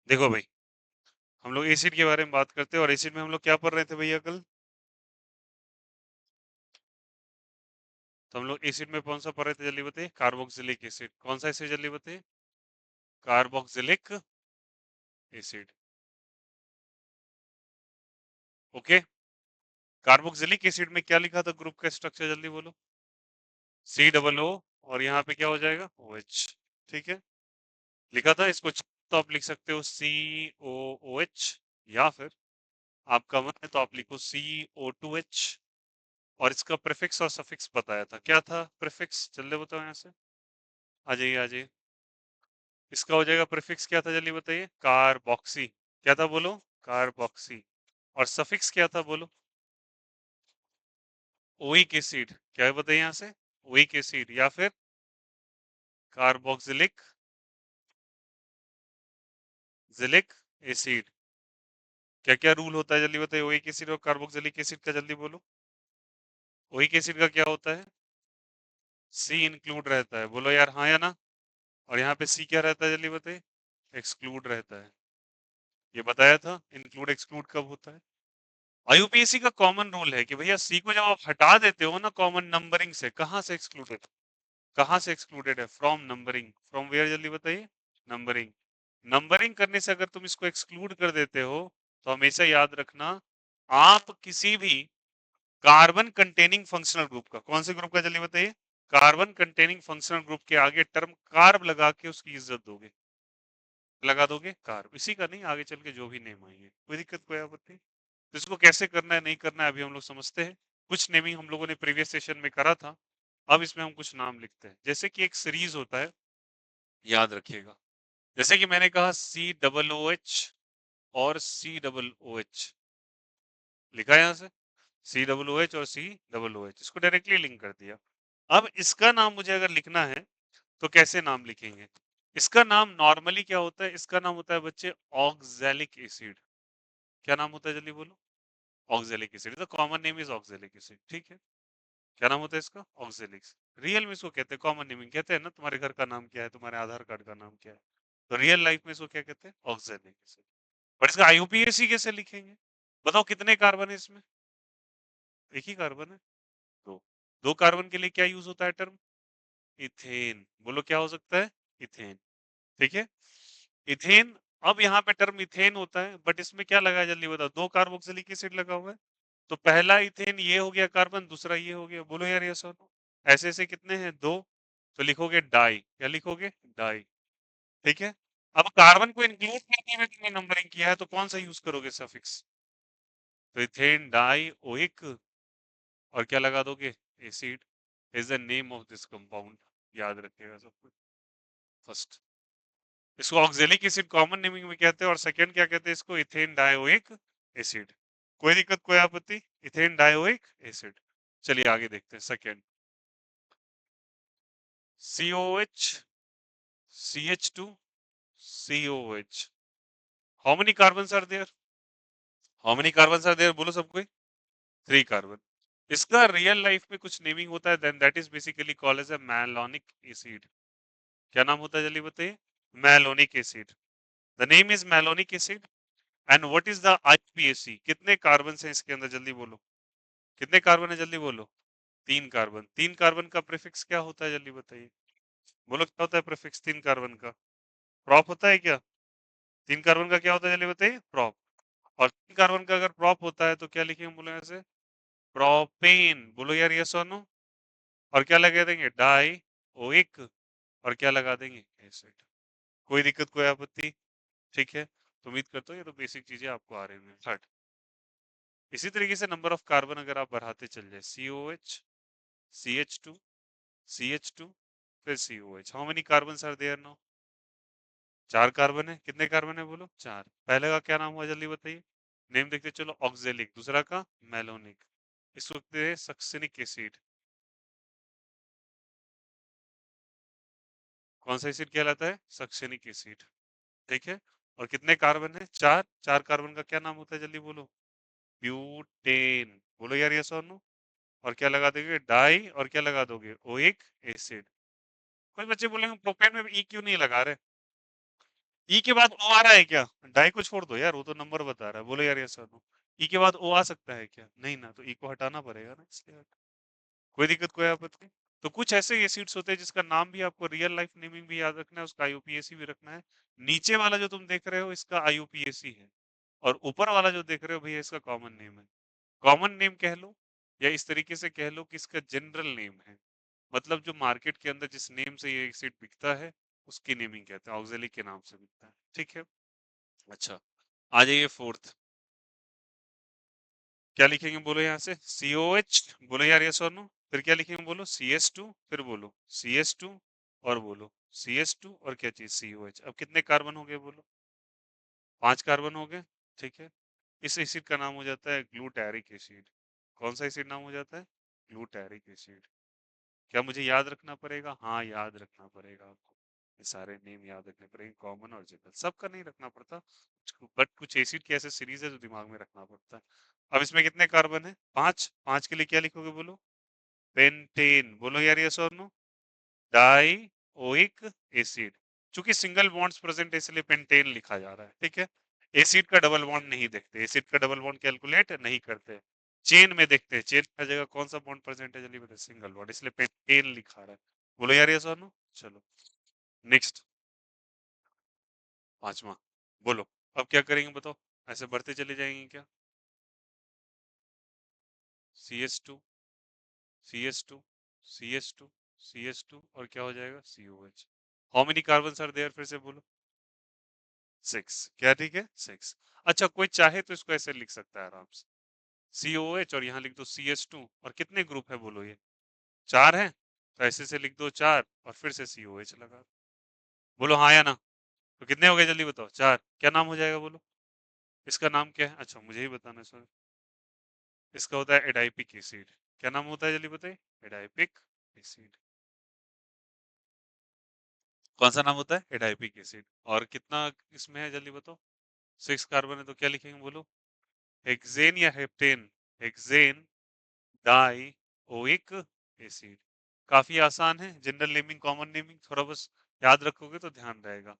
देखो भाई, हम लोग एसिड के बारे में बात करते हैं और एसिड में हम लोग क्या पढ़ रहे थे भैया कल? तो हम लोग एसिड में कौन सा पढ़ रहे थे जल्दी बताइए? Carboxylic acid. कौन सा एसिड जल्दी बताइए? Carboxylic acid. Okay. Carboxylic acid में क्या लिखा था ग्रुप का स्ट्रक्चर जल्दी बोलो? सी डबल ओ और यहाँ पे क्या हो जाएगा? O H. ठीक है, लिखा था इसको तो आप लिख सकते हो सी ओ ओ एच, या फिर आपका मन है तो आप लिखो सी ओ टू एच। और इसका प्रीफिक्स और सफिक्स बताया था, क्या था प्रीफिक्स जल्दी बताओ यहाँ से। आ जाइए आ जाइए। इसका हो जाएगा प्रीफिक्स क्या था जल्दी बताइए? कार्बोक्सी। क्या था बोलो? कार्बोक्सी। और सफिक्स क्या था बोलो? Oic acid. क्या बताइए यहाँ से? ओइक एसिड या फिर कार्बोक्सिलिक जिलिक एसिड। क्या क्या रूल होता है जल्दी बताइए ओइक एसिड और कार्बोक्सिलिक एसिड का जल्दी बोलो? ओइक एसिड का क्या होता है? सी इंक्लूड रहता है, बोलो यार हाँ या ना। और यहाँ पे सी क्या रहता है जल्दी बताइए? एक्सक्लूड रहता है। ये बताया था इंक्लूड एक्सक्लूड कब होता है। आईयूपीएससी का कॉमन रूल है कि भैया सी को जब आप हटा देते हो ना कॉमन नंबरिंग से, कहाँ से एक्सक्लूडेड? कहाँ से एक्सक्लूडेड है? From numbering. फ्रॉम वेयर जल्दी बताइए? नंबरिंग। नंबरिंग करने से अगर तुम इसको एक्सक्लूड कर देते हो तो हमेशा याद रखना, आप किसी भी कार्बन कंटेनिंग फंक्शनल ग्रुप का, कौन से ग्रुप का जल्दी बताइए? कार्बन कंटेनिंग फंक्शनल ग्रुप के आगे टर्म कार्ब लगा के उसकी इज्जत दोगे। लगा दोगे कार्ब, इसी का नहीं, आगे चल के जो भी नेम आएंगे कोई दिक्कत कोई आपत्ति। तो इसको कैसे करना है नहीं करना है अभी हम लोग समझते हैं। कुछ नेमिंग हम लोगों ने प्रीवियस सेशन में करा था, अब इसमें हम कुछ नाम लिखते हैं। जैसे कि एक सीरीज होता है, याद रखिएगा। जैसे कि मैंने कहा सी डबल ओ एच और सी डबल ओ एच, लिखा है यहाँ से सी डबल ओ एच और सी डबल ओ एच, इसको डायरेक्टली लिंक कर दिया। अब इसका नाम मुझे अगर लिखना है तो कैसे नाम लिखेंगे? इसका नाम नॉर्मली क्या होता है? इसका नाम होता है बच्चे ऑक्सैलिक एसिड। क्या नाम होता है जल्दी बोलो? Oxalic acid. The common name is oxalic acid. ठीक है, क्या नाम होता है इसका? ऑक्सैलिक। रियल में इसको कहते हैं, कॉमन नेमिंग कहते हैं ना, तुम्हारे घर का नाम क्या है, तुम्हारे आधार कार्ड का नाम क्या है, तो रियल लाइफ में इसको क्या कहते हैं? Oxalic acid. पर इसका आईयूपीएसी कैसे लिखेंगे? बताओ कितने कार्बन है इसमें? एक ही कार्बन है। दो। दो कार्बन के लिए क्या यूज होता है टर्म? इथेन। बोलो क्या हो सकता है? इथेन। ठीक है, इथेन। अब यहाँ पे टर्म इथेन होता है, बट इसमें क्या लगा है जल्दी बताओ? दो कार्बोक्सिलिक एसिड लगा हुआ है, तो पहला इथेन ये हो गया कार्बन, दूसरा ये हो गया। बोलो यार ये सो ऐसे ऐसे कितने हैं? दो। तो लिखोगे डाई। क्या लिखोगे? डाई। ठीक है, अब कार्बन को इंक्लूड करने में तुमने नंबरिंग किया है तो कौन सा यूज करोगे सफिक्स? तो इथेन डाई ओइक, और क्या लगा दोगे? Acid is the name of this compound. याद रखिएगा सब कुछ। फर्स्ट, इसको ऑक्जेलिक एसिड कॉमन नेमिंग में कहते हैं, और सेकंड क्या कहते हैं इसको? Ethane dioic acid. कोई दिक्कत कोई आपत्ति? Ethane dioic acid. चलिए आगे देखते हैं। Second, COH, CH2, COH। How many carbon are there? How many carbon are there बोलो सब कोई? 3 कार्बन। इसका रियल लाइफ में कुछ नेमिंग होता है, then that is basically called as a malonic acid. क्या नाम होता है जल्दी बताइए? Malonic acid. The name is malonic acid. And what is the IUPAC? कितने कार्बन है इसके अंदर जल्दी बोलो? कितने कार्बन है जल्दी बोलो? 3 कार्बन। 3 कार्बन का प्रीफिक्स क्या होता है जल्दी बताइए? बोलो क्या होता है प्रीफिक्स 3 कार्बन का? प्रॉप होता है क्या? 3 कार्बन का क्या होता है जल्दी बताइए? प्रॉप। और 3 कार्बन का अगर प्रॉप होता है तो क्या लिखेंगे बोलो ऐसे? प्रोपेन। बोलो यार ये सोनो। और क्या लगा देंगे? Die oic. और क्या लगा देंगे? एसिड। कोई दिक्कत कोई आपत्ति? ठीक है, तो उम्मीद करता हूँ ये तो बेसिक चीजें आपको आ रही हैं। थर्ड, इसी तरीके से नंबर ऑफ कार्बन अगर आप बढ़ाते चल जाए, COH, CH2, CH2, फिर COH। How many carbon are there now? 4 carbon है। कितने कार्बन है बोलो? 4। पहले का क्या नाम हुआ जल्दी बताइए? नेम देखते चलो, ऑक्जेलिक। दूसरा का मेलोनिक। इसको कहते हैं सक्सिनिक एसिड। कौन सा एसिड कहलाता है? Succinic acid. ठीक है, और कितने कार्बन है? 4। 4 कार्बन का क्या नाम होता है जल्दी बोलो? ब्यूटेन। बोलो यार ये सोनो। और क्या लगा दोगे? डाई। और क्या लगा दोगे? Oic acid. कुछ बच्चे बोलेंगे प्रोपेन में ई क्यों नहीं लगा रहे? ई के बाद ओ आ रहा है क्या? डाई को छोड़ दो यार, वो तो नंबर बता रहा है, बोलो यार यस और नो। ई के बाद ओ आ सकता है क्या? नहीं ना, तो ई को हटाना पड़ेगा ना, इसलिए कोई दिक्कत, कोई आपत्ति? तो कुछ ऐसे एसिड्स होते हैं जिसका नाम भी आपको रियल लाइफ नेमिंग भी याद रखना है, उसका आईयूपीएसी भी रखना है। नीचे वाला जो तुम देख रहे हो इसका आईयूपीएसी है, और ऊपर वाला जो देख रहे हो भैया इसका कॉमन नेम है। कॉमन नेम कह लो, या इस तरीके से कह लो कि इसका जनरल नेम है, मतलब जो मार्केट के अंदर जिस नेम से ये एसिड बिकता है उसकी नेमिंग कहते हैं, ऑक्जेलिक के नाम से बिकता है, ठीक है। अच्छा, आ जाइए फोर्थ। क्या लिखेंगे बोलो यहाँ से? COH, बोलो यार यस और नो। फिर क्या लिखेंगे बोलो? CS2, फिर बोलो CS2, और बोलो CS2, और क्या चीज COH। अब कितने कार्बन हो गए बोलो? 5 कार्बन हो गए, ठीक है। इस एसिड का नाम हो जाता है ग्लूटैरिक एसिड। कौन सा एसिड नाम हो जाता है? ग्लूटैरिक एसिड। क्या मुझे याद रखना पड़ेगा? हाँ, याद रखना पड़ेगा आपको। ये सारे नेम याद रखने पड़ेंगे, कॉमन और जनरल, सबका नहीं रखना पड़ता, बट कुछ एसिड की ऐसे सीरीज है जो दिमाग में रखना पड़ता है। अब इसमें कितने कार्बन है? 5। 5 के लिए क्या लिखोगे बोलो? पेंटेन, बोलो यार यस और नो। Die oic acid. चूंकि सिंगल बॉन्ड्स प्रेजेंट है इसलिए पेंटेन लिखा जा रहा है, ठीक है। एसिड का डबल बॉन्ड नहीं देखते, एसिड का डबल बॉन्ड कैलकुलेट नहीं करते, चेन में देखते हैं। चेन का जगह कौन सा बॉन्ड प्रेजेंट है जल्दी बताए? सिंगल बॉन्ड, इसलिए पेंटेन लिखा रहा है। बोलो यार यस और नो। चलो नेक्स्ट, पांचवा, बोलो। अब क्या करेंगे बताओ? ऐसे बढ़ते चले जाएंगे क्या? CS2, CS2, CS2, CS2, और क्या हो जाएगा? COH। How many carbon are there? फिर से बोलो। 6। क्या ठीक है? 6। अच्छा, कोई चाहे तो इसको ऐसे लिख सकता है आराम से, COH, और यहाँ लिख दो CS2, और कितने ग्रुप है बोलो? ये 4 है, तो ऐसे से लिख दो 4, और फिर से COH लगा दो। बोलो हाँ या ना। तो कितने हो गए जल्दी बताओ? 4। क्या नाम हो जाएगा बोलो? इसका नाम क्या है? अच्छा, मुझे ही बताना है, सॉरी। इसका होता है एडाइपिक एसिड। क्या नाम होता है जल्दी बताइए? एडाइपिक एसिड। कौन सा नाम होता है? Adipic acid. और कितना इसमें है जल्दी बताओ? 6 कार्बन है, तो क्या लिखेंगे बोलो? हेक्सेन या heptane? Hexane die oic acid. काफी आसान है, जनरल नेमिंग, कॉमन नेमिंग, थोड़ा बस याद रखोगे तो ध्यान रहेगा।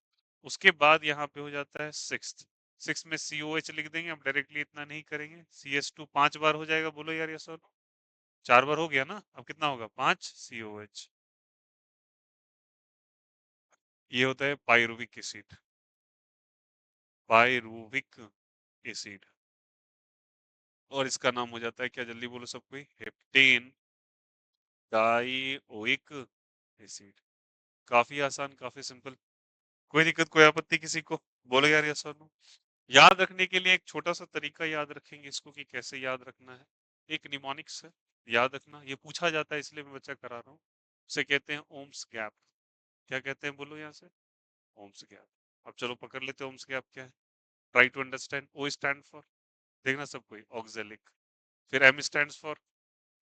उसके बाद यहाँ पे हो जाता है सिक्स्थ। सिक्स में COH लिख देंगे, हम डायरेक्टली इतना नहीं करेंगे। CS2 5 बार हो जाएगा, बोलो यार यस और नो। 4 बार हो गया ना, अब कितना होगा? 5 COH। ये होता है पायरुविक एसिड। Pyruvic acid. और इसका नाम हो जाता है क्या? जल्दी बोलो सब कोई। Heptane dioic acid. काफी आसान, काफी सिंपल। कोई दिक्कत, कोई आपत्ति किसी को? बोलो यार यस और नो। याद रखने के लिए एक छोटा सा तरीका याद रखेंगे इसको कि कैसे याद रखना है। एक निमोनिक्स है, याद रखना, ये पूछा जाता है इसलिए मैं बच्चा करा रहा हूँ। उसे कहते हैं ओम्स गैप। क्या कहते हैं बोलो यहाँ से? OMS gap. अब चलो पकड़ लेते हैं ओम्स गैप क्या है। Try to understand. O stand for, देखना सब कोई, ऑक्जेलिक। फिर M stands for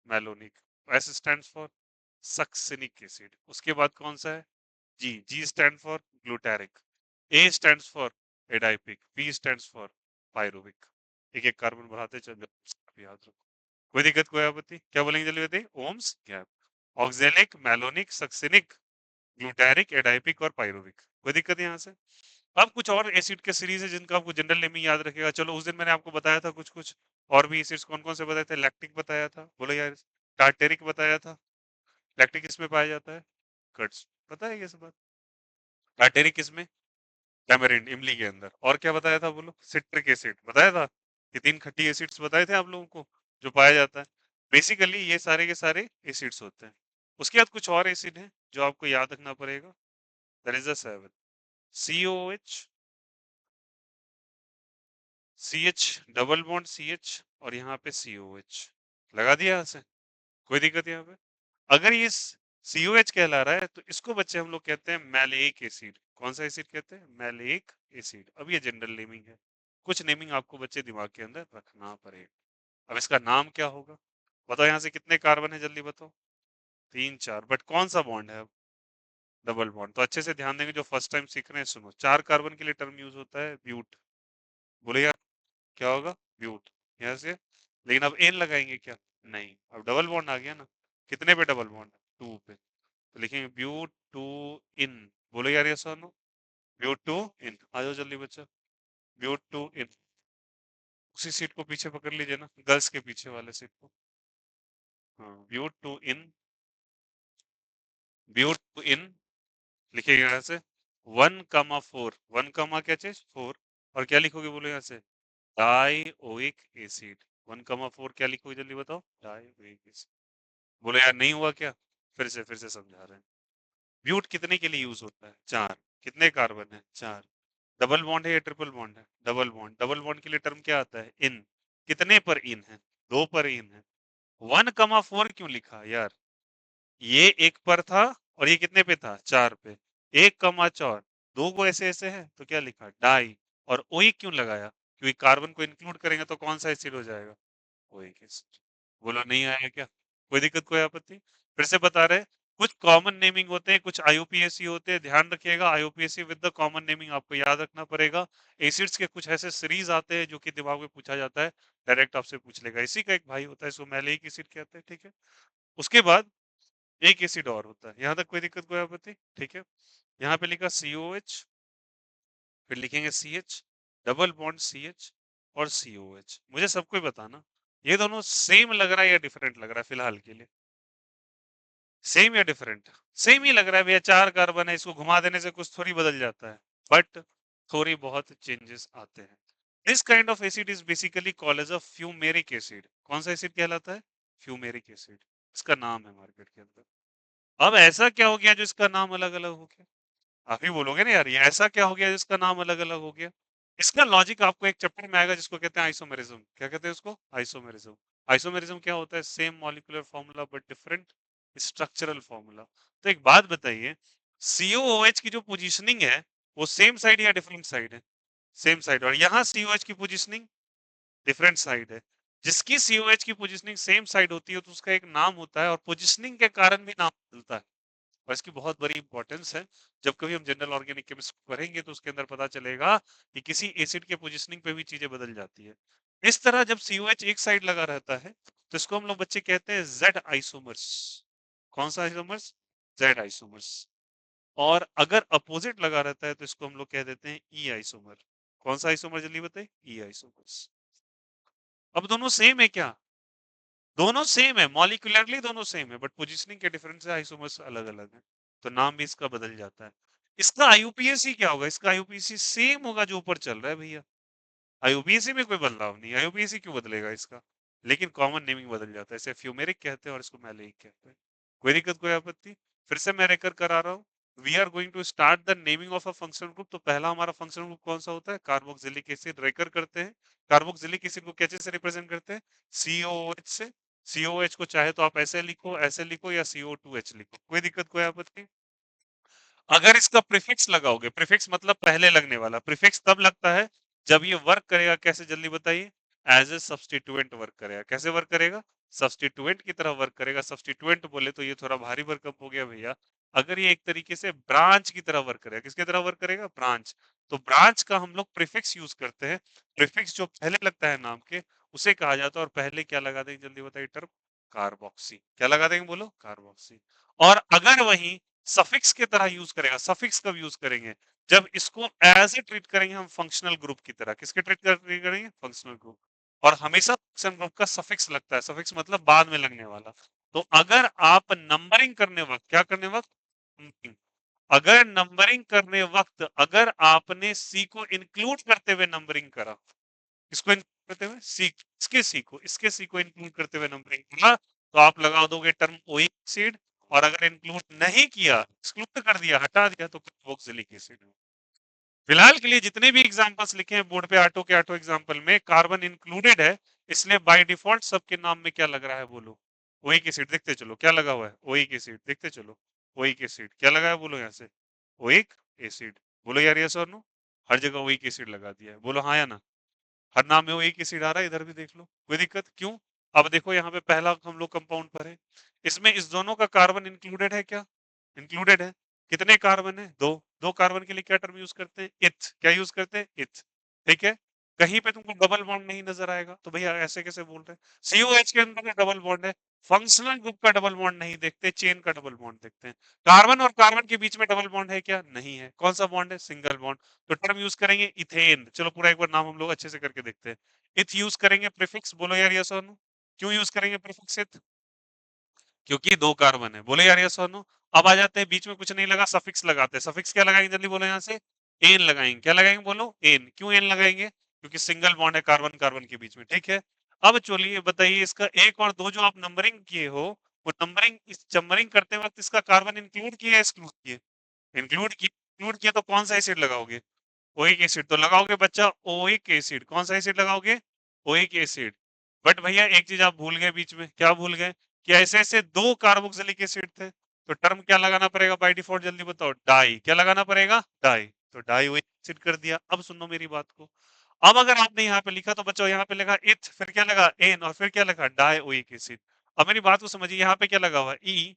malonic. S stands for succinic acid. उसके बाद कौन सा है? G stand for glutaric. A stands for adipic. P stands for pyruvic. एक एक कार्बन बढ़ाते चलो, याद रखो। कोई दिक्कत, कोई आपत्ति? क्या बोलेंगे जल्दी बताइए? OMS gap, oxalic, malonic, succinic, glutaric, adipic और पायरुविक। कोई दिक्कत यहाँ से? अब कुछ और एसिड के सीरीज है जिनका आपको जनरल नेमिंग याद रखेगा। चलो उस दिन मैंने आपको बताया था कुछ कुछ और भी एसिड्स, कौन कौन से बताए थे? लैक्टिक बताया था, बोलो यार। टार्टेरिक बताया था। लैक्टिक किसमें पाया जाता है? कर्ड्स। पता है ये सब बात? टार्टेरिक किसमें? टैमरिंड, इमली के अंदर। और क्या बताया था बोलो? सिट्रिक एसिड बताया था। ये 3 खट्टी एसिड्स बताए थे आप लोगों को जो पाया जाता है। बेसिकली ये सारे के सारे एसिड्स होते हैं। उसके बाद कुछ और एसिड है जो आपको याद रखना पड़ेगा। That is the 7। COH, CH, double bond CH, और यहाँ पे COH लगा दिया यहाँ से। कोई दिक्कत यहाँ पे? अगर ये COH कहला रहा है तो इसको बच्चे हम लोग कहते हैं मैलेइक एसिड। कौन सा एसिड कहते हैं? Maleic acid. अब ये जनरल नेमिंग है, कुछ नेमिंग आपको बच्चे दिमाग के अंदर रखना पड़ेगा। अब इसका नाम क्या होगा? बताओ यहाँ से कितने कार्बन है जल्दी बताओ? 3 4, बट कौन सा बॉन्ड है? अब डबल बॉन्ड। तो अच्छे से ध्यान देंगे, जो फर्स्ट टाइम सीख रहे हैं सुनो। 4 कार्बन के लिए टर्म यूज होता है ब्यूट। बोले यार क्या होगा? ब्यूट। यहाँ से, लेकिन अब एन लगाएंगे क्या? नहीं, अब डबल बॉन्ड आ गया ना। कितने पे डबल बॉन्ड? 2 पे, तो लिखेंगे ब्यूट टू इन। बोलो यार यस और नो। ब्यूटू इन, आ जाओ जल्दी बच्चा, ब्यूटू इन। उसी सीट को पीछे पकड़ लीजिए ना, गर्ल्स के पीछे वाले सीट को। हाँ, ब्यूटू इन, ब्यूटू इन लिखिएगा यहाँ से। 1,4, 1, क्या चीज 4, और क्या लिखोगे बोलो यहाँ से, डाइओइक एसिड। 1,4 क्या लिखोगे जल्दी बताओ, डाइओइक एसिड। बोलो यार नहीं हुआ क्या, फिर से समझा रहे हैं। ब्यूट कितने के लिए यूज होता है, 4। कितने कार्बन है, 4। डबल बॉन्ड है या ट्रिपल बॉन्ड है, डबल बॉन्ड। डबल बॉन्ड के लिए टर्म क्या आता है, इन। कितने पर इन है, 2 पर इन है। 1,4 क्यों लिखा यार, ये 1 पर था और ये कितने पे था, 4 पे। 1,4, दो को ऐसे ऐसे है तो क्या लिखा, डाई। और ओई क्यों लगाया, क्योंकि कार्बन को इंक्लूड करेंगे तो कौन सा एसिड हो जाएगा, ओइक एसिड। बोलो नहीं आया क्या, कोई दिक्कत कोई आपत्ति। फिर से बता रहे, कुछ कॉमन नेमिंग होते हैं, कुछ आईयूपीएसी होते हैं, ध्यान रखिएगा। IUPAC with the common naming आपको याद रखना पड़ेगा। एसिड्स के कुछ ऐसे सीरीज आते हैं जो कि दिमाग में पूछा जाता है, डायरेक्ट आपसे पूछ लेगा। इसी का एक भाई होता है, इसको मैलेइक एसिड कहते हैं, ठीक है। उसके बाद एक एसिड और होता है, यहाँ तक कोई दिक्कत कोई आपत्ति, ठीक है। यहाँ पे लिखा COH, फिर लिखेंगे CH, डबल बॉन्ड CH और COH। मुझे सबको ही बताना, ये दोनों सेम लग रहा है या डिफरेंट लग रहा है फिलहाल के लिए, सेम या डिफरेंट। सेम ही लग रहा है भैया, 4 कार्बन है, इसको घुमा देने से कुछ थोड़ी बदल जाता है, बट थोड़ी बहुत चेंजेस आते हैं। This kind of acid is basically called as a fumaric acid. कौन सा एसिड कहलाता है, फ्यूमेरिक एसिड। इसका नाम है मार्केट के अंदर। अब ऐसा क्या हो गया जो इसका नाम अलग अलग हो गया, आप ही बोलोगे ना यार, ये ऐसा क्या हो गया जिसका नाम अलग अलग हो गया। इसका लॉजिक आपको एक चैप्टर में आएगा जिसको कहते हैं आइसोमेरिज्म। क्या कहते हैं उसको, आइसोमेरिज्म। आइसोमेरिज्म क्या होता है, same molecular formula but different structural formula. तो एक बात बताइए, COOH की जो पोजीशनिंग है वो सेम साइड या डिफरेंट साइड है, सेम साइड। और यहाँ COH की पोजीशनिंग डिफरेंट साइड है। जिसकी COH की पोजीशनिंग सेम साइड होती है तो उसका एक नाम होता है, और पोजीशनिंग के कारण भी नाम मिलता है। और इसकी बहुत बड़ी इंपॉर्टेंस है। जब कभी हम जनरल ऑर्गेनिक केमिस्ट्री पढ़ेंगे तो उसके अंदर पता चलेगा कि किसी एसिड के पोजीशनिंग पे भी चीजें बदल जाती है। इस तरह जब COH एक साइड लगा रहता है तो इसको हम लोग बच्चे कहते हैं Z आइसोमर्स। कौन सा आइसोमर्स, Z आइसोमर्स। और अगर अपोजिट लगा रहता है तो इसको हम लोग कह देते हैं E आइसोमर। कौन सा आइसोमर जल्दी बताइए, E आइसोमर्स। अब दोनों सेम है क्या, दोनों सेम है, मॉलिक्यूलरली दोनों सेम है, बट पोजीशनिंग के डिफरेंस से आइसोमर्स अलग अलग है, तो नाम भी इसका बदल जाता है। इसका आईयूपीएसी क्या होगा, इसका आईयूपीएसी सेम होगा जो ऊपर चल रहा है भैया। आईयूपीएसी में कोई बदलाव नहीं, आईयूपीएसी क्यों बदलेगा इसका, लेकिन कॉमन नेमिंग बदल जाता है। इसे फ्यूमेरिक कहते हैं और इसको मैलेइक कहते हैं। कोई दिक्कत कोई आपत्ति। फिर से मैं रेकर करा रहा हूँ। We are going to start the naming of a functional group. तो पहला हमारा फंक्शनल ग्रुप कौन सा होता है, कार्बोक्सिलिक एसिड। रेकर करते हैं, कार्बोक्सिलिक एसिड को कैसे से रिप्रेजेंट करते हैं, COOH से। COH को चाहे तो आप ऐसे लिखो या CO2H लिखो, कोई दिक्कत कोई आपत्ति। अगर इसका प्रीफिक्स लगाओगे, प्रीफिक्स मतलब पहले लगने वाला, प्रीफिक्स तब लगता है जब ये वर्क करेगा कैसे, जल्दी बताइए। एज ए सब्सटीट्यूएंट वर्क करेगा। कैसे वर्क करेगा, सब्सटीट्यूएंट की तरह वर्क करेगा। सब्सटीट्यूएंट बोले तो ये थोड़ा भारी भरकम हो गया भैया। अगर ये एक तरीके से ब्रांच की तरह वर्क करेगा, किसकी तरह वर्क करेगा, ब्रांच। तो ब्रांच का हम लोग प्रीफिक्स यूज करते हैं। प्रीफिक्स जो पहले लगता है नाम के उसे कहा जाता है। और पहले क्या लगा देंगे जल्दी बताइए, टर्म कार्बोक्सी। क्या लगा देंगे बोलो, कार्बोक्सी। और अगर वही सफिक्स की तरह यूज करेगा, सफिक्स कब यूज करेंगे, जब इसको एज ए ट्रीट करेंगे हम फंक्शनल ग्रुप की तरह। किसके ट्रीट करेंगे, फंक्शनल ग्रुप। और हमेशा फंक्शनल ग्रुप का सफिक्स लगता है, सफिक्स मतलब बाद में लगने वाला। तो अगर आप नंबरिंग करने वक्त, क्या करने वक्त, अगर नंबरिंग करने वक्त अगर आपने सी को इंक्लूड करते हुए नंबरिंग करा, इसको इंक्लूड करते हुए सी, इसके सी को इंक्लूड करते हुए नंबरिंग करा, तो आप लगा दोगे टर्म ओइक एसिड। और अगर इंक्लूड नहीं किया, एक्सक्लूड कर दिया, हटा दिया, तो कार्बोक्सिलिक एसिड। फिलहाल के लिए जितने भी एग्जांपल्स लिखे हैं बोर्ड पे, आठों के आठों एग्जांपल में कार्बन इंक्लूडेड है। इसलिए बाय डिफॉल्ट सबके नाम में क्या लग रहा है बोलो, ओइक एसिड। देखते चलो क्या लगा हुआ है, ओइक एसिड। देखते चलो, ओइक एसिड क्या लगा है बोलो यहाँ से, ओइक एसिड। बोलो यार यस और नो, हर जगह ओइक एसिड लगा दिया है, बोलो हाँ या ना। हर नाम में ओइक एसिड आ रहा है, इधर भी देख लो, कोई दिक्कत क्यों। अब देखो यहाँ पे पहला हम लोग कंपाउंड पर है, इसमें इस दोनों का कार्बन इंक्लूडेड है क्या, इंक्लूडेड है। कितने कार्बन है, दो। दो कार्बन के लिए क्या टर्म यूज करते हैं, इथ। क्या यूज करते हैं, इथ। ठीक है। कहीं पे तुमको डबल बॉन्ड नहीं नजर आएगा, तो भैया ऐसे कैसे बोल रहे हैं? सीओएच के अंदर डबल बॉन्ड है, फंक्शनल ग्रुप का डबल बॉन्ड नहीं देखते, चेन का डबल बॉन्ड देखते हैं। कार्बन और कार्बन के बीच में डबल बॉन्ड है क्या? नहीं है। कौन सा बॉन्ड है? Single bond. तो टर्म यूज करेंगे इथेन। चलो पूरा एक बार नाम हम लोग अच्छे से करके देखते हैं। इथ यूज करेंगे, प्रीफिक्स बोलो यार, यस और नो। क्यों यूज करेंगे प्रीफिक्स इथ? क्योंकि दो कार्बन है। बोले यार यस और नो। अब आ जाते हैं, बीच में कुछ नहीं लगा, सफिक्स लगाते हैं। सफिक्स क्या लगाएंगे जल्दी बोलो यहाँ से? एन लगाएंगे। क्या लगाएंगे बोलो? एन। क्यों एन लगाएंगे? क्योंकि सिंगल बॉन्ड है कार्बन कार्बन के बीच में, ठीक है। अब चलिए बताइए, इसका एक और दो जो आप नंबरिंग किए हो, वो नंबरिंग इस नंबरिंग करते वक्त इसका कार्बन इंक्लूड किया, एक्सक्लूड किए? इंक्लूड किया तो कौन सा एसिड लगाओगे? ओइक एसिड तो लगाओगे बच्चा, ओइक एसिड। कौन सा एसिड लगाओगे? Oic acid. बट भैया एक चीज आप भूल गए बीच में, क्या भूल गए? कि ऐसे ऐसे दो कार्बोक्सिलिक एसिड थे, तो टर्म क्या लगाना पड़ेगा बाय डिफॉल्ट? जल्दी बताओ। डाई। क्या लगाना पड़ेगा? डाई। तो डाई ओइक एसिड कर दिया। अब सुनो मेरी बात को। अब अगर आपने यहाँ पे लिखा तो बच्चों, यहाँ पे लगा इथ, फिर क्या लगा? एन, और फिर क्या लगा? Die oic acid. अब मेरी बात को समझिए, यहाँ पे क्या लगा हुआ है? ई।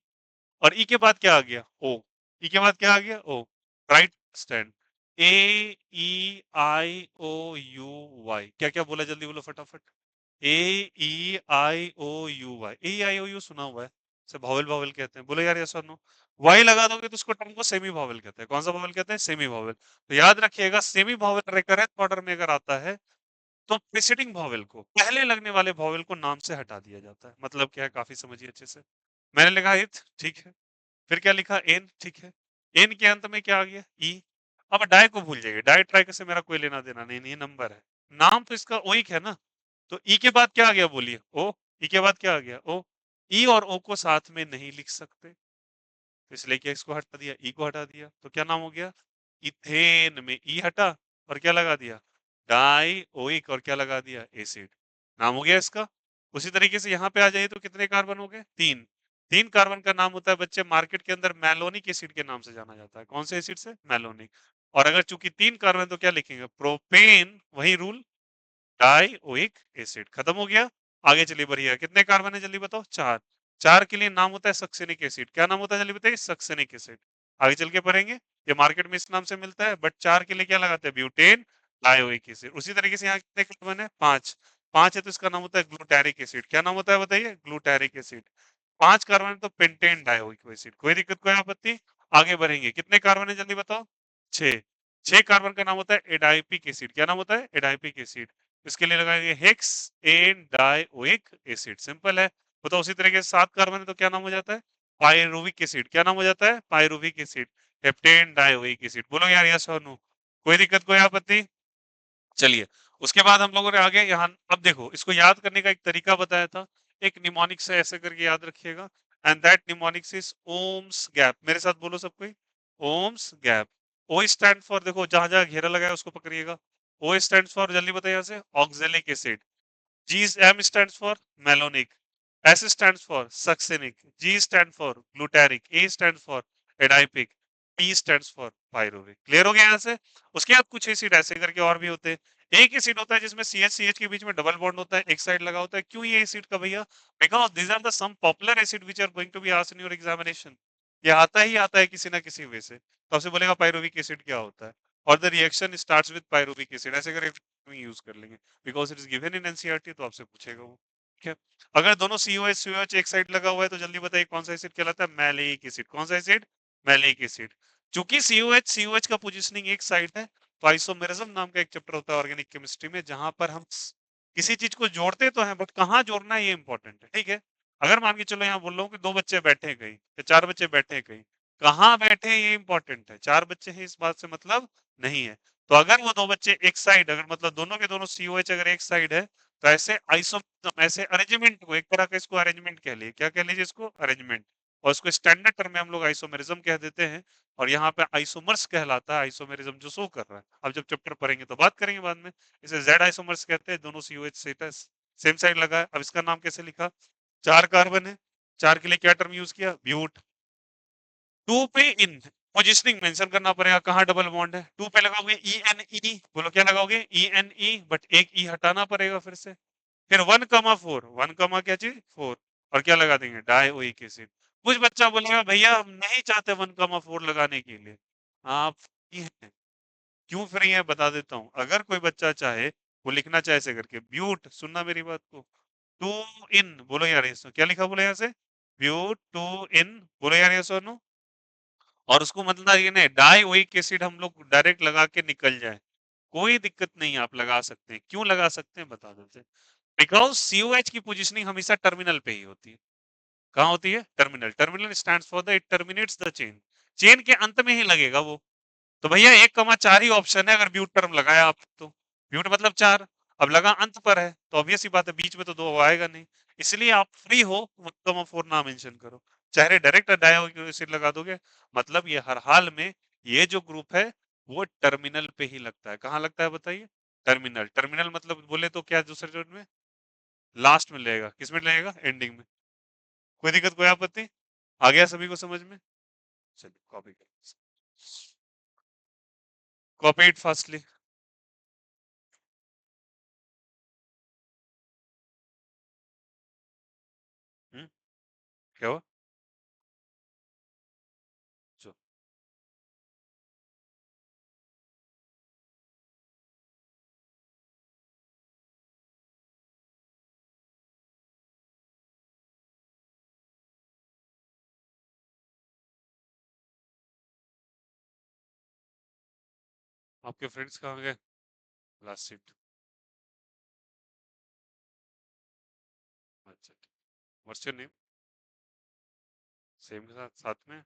और ई के बाद क्या आ गया? ओ। ई के बाद क्या आ गया? O. Right stand. A E I O U Y. क्या क्या बोला जल्दी बोलो फटाफट? A E I O U Y. A I O U सुना हुआ है, इसे वॉवेल वॉवेल कहते हैं। बोलो यार यस और नो। वाई लगा दोगे तो उसको टर्म को सेमी वॉवेल कहते हैं। कौन सा वॉवेल कहते हैं? Semi vowel. तो याद रखिएगा, सेमी वॉवेल रिकरेंट ऑर्डर में अगर आता है, तो प्रीसीडिंग वॉवेल को, पहले लगने वाले वॉवेल को नाम से हटा दिया जाता है। मतलब क्या है, काफी समझिए अच्छे से। मैंने लिखा इथ, ठीक है। फिर क्या लिखा? एन, ठीक है। एन के अंत में क्या आ गया? ई। अब डाई को भूल जाइए, डाई ट्राई से मेरा कोई लेना देना नहीं, ये नंबर है। नाम तो इसका ओइक है ना। तो ई के बाद क्या आ गया बोलिए? ओ। ई के बाद क्या आ गया? ओ। ई और ओ को साथ में नहीं लिख सकते, तो इसलिए क्या, इसको हटा दिया, ई को हटा दिया, तो क्या नाम हो गया? इथेन में ई हटा, और क्या लगा दिया? डाई ओइक, और क्या लगा दिया? एसिड। नाम हो गया इसका। उसी तरीके से यहाँ पे आ जाइए, तो कितने कार्बन हो गए? तीन। तीन कार्बन का नाम होता है बच्चे मार्केट के अंदर मैलोनिक एसिड के नाम से जाना जाता है। कौन से एसिड से? मैलोनिक। और अगर चूंकि तीन कार्बन, तो क्या लिखेंगे? प्रोपेन। वही रूल, डाइओइक एसिड। खत्म हो गया। आगे चलिए बढ़िया, कितने कार्बन है जल्दी बताओ? चार। चार के लिए नाम होता है सक्सेनिक एसिड। क्या नाम होता है जल्दी बताइए? Succinic acid. आगे चल के पढ़ेंगे, ये मार्केट में इस नाम से मिलता है, बट चार के लिए क्या लगाते हैं? Butane dioic acid. उसी तरीके से यहाँ कितने कार्बन है? पांच। पांच है तो इसका नाम होता है ग्लूटैरिक एसिड। क्या नाम होता है बताइए? ग्लूटैरिक एसिड। पांच कार्बन है तो पेंटेन डाइओइक एसिड। कोई दिक्कत, कोई आपत्ति? आगे बढ़ेंगे, कितने कार्बन है जल्दी बताओ? छह। छह कार्बन का नाम होता है एडाइपिक एसिड। क्या नाम होता है? Adipic acid. इसके लिए लगाएंगे hexane dioic acid. Simple है। बताओ, उसी तरीके से सात कार्बन है तो क्या नाम हो जाता है? Pyruvic acid. क्या नाम हो जाता है? Pyruvic acid. Heptane dioic acid. बोलो यार यस और नो। कोई दिक्कत, कोई आपत्ति? चलिए, उसके बाद हम लोगों ने आगे यहाँ, अब देखो इसको याद करने का एक तरीका बताया था। एक निमोनिक से ऐसे करके याद रखिएगा, and that mnemonics is oms gap. मेरे साथ बोलो सब कोई, oms gap. O stand for, देखो जहां जहां घेरा लगा है उसको पकड़िएगा। ओ स्टैंड फॉर, जल्दी बताइए यहाँ से, oxalic acid. G M stands for malonic, S stands for succinic, G stands for glutaric, A stands for adipic, P stands for pyruvic। Clear हो गया यहाँ से? उसके बाद कुछ एसिड ऐसे करके और भी होते हैं। एक एसिड होता है जिसमें CH के बीच में डबल बॉन्ड होता है, एक साइड लगा होता है। क्यों ये एसिड का भैया? Because these are the some popular acid which are going to be asked in your examination. ये आता ही आता है किसी ना किसी वे से, तो आपसे बोलेगा पायरुविक एसिड क्या होता है, और the reaction starts with pyruvic acid, ऐसे करके यूज कर लेंगे। Because it is given in NCERT, तो आपसे पूछेगा वो। ठीक है। अगर दोनों COH एक साइड लगा हुआ है, तो जल्दी बताइए कौन सा एसिड कहलाता है? Maleic acid. कौन सा एसिड? Maleic acid. चूंकि COH का पोजीशनिंग एक साइड है, तो आइसोमेरिज्म नाम का एक चैप्टर होता है ऑर्गेनिक केमिस्ट्री में, जहां पर हम किसी चीज को जोड़ते तो हैं, बट कहाँ जोड़ना है ये इंपॉर्टेंट है। ठीक है। अगर मान के चलो यहाँ बोल रहा हूँ कि दो बच्चे बैठे हैं कहीं, या चार बच्चे बैठे हैं कहीं, कहाँ बैठे हैं ये इंपॉर्टेंट है। चार बच्चे हैं इस बात से मतलब नहीं है। तो अगर वो दो बच्चे एक साइड, अगर मतलब दोनों के दोनों COH अगर एक साइड है, तो ऐसे आइसोमेरिज्म, ऐसे अरेंजमेंट को, एक तरह का इसको अरेंजमेंट कह लीजिए। क्या कह लीजिए इसको? अरेंजमेंट। और इसको स्टैंडर्ड टर्म में हम लोग आइसोमेरिज्म कह देते हैं, और यहाँ पे आइसोमर्स कहलाता है आइसोमेरिज्म जो शो कर रहा है। अब जब चैप्टर पढ़ेंगे तो बात करेंगे बाद में। इसे जेड आइसोमर्स कहते हैं, दोनों COH स्टेटस सेम साइड लगा है। अब इसका नाम कैसे लिखा? चार कार्बन है, चार के लिए क्या टर्म यूज किया? ब्यूट। टू पे इन पोजिशनिंग मेंशन करना पड़ेगा, कहाँ डबल बॉन्ड है। टू पे लगाओगे ENE, बोलो क्या लगाओगे? ENE, बट एक ई हटाना पड़ेगा फिर से। फिर 1,4, 1 क्या चीज? 4, और क्या लगा देंगे? Dioic acid. कुछ बच्चा बोलेगा भैया हम नहीं चाहते 1,4 लगाने के लिए। आप फ्री हैं। क्यों फ्री है बता देता हूँ। अगर कोई बच्चा चाहे वो लिखना चाहे ऐसे करके, ब्यूट, सुनना मेरी बात को, टू इन, बोलो यार इसमें क्या लिखा, बोलो यहाँ से, ब्यूट टू इन, बोलो यार ये सुनो। और उसको मतलब ये नहीं डाइओइक एसिड हम लोग डायरेक्ट लगा के निकल जाए, कोई दिक्कत नहीं है, आप लगा सकते हैं। क्यों लगा सकते हैं बता देते हैं। बिकॉज सीओएच की पोजीशनिंग हमेशा टर्मिनल पे ही होती है। कहाँ होती है, terminal. Terminal stands for the it terminates the chain, chain के अंत में ही लगेगा वो। तो भैया 1,4 ही ऑप्शन है, अगर ब्यूट टर्म लगाया आप तो, ब्यूट मतलब 4, अब लगा अंत पर है तो ऑब्वियस ही बात है बीच में तो 2 आएगा नहीं। इसलिए आप फ्री हो 1,4 ना मेंशन करो, चाहे डायरेक्ट डायोइक एसिड लगा दोगे, मतलब ये हर हाल में ये जो ग्रुप है वो टर्मिनल पे ही लगता है। कहाँ लगता है बताइए, टर्मिनल। टर्मिनल मतलब बोले तो क्या, दूसरे जोन में लास्ट में लगेगा, किसमें लगेगा, एंडिंग में। कोई दिक्कत, कोई आपत्ति, आ गया सभी को समझ में। चलिए कॉपी कर, कॉपी इट फास्टली। क्या हुआ, जो आपके फ्रेंड्स कहाँ गए, लास्ट सीट, अच्छा व्हाट्स योर नेम, सेम के साथ साथ में,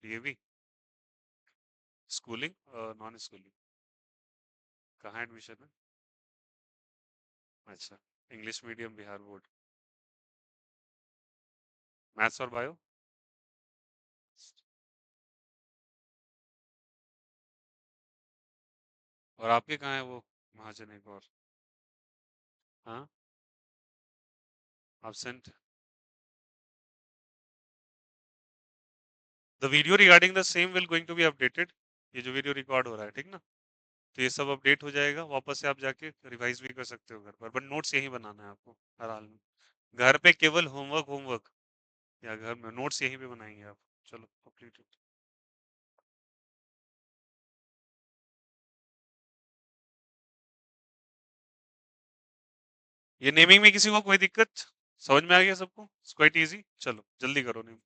डीएवी, स्कूलिंग नॉन स्कूलिंग, कहाँ एडमिशन है, अच्छा English medium Bihar board, maths और बायो, और आपके कहाँ है वो महाजन एक और, हाँ absent, the video regarding the same will going to be updated, ये जो वीडियो रिकॉर्ड हो रहा है ठीक ना, तो ये सब अपडेट हो जाएगा, वापस से आप जाके रिवाइज भी कर सकते हो घर पर, बट नोट्स यही बनाना है आपको हर हाल में। घर पे केवल होमवर्क होमवर्क, या घर में नोट्स यहीं पे बनाएंगे आप। चलो कंप्लीट। ये नेमिंग में किसी को कोई दिक्कत, समझ में आ गया सबको, क्वाइट इजी, चलो जल्दी करो नेम।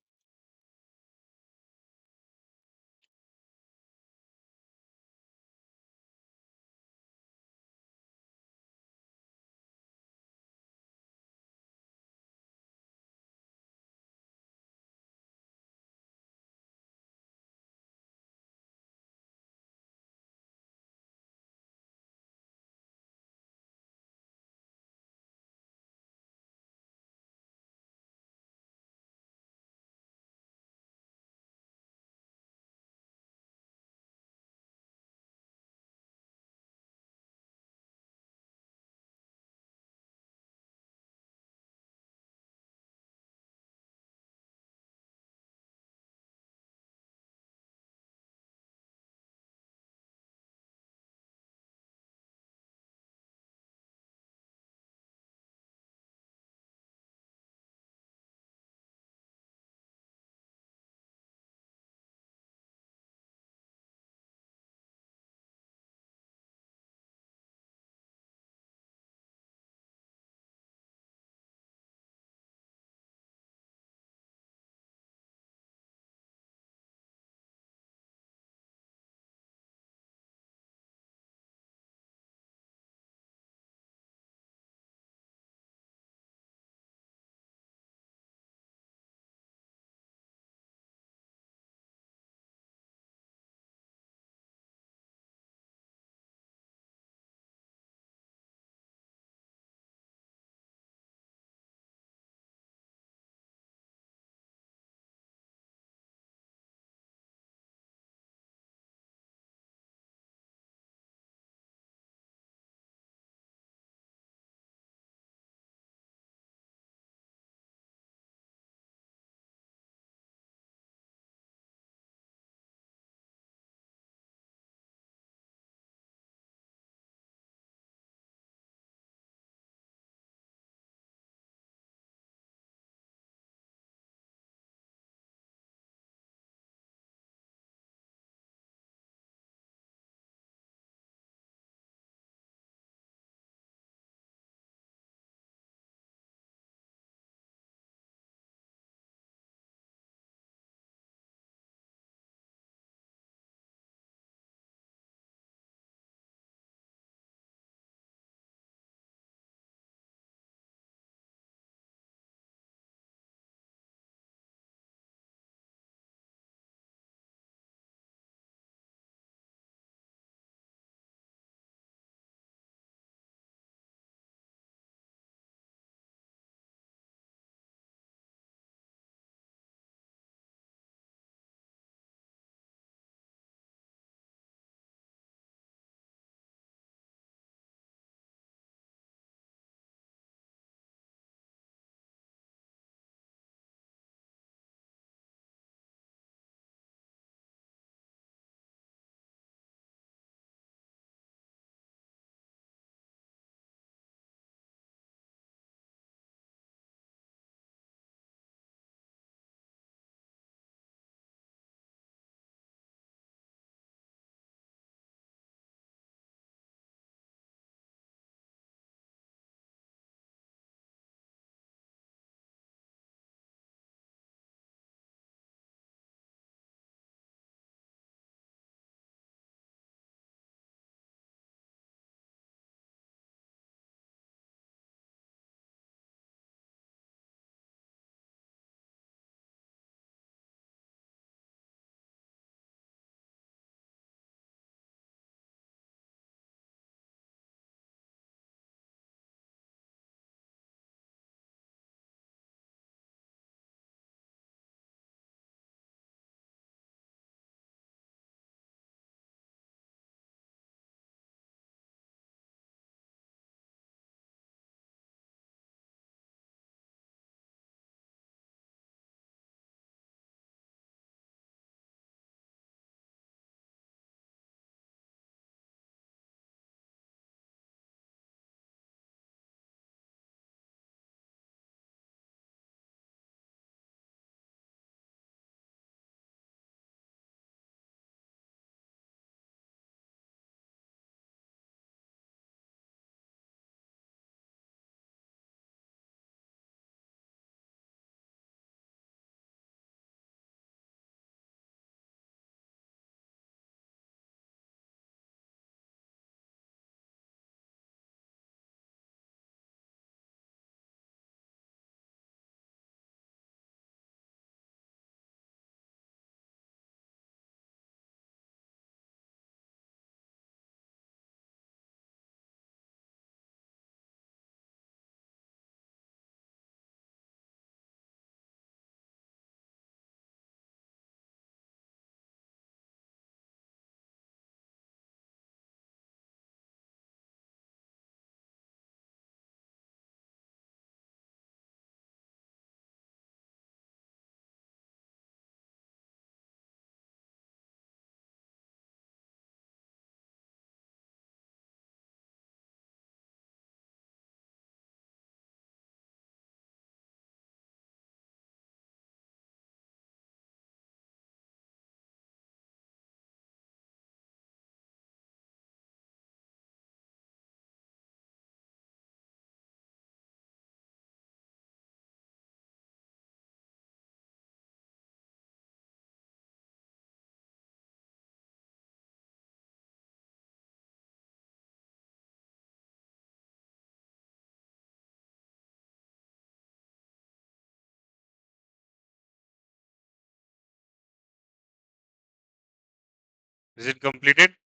Is it completed?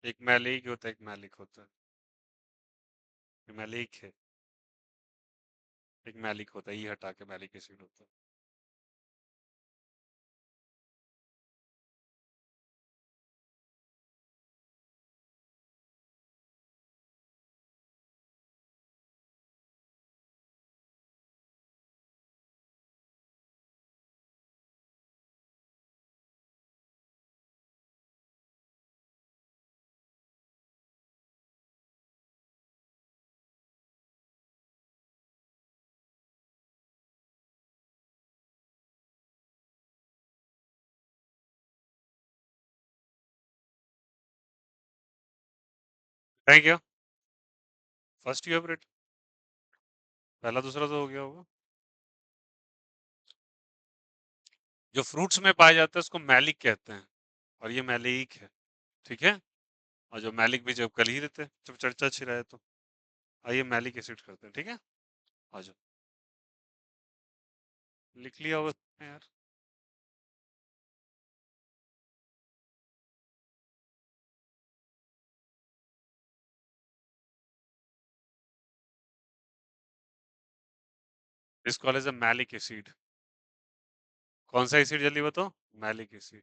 एक मैलिक होता है, एक मैलिक होता है। ये मैलिक है, एक मैलिक होता है, ये हटा के मैलिक एसिड होता है। है क्या? फर्स्ट यू हैव रिट, पहला दूसरा तो हो गया होगा। जो फ्रूट्स में पाया जाता है उसको मैलिक कहते हैं, और ये मैलिक है, ठीक है। और जो मैलिक भी जब कल ही देते हैं जब चर्चा अच्छी रहे तो। आइए मैलिक एसिड करते हैं, ठीक है। आ जाओ, लिख लिया होगा यार। This call is a malic acid. कौन सा एसिड जल्दी बताओ? Malic acid.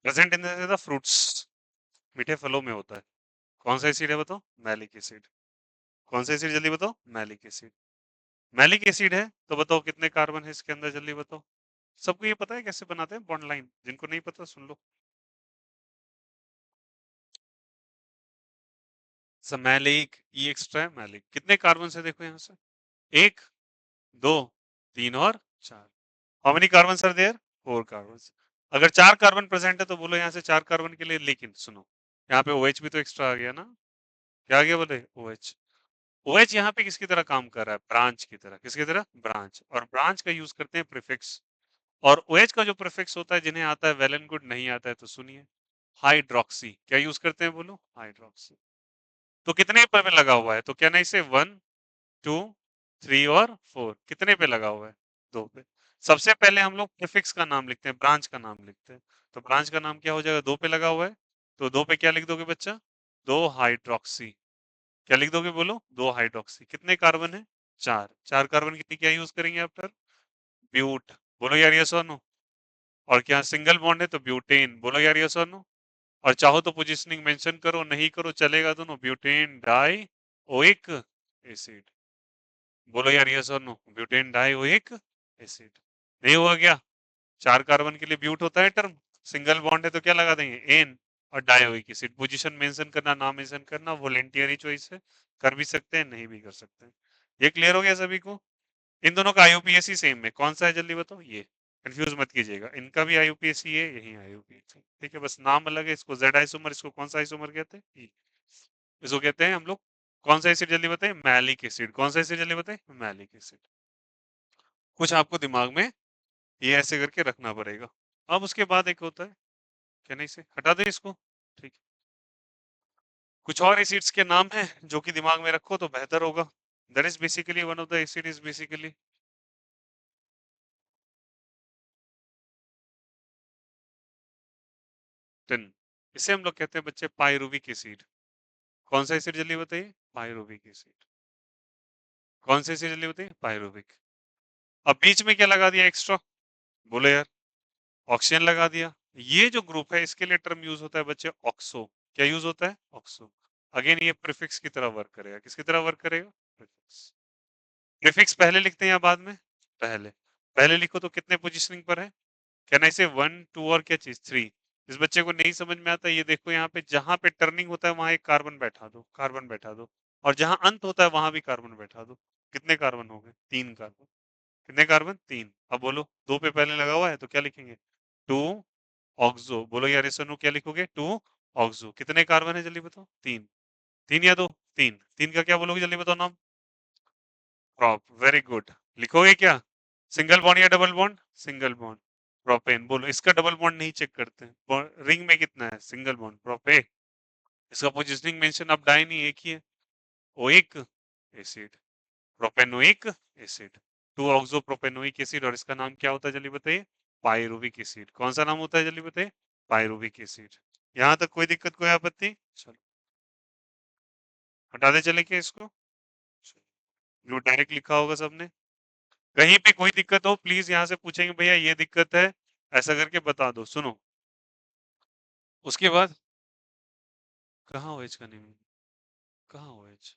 Present in the fruits, मीठे फलों में होता है। कौन सा एसिड है बताओ? Malic acid. कौन सा एसिड जल्दी बताओ? Malic acid. मैलिक एसिड है तो बताओ कितने कार्बन है इसके अंदर, जल्दी बताओ। सबको ये पता है कैसे बनाते हैं बॉन्ड लाइन? जिनको नहीं पता सुन लो। मैलिक, ई एक्स्ट्रा है मैलिक। कितने कार्बन है देखो यहाँ से? एक, दो, तीन और चार। How many carbon are there? Four carbon. अगर चार कार्बन प्रेजेंट है तो बोलो यहाँ से चार कार्बन के लिए, लेकिन सुनो, यहाँ पे OH भी तो एक्स्ट्रा आ गया ना। क्या आ गया बोले? OH। OH यहाँ पे किसकी तरह काम कर रहा है? ब्रांच की तरह। किसकी तरह? ब्रांच। और ब्रांच का यूज करते हैं प्रीफिक्स। और OH का जो प्रीफिक्स होता है, जिन्हें आता है वेल एंड गुड, नहीं आता है तो सुनिए, हाइड्रोक्सी। क्या यूज करते हैं बोलो? हाइड्रोक्सी। तो कितने पे लगा हुआ है? तो क्या नहीं से 1, 2, 3 और 4 कितने पे लगा हुआ है? 2 पे। सबसे पहले हम लोग प्रीफिक्स का नाम लिखते हैं, ब्रांच का नाम लिखते हैं। तो ब्रांच का नाम क्या हो जाएगा? 2 पे लगा हुआ है, तो 2 पे क्या लिख दोगे बच्चा? 2 हाइड्रोक्सी। क्या लिख दोगे बोलो? 2 हाइड्रोक्सी। कितने कार्बन है? 4। 4 कार्बन की क्या यूज करेंगे आफ्टर? ब्यूट। बोलो यार यस और नो। और क्या सिंगल बॉन्ड है तो ब्यूटेन। बोलो यार यस और नो। और चाहो तो पोजीशनिंग मेंशन करो, नहीं करो चलेगा दोनों। Butane die oic acid. बोलो यार यस और no. Butane die oic acid. नहीं हुआ क्या? 4 कार्बन के लिए ब्यूट होता है टर्म, सिंगल बॉन्ड है तो क्या लगा देंगे? एन। और डायोइक एसिड। पोजीशन मेंशन करना, नाम मेंशन करना वॉलेंटियरी चॉइस है, कर भी सकते हैं नहीं भी कर सकते हैं। ये क्लियर हो गया सभी को? इन दोनों का आईयूपीएसी सेम है, कौन सा है जल्दी बताओ? ये कंफ्यूज मत कीजिएगा, इनका भी आईयूपीएसी है, यही आईयूपीएसी, ठीक है। बस नाम अलग है, इसको जेड आइसोमर, इसको कौन सा आइसोमर कहते हैं? E। इसको कहते हैं हम लोग कौन सा एसिड जल्दी बताएं? Malic acid. कौन सा एसिड जल्दी बताएं? Malic acid. कुछ आपको दिमाग में ये ऐसे करके रखना पड़ेगा। अब उसके बाद एक होता है, क्या नहीं से हटा दे इसको, ठीक है। कुछ और एसिड्स के नाम है जो कि दिमाग में रखो तो बेहतर होगा। That is basically one of the acid is basically tin. इसे हम लोग कहते हैं बच्चे पायरुविक एसिड। कौन सा एसिड जल्दी बताइए? Pyruvic acid. कौन सा एसिड जल्दी बताइए? पायरुविक। अब बीच में क्या लगा दिया एक्स्ट्रा? बोलो यार। ऑक्सीजन लगा दिया। ये जो ग्रुप है इसके लिए टर्म यूज होता है बच्चे ऑक्सो। क्या यूज होता है? ऑक्सो। अगेन ये प्रीफिक्स की तरह वर्क करेगा। किसकी तरह वर्क करेगा? प्रीफिक्स। प्रीफिक्स पहले लिखते हैं या बाद में? पहले। पहले लिखो तो कितने पोजीशनिंग पर है? कैन आई से 1 2 और क्या चीज 3? जिस बच्चे को नहीं समझ में आता, ये देखो यहाँ पे जहां पे टर्निंग होता है वहां एक कार्बन बैठा दो, कार्बन बैठा दो, और जहां अंत होता है वहां भी कार्बन बैठा दो। कितने कार्बन हो गए? 3 कार्बन। कितने कार्बन? 3। अब बोलो, 2 पे पहले लगा हुआ है तो क्या लिखेंगे? 2 ऑक्सो। बोलो यार इसनो क्या लिखोगे? 2 ऑक्सो। कितने कार्बन है जल्दी बताओ? 3। 3 या 2? 3। 3 का क्या बोलोगे जल्दी बताओ नाम? प्रॉप। Very good. लिखोगे क्या? सिंगल बॉन्ड या double bond? Single bond. Propane. बोलो इसका डबल बॉन्ड नहीं चेक करते हैं, रिंग में कितना है? सिंगल बॉन्ड प्रोपे। इसका पोजिशनिंग मेंशन अब डाई नहीं, एक ही है। ओइक acid, propanoic acid. 2 oxo propanoic acid, और इसका नाम क्या होता है जल्दी बताइए? Pyruvic acid. कौन सा नाम होता है जल्दी बताइए? Pyruvic acid. यहां तक कोई दिक्कत, कोई आपत्ति? चलो हटा दे चले क्या इसको? जो डायरेक्ट लिखा होगा सबने। कहीं पे कोई दिक्कत हो प्लीज यहाँ से पूछेंगे, भैया ये दिक्कत है, ऐसा करके बता दो। सुनो, उसके बाद कहाँ OH का नहीं? कहाँ OH?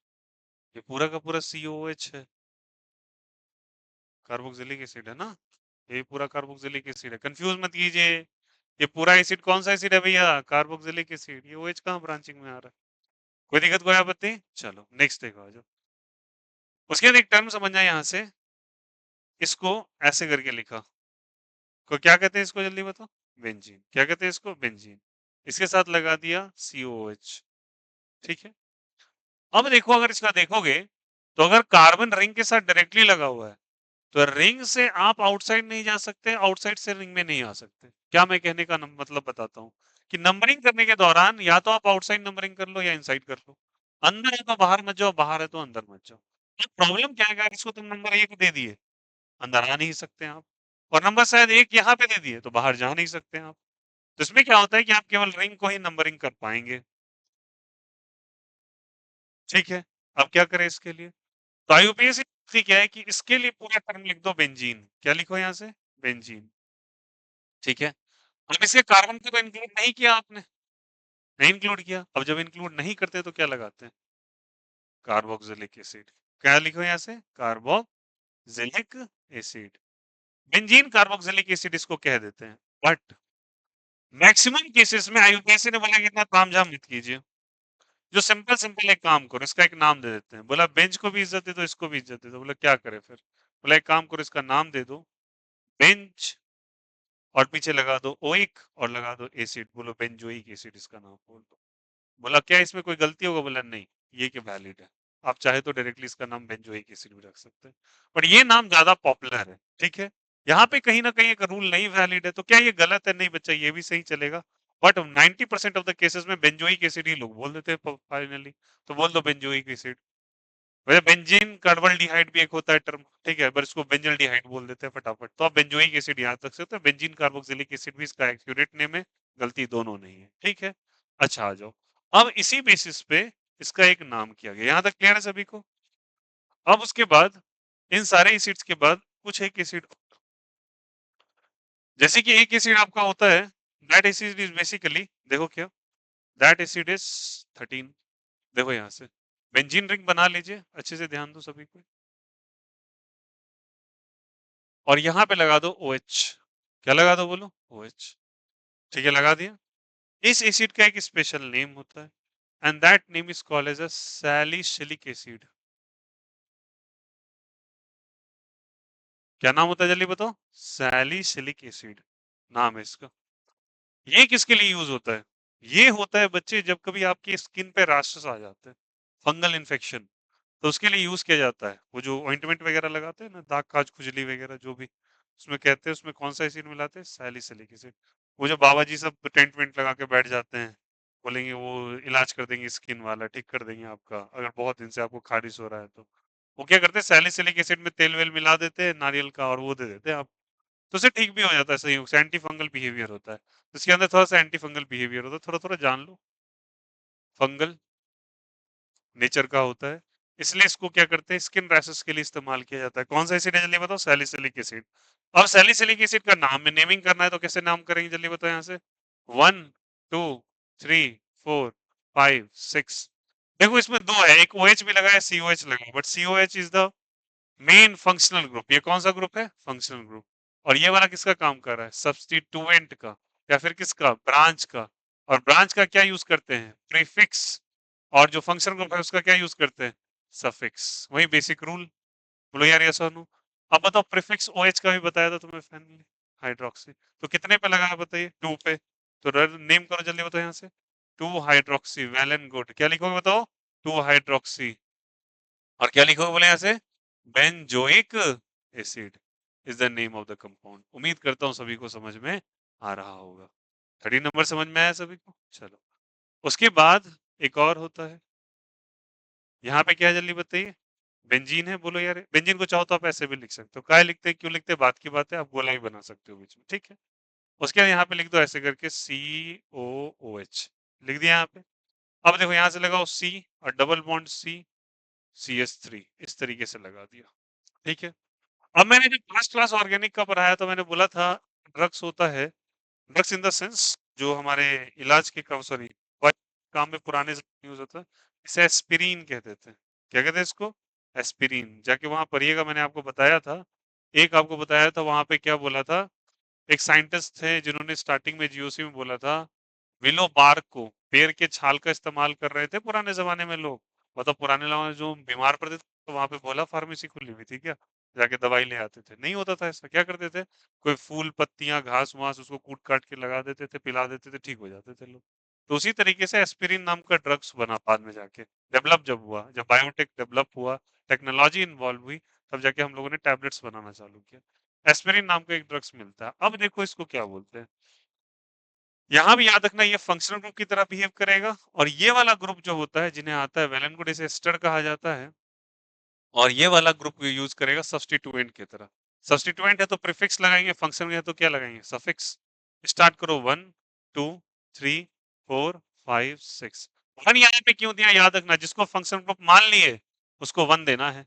ये पूरा का पूरा COOH है, कार्बोक्सिलिक एसिड है ना? ये पूरा कार्बोक्सिलिक एसिड है, कंफ्यूज मत कीजिए। ये पूरा एसिड कौन सा एसिड है भैया? Carboxylic acid. ये OH कहाँ ब्रांचिंग में आ रहा है? कोई दिक्कत, कोई आपत्ति? चलो नेक्स्ट देखो आ जाओ। उसके बाद एक टर्म समझना यहाँ से, इसको ऐसे करके लिखा, को क्या कहते हैं इसको जल्दी बताओ? बेंजीन। क्या कहते हैं इसको? बेंजीन। इसके साथ लगा दिया COOH। ठीक है। अब देखो, अगर इसका देखोगे तो अगर कार्बन रिंग के साथ डायरेक्टली लगा हुआ है तो रिंग से आप आउटसाइड नहीं जा सकते, आउटसाइड से रिंग में नहीं आ सकते। क्या मैं कहने का मतलब बताता हूँ कि नंबरिंग करने के दौरान या तो आप आउटसाइड नंबरिंग कर लो या इनसाइड कर लो। अंदर है तो बाहर मत जाओ, बाहर है तो अंदर मत जाओ। अब प्रॉब्लम क्या है, अगर इसको तुम नंबर 1 दे दिए, अंदर आ नहीं सकते आप, और नंबर शायद 1 यहाँ पे दे दिए तो बाहर जा नहीं सकते आप। तो इसमें क्या होता है कि आप केवल रिंग को ही नंबरिंग कर पाएंगे। ठीक है। अब क्या करें इसके लिए? तो IUPAC क्या है कि इसके लिए पूरा टर्म लिख दो बेंजीन। क्या लिखो यहाँ से? बेंजीन। ठीक है। अब इसके कार्बन को तो इंक्लूड नहीं किया आपने, नहीं इंक्लूड किया। अब जब इंक्लूड नहीं करते तो क्या लगाते हैं? Carboxylic acid. क्या लिखो यहाँ से? Carboxylic acid. Benzene carboxylic acid इसको कह देते हैं। बट मैक्सिमम केसेस में IUPAC ने बोला कि इतना तामझाम मत कीजिए, जो सिंपल सिंपल एक काम करो, इसका एक नाम दे देते हैं। बोला बेंच को भी इज्जत दे दो, इसको भी इज्जत दे दो। बोला क्या करे फिर? बोला एक काम करो, इसका नाम दे दो बेंच, और पीछे लगा दो ओइक और लगा दो एसिड। बोलो बेंजोइक एसिड इसका नाम बोल दो। बोला क्या इसमें कोई गलती होगा? बोला नहीं, ये क्या वैलिड है। आप चाहे तो डायरेक्टली इसका नाम बेंजोइक एसिड भी रख सकते हैं, पर ये नाम ज्यादा पॉपुलर है। ठीक है। यहाँ पे कहीं ना कहीं एक रूल नहीं वैलिड है, तो क्या ये गलत है? नहीं बच्चा, ये भी सही चलेगा। बट 90% ऑफ द केसेस में बेंजोइक एसिड ही लोग बोल देते हैं फाइनली। तो बोल दो बेंजोइक एसिड। वैसे बेंजीन कार्बल्डिहाइड भी एक होता है टर्म, ठीक है, पर इसको बेंजल्डिहाइड बोल देते हैं फटाफट। तो आप बेंजोइक एसिड याद रख सकते हैं, बेंजीन कार्बोक्सिलिक एसिड भी इसका एक्यूरेट नेम है, गलती दोनों नहीं है। ठीक है। अच्छा आ जाओ, अब इसी बेसिस पे इसका एक नाम किया गया। यहां तक क्लियर है सभी को? अब उसके बाद इन सारे एसिड्स के बाद कुछ एक एसिड, जैसे कि एक एसिड आपका होता है, दैट एसिड इज बेसिकली, देखो क्या, दैट एसिड इज 13। देखो यहां से बेंजीन रिंग बना लीजिए, अच्छे से ध्यान दो सभी को, और यहां पे लगा दो OH। क्या लगा दो बोलो? OH। ठीक है, लगा दिया। इस एसिड का एक स्पेशल नेम होता है, and that name is called as a salicylic acid. क्या नाम होता है जल्दी बताओ? सैलिसिलिक एसिड नाम है इसका। ये किसके लिए यूज होता है? ये होता है बच्चे जब कभी आपकी स्किन पे रैशेस आ जाते हैं, फंगल इन्फेक्शन, तो उसके लिए यूज किया जाता है। वो जो ऑइंटमेंट वगैरह लगाते हैं ना, दाग काज खुजली वगैरह जो भी, उसमें कहते हैं, उसमें कौन सा एसिड मिलाते हैं? Salicylic acid. वो जो बाबा जी सब टेंट वेंट लगा के बैठ जाते हैं, बोलेंगे वो इलाज कर देंगे, स्किन वाला ठीक कर देंगे आपका, अगर बहुत दिन से आपको खारिश हो रहा है तो वो क्या करते हैं? सैलिसिलिक एसिड में तेल वेल मिला देते हैं नारियल का, और वो दे देते हैं आप, तो उससे ठीक भी हो जाता है संयोग से। एंटी फंगल बिहेवियर होता है, तो इसके अंदर थोड़ा सा एंटी फंगल बिहेवियर होता है, थोड़ा थोड़ा जान लो। फंगल नेचर का होता है, इसलिए इसको क्या करते हैं? स्किन रैशेस के लिए इस्तेमाल किया जाता है। कौन सा एसिड है जल्दी बताओ? Salicylic acid. अब सैलिसिलिक एसिड का नाम में नेमिंग करना है तो कैसे नाम करेंगे जल्दी बताओ यहाँ से? 1 2 3 4। 5 6। देखो इसमें दो है, एक OH भी लगा है, COH लगा है, but COH is the main functional group. ये कौन सा ग्रुप है? Functional group. और ये वाला किसका काम कर रहा है? सब्स्टिट्यूएंट का, या फिर किसका? ब्रांच का। और ब्रांच का क्या यूज करते हैं? प्रीफिक्स। और जो फंक्शनल ग्रुप है उसका क्या यूज करते हैं? सफिक्स। वही बेसिक रूल। बोलो यार यस और नो। अब बताओ, प्रीफिक्स OH का भी बताया था तुम्हें, फाइनली हाइड्रोक्सी। तो कितने पे लगा है बताइए? 2 पे। तो नेम करो जल्दी, बताओ यहाँ से। 2 हाइड्रोक्सी, वेल एंड गुड। क्या लिखोगे बताओ? 2 हाइड्रोक्सी। और क्या लिखोगे बोले यहाँ से? Benzoic acid is the name of the compound. उम्मीद करता हूँ सभी को समझ में आ रहा होगा। 13 नंबर समझ में आया सभी को? चलो, उसके बाद एक और होता है। यहाँ पे क्या है जल्दी बताइए? बेंजीन है। बोलो यार, बेंजीन को चाहो तो आप ऐसे भी लिख सकते हो। काय लिखते हैं, क्यों लिखते हैं, बात की बात है, आप गोला ही बना सकते हो बीच में, ठीक है। उसके बाद यहाँ पे लिख दो ऐसे करके COOH, लिख दिया यहाँ पे। अब देखो यहाँ से लगाओ C और डबल बॉन्ड CH3, इस तरीके से लगा दिया, ठीक है। अब मैंने जब फर्स्ट क्लास ऑर्गेनिक का पढ़ाया तो मैंने बोला था ड्रग्स होता है, ड्रग्स इन द सेंस जो हमारे इलाज के काम, सॉरी, काम में पुराने यूज होता है, इसे एस्पिरिन कहते थे। क्या कहते हैं इसको? एस्पिरिन। जाके वहां पढ़िएगा, मैंने आपको बताया था, एक आपको बताया था वहां पे क्या बोला था। एक साइंटिस्ट थे जिन्होंने स्टार्टिंग में GOC में बोला था, विलो बार्क को, पेड़ के छाल का इस्तेमाल कर रहे थे पुराने जमाने में लोग। मतलब पुराने लोग जो बीमार पड़ते थे तो वहां पे भोला फार्मेसी खुली हुई थी क्या, जाके दवाई ले आते थे? नहीं होता था ऐसा। क्या करते थे? कोई फूल पत्तियां घास वास उसको कूट काट के लगा देते थे, पिला देते थे, ठीक हो जाते थे लोग। तो उसी तरीके से एस्पिरिन नाम का ड्रग्स बना बाद में जाके, डेवलप जब हुआ, जब बायोटेक डेवलप हुआ, टेक्नोलॉजी इन्वॉल्व हुई, तब जाके हम लोगों ने टैबलेट्स बनाना चालू किया। एस्पिरिन नाम का एक ड्रग्स मिलता है। अब देखो इसको क्या बोलते हैं। यहाँ भी याद रखना, ये फंक्शनल ग्रुप की तरह बिहेव करेगा। और ये वाला ग्रुप जो होता है, जिन्हें आता है वेल एंड गुड, इसे एस्टर कहा जाता है। और ये वाला ग्रुप यूज करेगा सब्स्टिट्यूएंट की तरह। सब्स्टिट्यूएंट है तो प्रीफिक्स लगाएंगे, फंक्शन है तो क्या लगाएंगे? सफिक्स। स्टार्ट करो, 1 2 3 4 5 6। वन यहाँ पे क्यों दिया याद रखना, जिसको फंक्शन ग्रुप मान लिए उसको 1 देना है,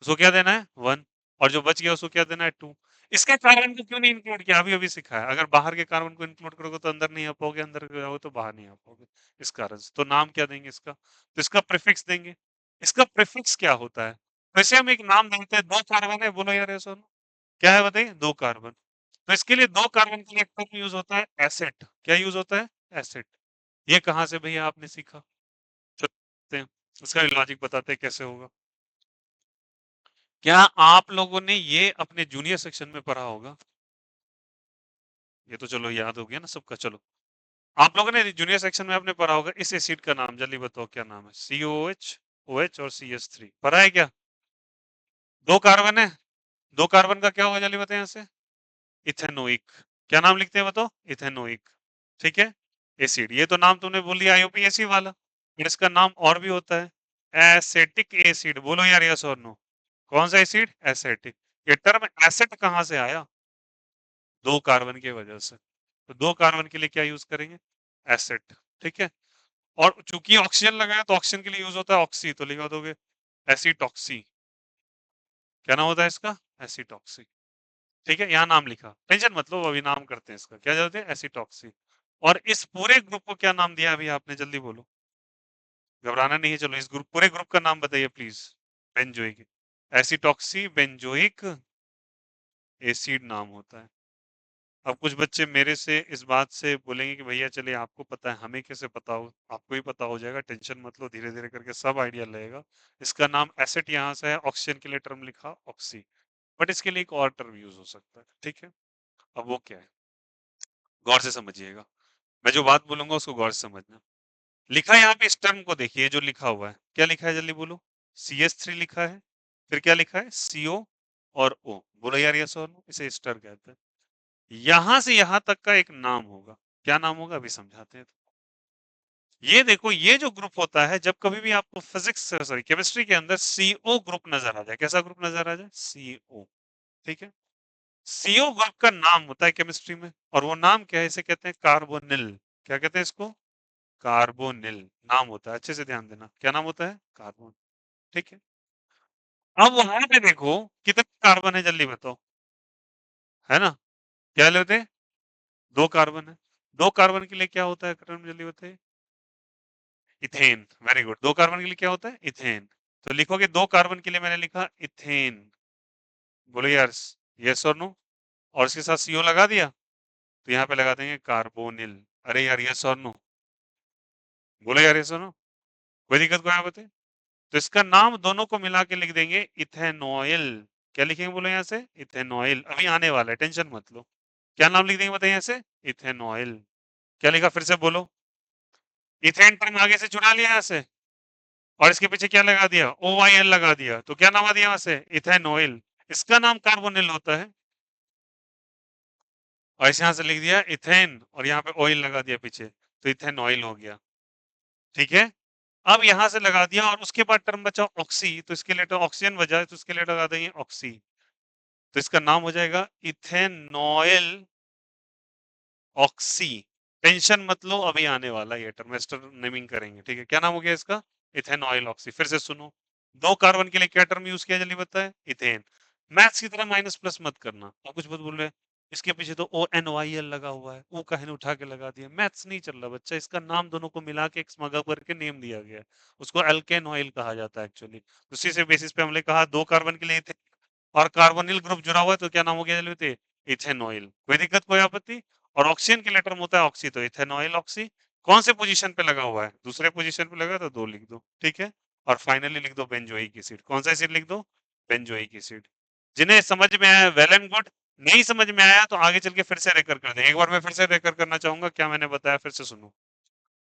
उसको क्या देना है? 1। और जो बच गया उसको क्या देना है? 2। इसके कार्बन को क्यों नहीं इंक्लूड किया? अभी अभी सिखाया। अगर बाहर के कार्बन को इंक्लूड करोगे तो अंदर नहीं आ पाओगे, अंदर जाओगे तो बाहर नहीं आ पाओगे। इस कारण से तो नाम क्या देंगे इसका? तो इसका प्रीफिक्स देंगे। इसका प्रीफिक्स क्या होता है? वैसे हम एक नाम देते हैं, 2 कार्बन है, बोलो यार ऐसा क्या है बताइए? 2 कार्बन। तो इसके लिए 2 कार्बन के लिए एक टर्म यूज होता है एसेट। क्या यूज होता है? एसेट। ये कहाँ से भैया आपने सीखा? चलते हैं, इसका लॉजिक बताते हैं कैसे होगा। क्या आप लोगों ने ये अपने जूनियर सेक्शन में पढ़ा होगा? ये तो चलो याद हो गया ना सबका। चलो, आप लोगों ने जूनियर सेक्शन में आपने पढ़ा होगा, इस एसिड का नाम जल्दी बताओ, क्या नाम है? COH, OH और CH3 पढ़ा है क्या? 2 कार्बन है, 2 कार्बन का क्या होगा जल्दी बताओ यहाँ से? इथेनोइक। क्या नाम लिखते हैं बताओ? इथेनोइक। ठीक है, एसिड। ये तो नाम तुमने बोल दिया IUPAC वाला, फिर इसका नाम और भी होता है एसेटिक एसिड। बोलो यार यस और नो। कौन सा एसिड? एसेटिक। ये टर्म एसिड कहाँ से आया? 2 कार्बन की वजह से। तो 2 कार्बन के लिए क्या यूज करेंगे? एसिड। ठीक है। और चूंकि ऑक्सीजन लगाया तो ऑक्सीजन के लिए यूज होता है ऑक्सी, तो लिखा दोगे एसिटॉक्सी। क्या नाम होता है इसका? एसिटॉक्सी। ठीक है, यहाँ नाम लिखा, टेंशन मत लो, अभी नाम करते हैं इसका। क्या बोलते हैं? एसिटॉक्सी। और इस पूरे ग्रुप को क्या नाम दिया अभी आपने? जल्दी बोलो, घबराना नहीं है। चलो, इस ग्रुप, पूरे ग्रुप का नाम बताइए प्लीज। बेंजोइक। एसिटॉक्सी बेंजोइक एसिड नाम होता है। अब कुछ बच्चे मेरे से इस बात से बोलेंगे कि भैया चलिए आपको पता है, हमें कैसे पता हो? आपको ही पता हो जाएगा, टेंशन मत लो, धीरे धीरे करके सब आइडिया लगेगा। इसका नाम एसिड यहाँ से है, ऑक्सीजन के लिए टर्म लिखा ऑक्सी, बट इसके लिए एक और टर्म यूज हो सकता है। ठीक है, अब वो क्या है गौर से समझिएगा। मैं जो बात बोलूंगा उसको गौर से समझना। लिखा है यहाँ पे, इस टर्म को देखिए जो लिखा हुआ है, क्या लिखा है जल्दी बोलो? CH3 लिखा है, फिर क्या लिखा है? CO और O। बोलो यार यस और नो। इसे स्टर कहते हैं। यहां से यहां तक का एक नाम होगा। क्या नाम होगा अभी समझाते हैं। ये देखो, ये जो ग्रुप होता है, जब कभी भी आपको फिजिक्स, सॉरी केमिस्ट्री के अंदर CO ग्रुप नजर आ जाए, कैसा ग्रुप नजर आ जाए? CO। ठीक है, CO ग्रुप का नाम होता है केमिस्ट्री में, और वो नाम क्या है? इसे कहते हैं कार्बोनिल। क्या कहते हैं इसको? कार्बोनिल नाम होता है। अच्छे से ध्यान देना, क्या नाम होता है? कार्बन। ठीक है। अब वहां पे देखो कितने कार्बन है जल्दी बताओ, है ना? क्या लेते हैं? 2 कार्बन है। 2 कार्बन के लिए क्या होता है क्रम, जल्दी बताइए? Ethane, very good. 2 कार्बन के लिए क्या होता है? इथेन। तो लिखोगे 2 कार्बन के लिए मैंने लिखा इथेन। बोलो यार यस और नो, और इसके साथ CO लगा दिया तो यहाँ पे लगा देंगे कार्बोनिल। अरे यार यस और नो, बोलो यार यस और नो, कोई दिक्कत को यहाँ बताए। तो इसका नाम दोनों को मिला के लिख देंगे इथेनॉइल। क्या लिखेंगे बोलो यहाँ से? इथेनॉइल। अभी आने वाला है, टेंशन मत लो। क्या नाम लिख देंगे बताइए यहाँ से? इथेनॉइल। क्या लिखा फिर से बोलो? इथेन टर्म आगे से चुरा लिया यहाँ से, और इसके पीछे क्या लगा दिया? OYL लगा दिया, तो क्या नाम आ दिया वहां से? इथेनॉइल। इसका नाम कार्बोनिल होता है, और इसे यहाँ से लिख दिया इथेन, और यहाँ पे ऑयल लगा दिया पीछे, तो इथेनॉइल हो गया। ठीक है, अब यहाँ से लगा दिया, और उसके बाद टर्म बचा ऑक्सी, तो इसके लिए तो ऑक्सीजन बचा है, तो इसके लिए लगा देंगे ऑक्सी। तो इसका नाम हो जाएगा इथेनॉइल ऑक्सी। टेंशन मत लो, अभी आने वाला ये टर्म नेमिंग करेंगे। ठीक है, क्या नाम हो गया इसका? Ethanoyl oxy. फिर से सुनो, 2 कार्बन के लिए क्या टर्म यूज किया जल्दी बताए? इथेन। मैथ्स की तरह माइनस प्लस मत करना, आप कुछ मत बोल रहे, इसके पीछे तो ONYL लगा हुआ है, वो कहने उठा के लगा दिया। मैथ्स नहीं चल रहा बच्चा, इसका नाम दोनों को मिला के एक स्मगा करके नेम दिया गया है, उसको अल्केन ऑयल कहा जाता है एक्चुअली। उसी से बेसिस पे हमने कहा 2 कार्बन के लिए इथेन और कार्बोनिल ग्रुप जुड़ा हुआ है, तो क्या नाम हो गया जल्दी? इथेनॉइल। कोई दिक्कत, कोई आपत्ति? और ऑक्सीजन के लेटर में होता है ऑक्सी, तो इथेनॉइल ऑक्सी। कौन से पोजीशन पे लगा हुआ है? दूसरे पोजीशन पे लगा, तो 2 लिख दो। ठीक है, और फाइनली लिख दो बेंजोइक एसिड। कौन सा एसिड लिख दो? Benzoic acid. जिन्हें समझ में आया वेल एंड गुड, नहीं समझ में आया तो आगे चल के फिर से रेकर कर दें। एक बार मैं फिर से रेकर करना चाहूंगा, क्या मैंने बताया फिर से सुनो।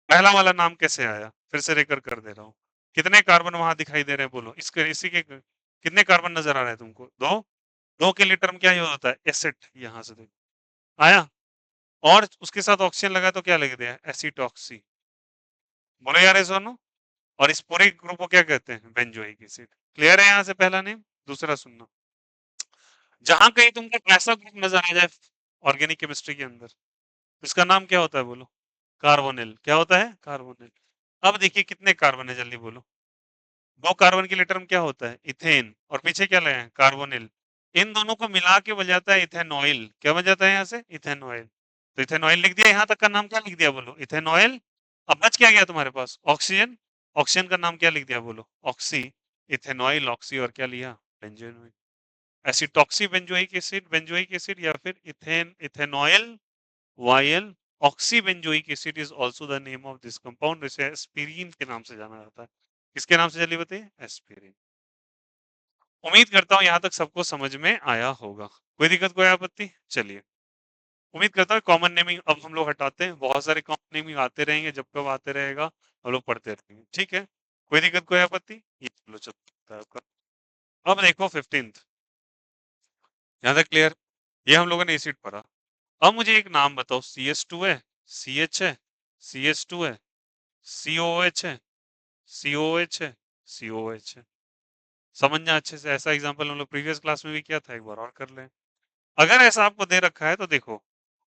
पहला वाला नाम कैसे आया, फिर से रेकर कर दे रहा हूँ। कितने कार्बन वहां दिखाई दे रहे हैं बोलो? इसके इसी के कितने कार्बन नजर आ रहे हैं तुमको? 2। 2 के लिए टर्म क्या यूज होता है? एसिड। यहाँ से देखो आया, और उसके साथ ऑक्सीजन लगा तो क्या लिख दिया? एसिटॉक्सी। बोलो यार ऐसा नो। और इस पूरे ग्रुप को क्या कहते हैं? Benzoic acid. क्लियर है यहाँ से पहला नेम? दूसरा सुनना, जहां कहीं तुमको ऐसा ग्रुप नजर आ जाए ऑर्गेनिक केमिस्ट्री के अंदर, इसका नाम क्या होता है बोलो? कार्बोनिल। क्या होता है? कार्बोनिल। अब देखिए कितने कार्बन है जल्दी बोलो? 2 कार्बन के लिए टर्म क्या होता है? इथेन, और पीछे क्या लगे? कार्बोनिल। इन दोनों को मिला के बन जाता है इथेनॉइल। क्या बन जाता है यहाँ से? इथेनॉइल। तो इथेनॉइल लिख दिया, यहाँ तक का नाम क्या लिख दिया बोलो? इथेनॉइल। अब बच क्या गया तुम्हारे पास? ऑक्सीजन। ऑक्सीजन का नाम क्या लिख दिया बोलो? ऑक्सी। इथेनॉइल ऑक्सी, और क्या लिया? बेंजोइक। एसिटॉक्सी बेंजोइक एसिड, या फिर इथेन इथेनॉइल वायल oxy benzoic acid is also the name of this compound. इसे एस्पिरिन के नाम से जाना जाता है। किसके नाम से जल्दी बताइए? एस्पिरिन। उम्मीद करता हूँ यहाँ तक सबको समझ में आया होगा, कोई दिक्कत कोई आपत्ति? चलिए, उम्मीद करता हूँ कॉमन नेमिंग अब हम लोग हटाते हैं, बहुत सारे कॉमन नेमिंग आते रहेंगे, जब कब आते रहेगा हम लोग पढ़ते रहेंगे। ठीक है, कोई दिक्कत कोई आपत्ति? ये चलो चलता है आपका। अब देखो 15th, यहाँ तक क्लियर? ये हम लोगों ने एसिड पढ़ा। अब मुझे एक नाम बताओ, CH2 है, CH है, CH2 है, COH है, COH है, COH है। समझना अच्छे से, ऐसा एग्जांपल हम लोग प्रीवियस क्लास में भी किया था, एक बार और कर लें। अगर ऐसा आपको दे रखा है तो देखो,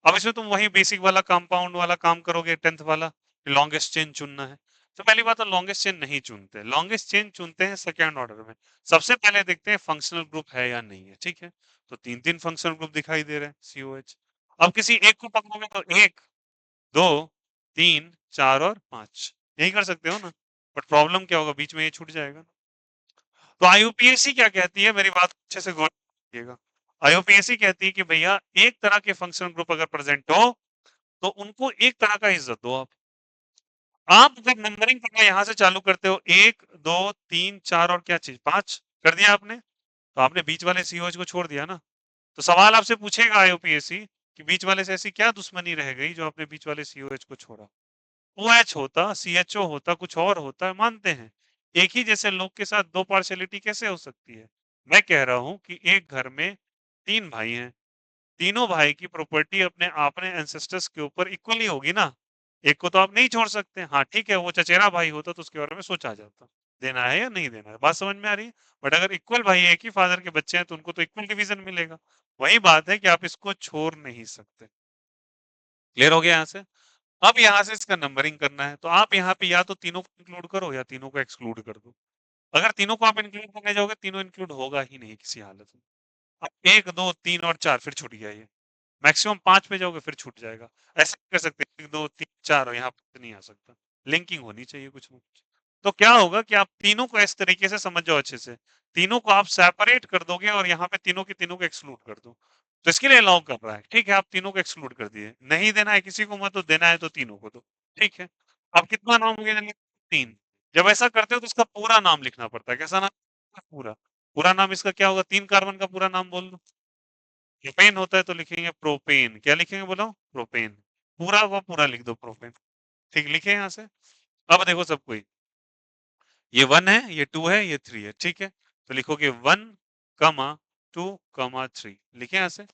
अब इसमें तुम वही बेसिक वाला कंपाउंड वाला काम करोगे, 10th वाला, लॉन्गेस्ट चेन चुनना है। तो पहली बात तो लॉन्गेस्ट चेन नहीं चुनते, लॉन्गेस्ट चेन चुनते हैं सेकेंड ऑर्डर में। सबसे पहले देखते हैं फंक्शनल ग्रुप है या नहीं है। ठीक है, तो 3 3 फंक्शनल ग्रुप दिखाई दे रहे हैं COH। अब किसी एक को पकड़ोगे तो 1 2 3 4 और 5 यही कर सकते हो ना, बट प्रॉब्लम क्या होगा? बीच में ये छूट जाएगा। तो IUPAC क्या कहती है, मेरी बात अच्छे से गौर कीजिएगा। IUPAC कहती है कि भैया एक तरह के फंक्शनल ग्रुप अगर प्रेजेंट हो तो उनको एक तरह का इज्जत दो। आप जब नंबरिंग करना यहाँ से चालू करते हो, 1 2 3 4 और क्या चीज 5 कर दिया आपने, तो आपने बीच वाले COH को छोड़ दिया ना। तो सवाल आपसे पूछेगा IUPAC कि बीच वाले से ऐसी क्या दुश्मनी रह गई जो आपने बीच वाले COH को छोड़ा? OH होता, CHO होता, कुछ और होता, मानते हैं। एक ही जैसे लोग के साथ दो पार्शियलिटी कैसे हो सकती है? मैं कह रहा हूं कि एक घर में 3 भाई हैं, तीनों भाई की प्रॉपर्टी अपने एंसेस्टर्स के ऊपर इक्वली होगी ना। एक को तो आप नहीं छोड़ सकते। हाँ ठीक है, वो चचेरा भाई होता तो उसके बारे में सोचा जाता, देना है या नहीं देना है। बात समझ में आ रही है? बट अगर इक्वल भाई एक ही फादर के बच्चे हैं तो उनको तो इक्वल डिवीजन मिलेगा। वही बात है कि आप इसको छोड़ नहीं सकते। क्लियर हो गया यहाँ से? अब यहाँ से इसका नंबरिंग करना है, तो आप यहाँ पे या तो तीनों को इंक्लूड करो या तीनों को एक्सक्लूड कर दो। अगर तीनों को आप इंक्लूड करने जाओगे, तीनों इंक्लूड होगा ही नहीं किसी हालत में। अब 1 2 3 और 4 फिर छूट गया ये। मैक्सिमम 5 पे जाओगे फिर छूट जाएगा। ऐसे कर सकते हैं 1 2 3 4 और यहाँ पे नहीं आ सकता। लिंकिंग होनी चाहिए कुछ ना कुछ। तो क्या होगा कि आप तीनों को इस तरीके से समझ जाओ अच्छे से, तीनों को आप सेपरेट कर दोगे और यहाँ पे तीनों की तीनों को एक्सक्लूड कर दो, तो इसके लिए अलाउ कर रहा है, ठीक है, आप तीनों को एक्सक्लूड कर दिए, नहीं देना है किसी को मत, तो देना है तो तीनों को दो, ठीक है। अब कितना नाम हो गया जल्दी? 3। जब ऐसा करते हो तो इसका पूरा नाम लिखना पड़ता है, कैसा नाम? पूरा। पूरा नाम इसका क्या होगा? 3 कार्बन का पूरा नाम बोल दो। प्रोपेन होता है तो लिखेंगे प्रोपेन, क्या लिखेंगे बोलो? प्रोपेन। पूरा को पूरा लिख दो प्रोपेन, ठीक, लिखे यहाँ से। अब देखो सब कोई, ये 1 है, ये 2 है, ये 3 है, ठीक है, तो लिखोगे 1 कमा 2 कमा 3, लिखे यहाँ से।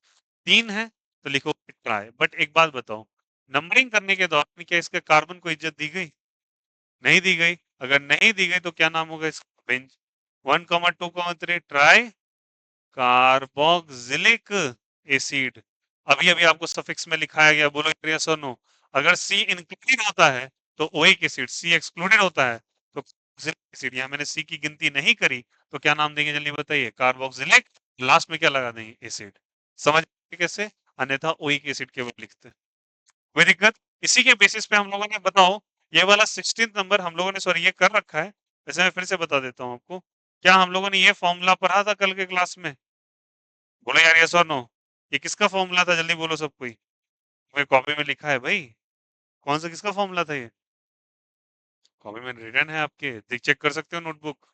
3 है तो लिखो ट्राई। बट एक बात बताओ, नंबरिंग करने के दौरान क्या इसके कार्बन को इज्जत दी गई? नहीं दी गई। अगर नहीं दी गई तो क्या नाम होगा इसका? बेंज। 1 कमा 2 कमा 3 ट्राई कार्बोक्सिलिक एसिड। अभी अभी आपको सफिक्स में लिखाया गया, बोलो यस और नो। अगर सी इंक्लूडेड होता है तो ओइक एसिड, सी एक्सक्लूडेड होता है तो कार्बोक्सिलिक एसिड। यहाँ मैंने सी की गिनती नहीं करी तो क्या नाम देंगे जल्दी बताइए? कार्बोक्सिलिक। लास्ट में क्या लगा देंगे? एसिड। समझ कैसे? अन्यथा ओइक एसिड केवल लिखते हैं। कोई दिक्कत? इसी के बेसिस पे हम लोगों ने, बताओ, ये वाला 16th नंबर हम लोगों ने, सॉरी, ये कर रखा है। वैसे मैं फिर से बता देता हूँ आपको, क्या हम लोगों ने ये फॉर्मूला पढ़ा था कल के क्लास में? बोलो यार यस और नो। ये किसका फॉर्मूला था जल्दी बोलो सब कोई? मेरे कॉपी में लिखा है भाई। कौन सा, किसका फॉर्मूला था ये? कॉपी में रिटर्न है आपके, देख चेक कर सकते हो नोटबुक।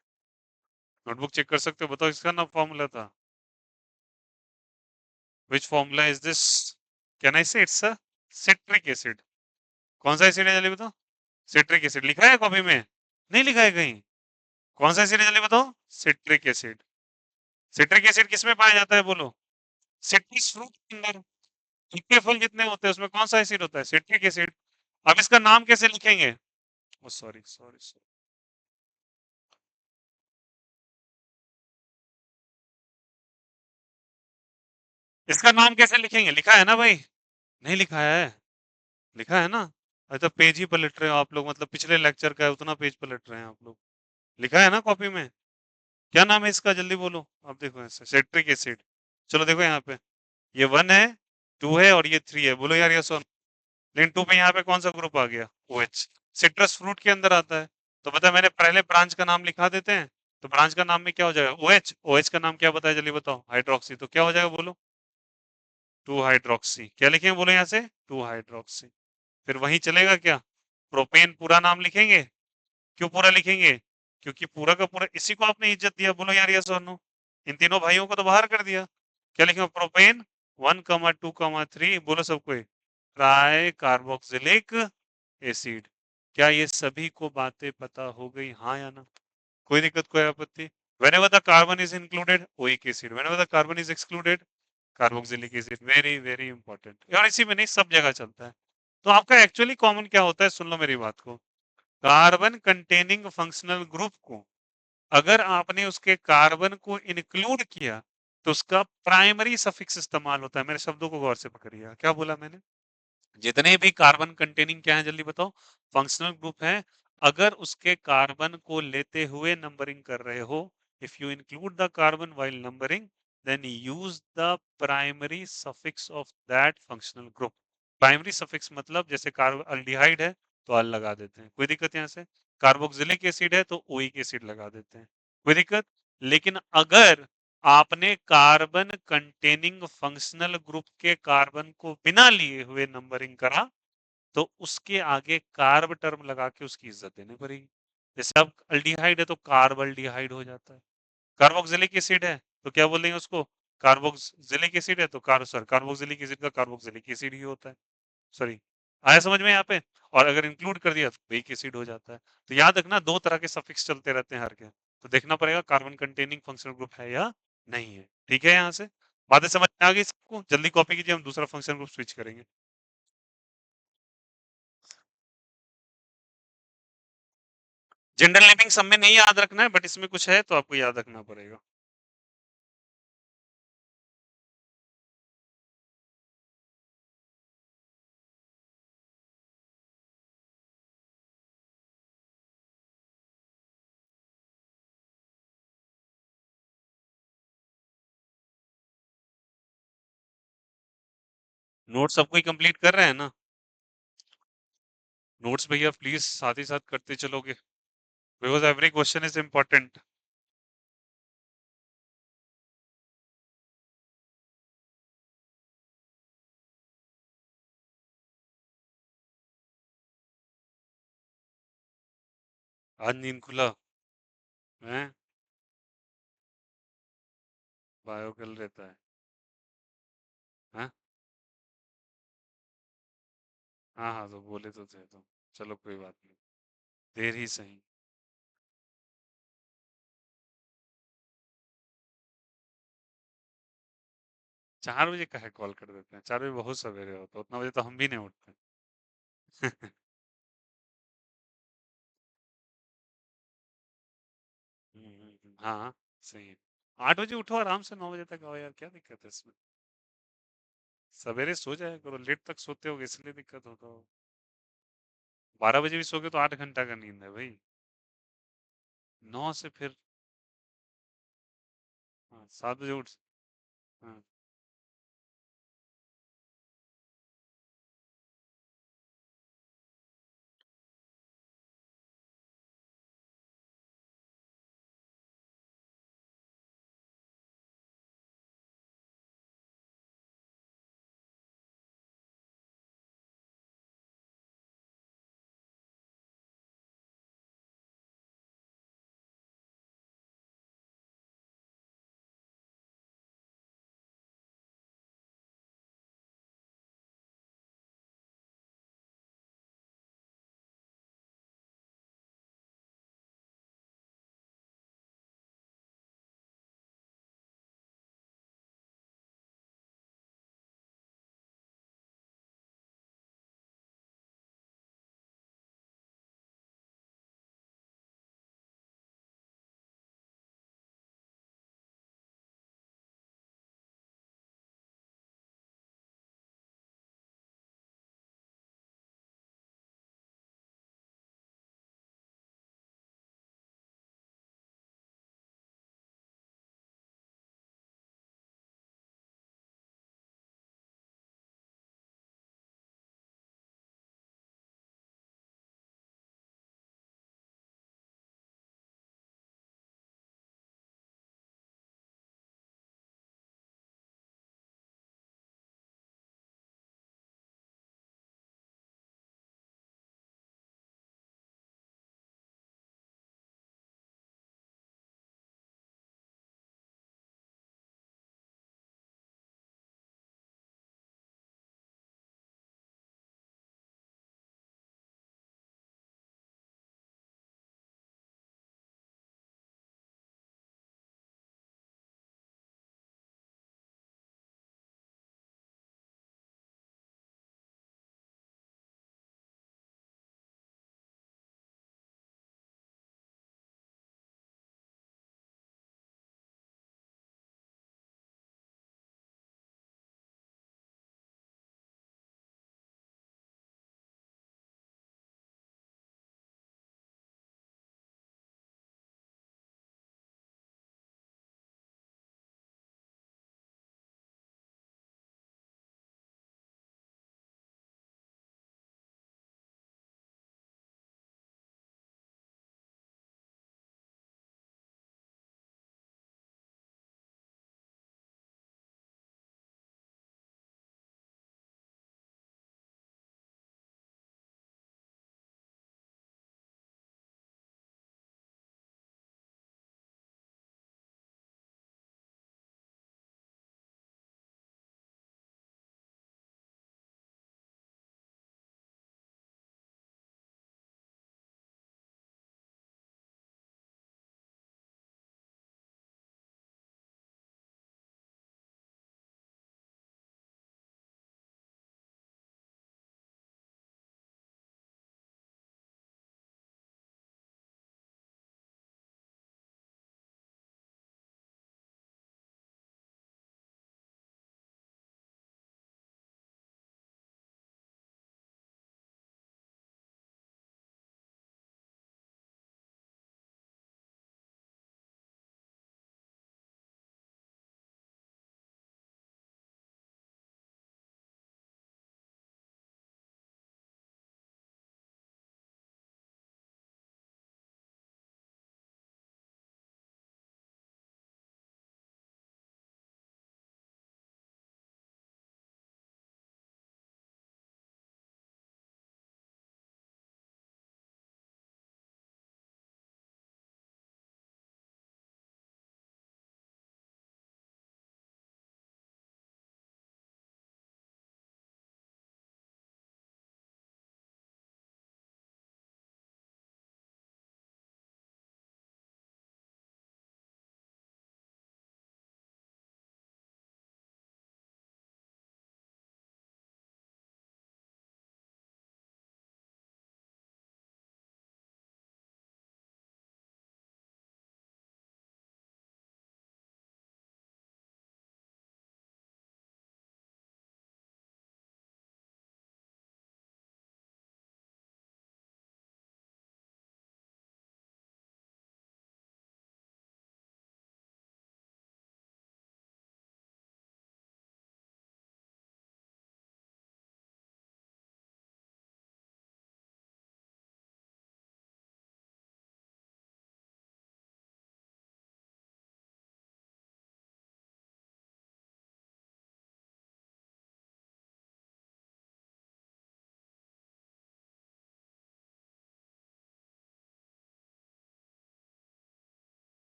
नोटबुक चेक कर सकते हो, बताओ इसका ना फॉर्मूला था। Which formula is this? Can I से इट्स अ सिट्रिक एसिड। कौन सा एसिड है जल्दी बताओ? सिट्रिक एसिड लिखा है कॉपी में? नहीं लिखा है कहीं? कौन सा एसिड है जल्दी बताओ? Citric acid. सिट्रिक एसिड किस में पाया जाता है बोलो? सिट्रस फ्रूट के अंदर। खट्टे फल जितने होते हैं उसमें कौन सा एसिड होता है? Citric acid. अब इसका नाम कैसे लिखेंगे? ओ सॉरी सॉरी सॉरी, इसका नाम कैसे लिखेंगे? लिखा है ना भाई? नहीं लिखा है? लिखा है ना? अच्छा, पेज ही पलट रहे हो आप लोग, मतलब पिछले लेक्चर का है उतना पेज पलट रहे हैं आप लोग। लिखा है ना कॉपी में? क्या नाम है इसका जल्दी बोलो। अब देखो ऐसे, सिट्रिक एसिड। चलो देखो यहाँ पे, ये 1 है, 2 है और ये 3 है, बोलो यार ये सुन। लेकिन 2 पे यहाँ पे कौन सा ग्रुप आ गया? OH। सिट्रस फ्रूट के अंदर आता है। तो बता, मैंने पहले ब्रांच का नाम लिखा देते हैं, तो ब्रांच का नाम में क्या हो जाएगा? OH। OH का नाम क्या बताया जल्दी बताओ? हाइड्रोक्सी। तो क्या हो जाएगा बोलो? 2 हाइड्रोक्सी। क्या लिखेंगे बोलो यहाँ से? 2 हाइड्रोक्सी। फिर वहीं चलेगा क्या? प्रोपेन पूरा नाम लिखेंगे। क्यों पूरा लिखेंगे? क्योंकि पूरा का पूरा इसी को आपने इज्जत दिया, बोलो यार यस और नो। इन तीनों भाइयों को तो बाहर कर दिया। क्या लिखेंगे? प्रोपेन 1 कमा 2 कमा 3, बोलो सबको, ट्राई कार्बोक्सिलिक एसिड। क्या ये सभी को बातें पता हो गई, हाँ या ना? कोई दिक्कत, कोई आपत्ति? whenever the carbon is included, oic acid, whenever the carbon is excluded, carboxylic acid. Very very important, और इसी में नहीं सब जगह चलता है। तो आपका एक्चुअली कॉमन क्या होता है, सुन लो मेरी बात को। कार्बन कंटेनिंग फंक्शनल ग्रुप को अगर आपने उसके कार्बन को इंक्लूड किया तो उसका प्राइमरी सफिक्स इस्तेमाल होता है। मेरे शब्दों को गौर से पकड़िएगा, क्या बोला मैंने? जितने भी कार्बन कंटेनिंग क्या है जल्दी बताओ? फंक्शनल ग्रुप है। अगर उसके कार्बन को लेते हुए नंबरिंग कर रहे हो, if you include the carbon while numbering, then use the primary suffix of that functional group. Primary suffix मतलब जैसे अल्डिहाइड है तो अल लगा देते हैं, कोई दिक्कत यहाँ से? कार्बोक्सिलिक एसिड है तो ओइक एसिड लगा देते हैं, कोई दिक्कत? लेकिन अगर आपने कार्बन कंटेनिंग फंक्शनल ग्रुप के कार्बन को बिना लिए हुए नंबरिंग करा तो उसके आगे कार्ब टर्म लगा के उसकी इज्जत देनी पड़ेगी। जैसे अब अल्डिहाइड है तो कार्बल्डिहाइड हो जाता है। कार्बोक्सिलिक एसिड है तो क्या बोलेंगे उसको? कार्बोक्सिलिक एसिड है तो कार्बोक्सिलिक एसिड का कार्बोक्सिलिक एसिड ही होता है। सॉरी, आया समझ में यहाँ पे? और अगर इंक्लूड कर दिया तो एक एसिड हो जाता है। तो याद रखना, दो तरह के सफिक्स चलते रहते हैं हर के, तो देखना पड़ेगा कार्बन कंटेनिंग फंक्शनल ग्रुप है या नहीं है। ठीक है, यहाँ से बातें समझ में आ गई सबको? जल्दी कॉपी कीजिए, हम दूसरा फंक्शनल ग्रुप स्विच करेंगे। जनरल नेमिंग सब में नहीं याद रखना है, बट इसमें कुछ है तो आपको याद रखना पड़ेगा। नोट सबको ही कंप्लीट कर रहे हैं ना? नोट्स भैया प्लीज साथ ही साथ करते चलोगे, because every question is important. आज नींद खुला है। बायो कल रहता है। हाँ हाँ हाँ, तो बोले तो थे तो। चलो कोई बात नहीं, देर ही सही। 4 बजे का है कॉल कर देते हैं, 4 बजे बहुत सवेरे होता है, उतना बजे तो हम भी नहीं उठते। हाँ हाँ, सही है। 8 बजे उठो, आराम से 9 बजे तक आओ यार, क्या दिक्कत है इसमें। सवेरे सो जाया करो, लेट तक सोते होगे इसलिए दिक्कत होता हो। 12 बजे भी सोगे तो 8 घंटा का नींद है भाई। 9 से फिर, हाँ, 7 बजे उठ। हाँ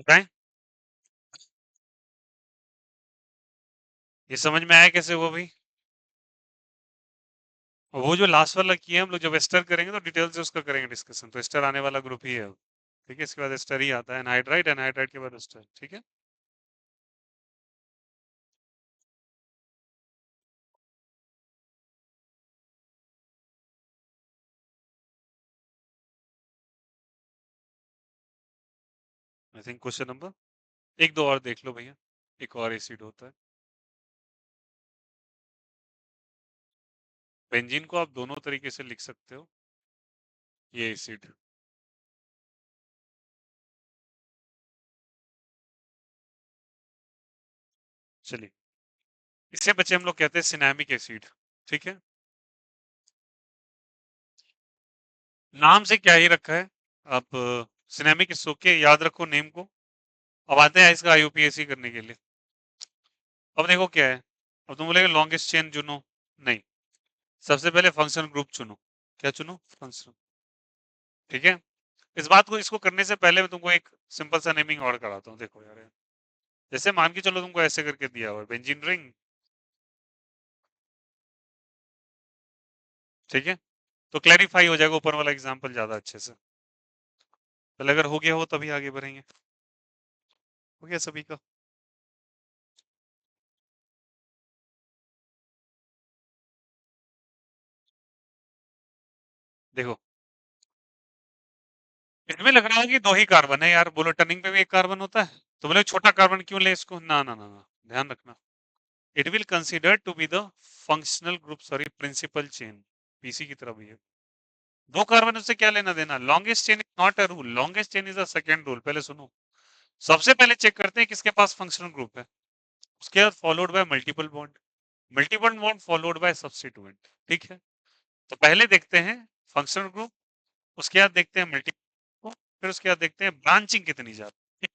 बताएं, ये समझ में आया कैसे वो भी? और वो जो लास्ट वाला किया हम लोग जब एस्टर करेंगे तो डिटेल से उसका करेंगे डिस्कशन, तो एस्टर आने वाला ग्रुप ही है वो। ठीक है, इसके बाद एस्टर ही आता है, एनहाइड्राइड, एनहाइड्राइड के बाद एस्टर। ठीक है, आई थिंक क्वेश्चन नंबर एक दो और देख लो भैया, एक और एसिड होता है। बेंजीन को आप दोनों तरीके से लिख सकते हो, ये एसिड। चलिए, इससे बचे हम लोग कहते हैं सिनेमिक एसिड। ठीक है, नाम से क्या ही रखा है, आप सिनेमिक सोच के याद रखो नेम को। अब आते हैं इसका आईयूपीएसी करने के लिए। अब देखो क्या है, अब तुम बोलेगे लॉन्गेस्ट चेन चुनो, नहीं, सबसे पहले फंक्शनल ग्रुप चुनो। क्या चुनो? फंक्शनल। ठीक है, इस बात को इसको करने से पहले मैं तुमको एक सिंपल सा नेमिंग और कराता हूँ, देखो यार। जैसे मान के चलो तुमको ऐसे करके दिया हुआ है बेंजीन रिंग। ठीक है, तो क्लैरिफाई हो जाएगा ऊपर वाला एग्जांपल ज्यादा अच्छे से। पहले अगर हो गया हो तभी आगे बढ़ेंगे। हो गया सभी का? देखो, इसमें लग रहा है कि दो ही कार्बन है यार, बोलो टर्निंग पे भी एक कार्बन होता है, तो बोले छोटा कार्बन क्यों ले इसको? ना ना ना ना, ध्यान रखना, it will consider to be the functional group, sorry principal chain, PC की तरह भी है। दो कार्बन उससे क्या लेना देना? Longest chain is not a rule, longest chain is a second rule. पहले सुनो, सबसे पहले चेक करते हैं किसके पास फंक्शनल ग्रुप है, उसके बाद followed by multiple bond, multiple bond followed by substituent. ठीक है, तो पहले देखते हैं फंक्शनल ग्रुप, उसके बाद देखते हैं मल्टीपल, फिर उसके बाद देखते हैं ब्रांचिंग कितनी जाती है।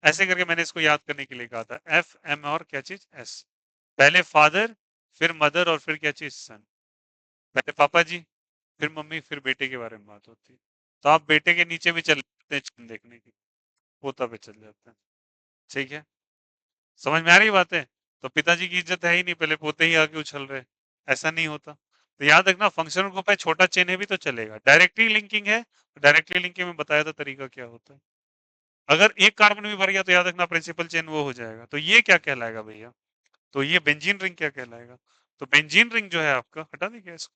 ऐसे करके मैंने इसको याद करने के लिए कहा था, एफ एम और क्या चीज एस। पहले फादर, फिर मदर, और फिर क्या चीज सन। पहले पापा जी, फिर मम्मी, फिर बेटे के बारे में बात होती है। तो आप बेटे के नीचे भी चल जाते हैं चिन्ह देखने की, पोता पे चल जाते हैं। ठीक है, समझ में आ रही बात है? तो पिताजी की इज्जत है ही नहीं, पहले पोते ही आके उछल रहे, ऐसा नहीं होता। तो याद रखना, फंक्शनल ग्रुप है, छोटा चेन है भी तो चलेगा। डायरेक्टली लिंकिंग है, डायरेक्टली लिंकिंग में बताया था तरीका क्या होता है। अगर एक कार्बन भी भर गया तो याद रखना प्रिंसिपल चेन वो हो जाएगा। तो ये क्या कहलाएगा भैया? तो ये बेंजीन रिंग क्या कहलाएगा? तो बेंजीन रिंग जो है आपका, हटा दें क्या इसको?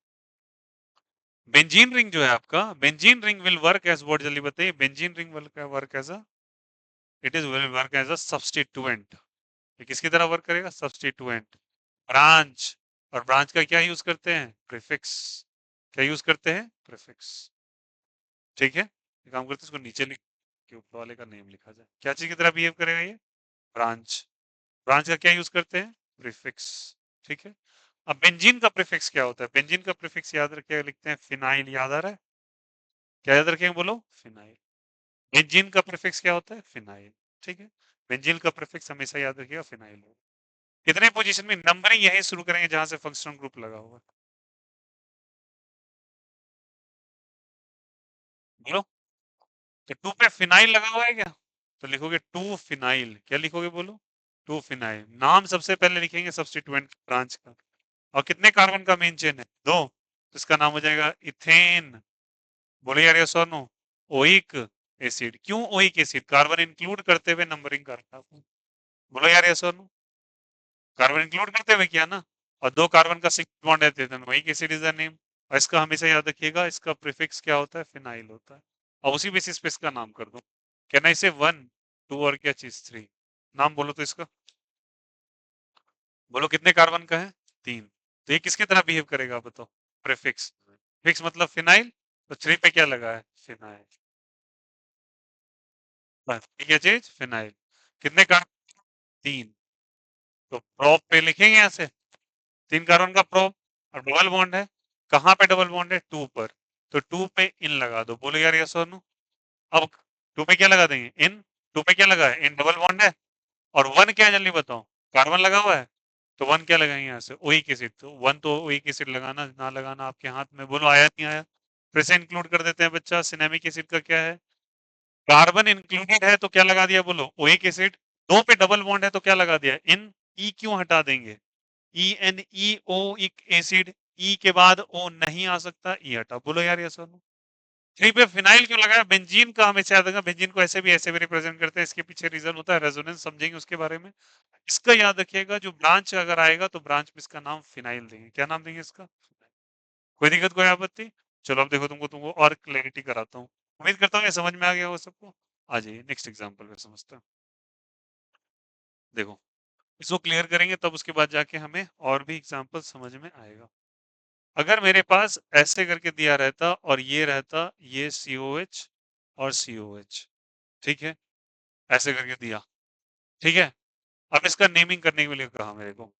बेंजीन रिंग जो है आपका, benzene ring will work as what, जल्दी बताइए, benzene ring will work as a, it is will work as a substituent. ये किसकी तरह वर्क करेगा? सब्स्टिट्यूएंट। ब्रांच, और ब्रांच का क्या यूज करते हैं? प्रीफिक्स। क्या यूज करते हैं? प्रीफिक्स। ठीक है, एक काम करते हैं, इसको नीचे लिख के ऊपर वाले का नेम लिखा जाए। क्या चीज की तरह बिहेव करेगा ये? ब्रांच। ब्रांच का क्या यूज करते हैं? प्रीफिक्स। ठीक है, अब बेंजीन का प्रीफिक्स क्या होता है? बेंजीन का प्रीफिक्स याद रखिए, लिखते हैं फिनाइल। याद आ रहा है? क्या याद रखेंगे बोलो? फिनाइल। बेंजीन का प्रीफिक्स क्या होता है? फिनाइल। ठीक है, बेंजीन का प्रीफिक्स हमेशा याद रखिएगा फिनाइल हो। कितने पोजीशन में नंबरिंग यही शुरू करेंगे जहां से फंक्शनल ग्रुप लगा हुआ है। बोलो, तो टू पे फिनाइल लगा हुआ है क्या? तो लिखोगे टू फिनाइल। क्या लिखोगे बोलो? To phenyl. नाम सबसे पहले लिखेंगे सब्स्टिट्यूएंट ब्रांच का। और कितने कार्बन का मेन चेन है? दो, तो इसका नाम हो जाएगा इथेन। बोलो यार यस और नो? Oic acid. क्यों ओइक एसिड? कार्बन इंक्लूड करते हुए नंबरिंग कर रहा हूं। बोलो यार यस और नो? कार्बन इंक्लूड करते हुए किया ना। और दो कार्बन का सिंगल बॉन्ड है, तो oic acid is the name. और इसका हमेशा याद रखिएगा, इसका प्रीफिक्स क्या होता है? फिनाइल होता है। और उसी बेसिस पे इसका नाम कर दो। कहना इसे वन, टू, और क्या चीज थ्री। नाम बोलो तो इसका, बोलो कितने कार्बन का है? तीन। तो ये किसकी तरह बिहेव करेगा बताओ? प्रीफिक्स। फिक्स मतलब फिनाइल, तो थ्री पे क्या लगा है? फिनाइल। बस ठीक है चीज, फिनाइल। कितने कार्बन? तीन। तो प्रोप पे लिखेंगे यहाँ से, तीन कार्बन का प्रोप, और डबल बॉन्ड है। कहाँ पे डबल बॉन्ड है? टू पर। तो टू पे इन लगा दो। बोलो यार यस और नो? अब टू पे क्या लगा देंगे? इन। टू पे क्या लगा है? इन डबल बॉन्ड है। और वन क्या है जल्दी बताओ? कार्बन लगा हुआ है, तो वन क्या लगाएंगे यहाँ से? Oic acid. तो वन तो ओइक एसिड लगाना ना लगाना आपके हाथ में। बोलो आया नहीं आया? फिर से इंक्लूड कर देते हैं बच्चा, सिनेमिक एसिड का क्या है? कार्बन इंक्लूडेड है तो क्या लगा दिया बोलो, ओइक एसिड। दो पे डबल बॉन्ड है तो क्या लगा दिया, इन। ई क्यों हटा देंगे, ई एन ई ओ एसिड। ई के बाद ओ नहीं आ सकता, ई हटा, बोलो यार यस और नो। थ्री पे फिनाइल क्यों लगाया, बेंजीन का हमेशा याद रखना, बेंजीन को ऐसे भी रिप्रेजेंट करते हैं, इसके पीछे रीजन होता है रेजोनेंस, समझेंगे उसके बारे में। इसका याद रखिएगा, जो ब्रांच अगर आएगा तो ब्रांच में इसका नाम फिनाइल देंगे, क्या नाम देंगे इसका, कोई दिक्कत कोई आपत्ति। चलो अब देखो तुमको तुमको और क्लैरिटी कराता हूँ, उम्मीद करता हूँ ये समझ में आ गया हो सबको। आ जाइए नेक्स्ट एग्जाम्पल पे समझते हैं। देखो, इसको क्लियर करेंगे तब उसके बाद जाके हमें और भी एग्जाम्पल समझ में आएगा। अगर मेरे पास ऐसे करके दिया रहता और ये रहता, ये COH और COH, ठीक है, ऐसे करके दिया, ठीक है। अब इसका नेमिंग करने के लिए कहा मेरे को,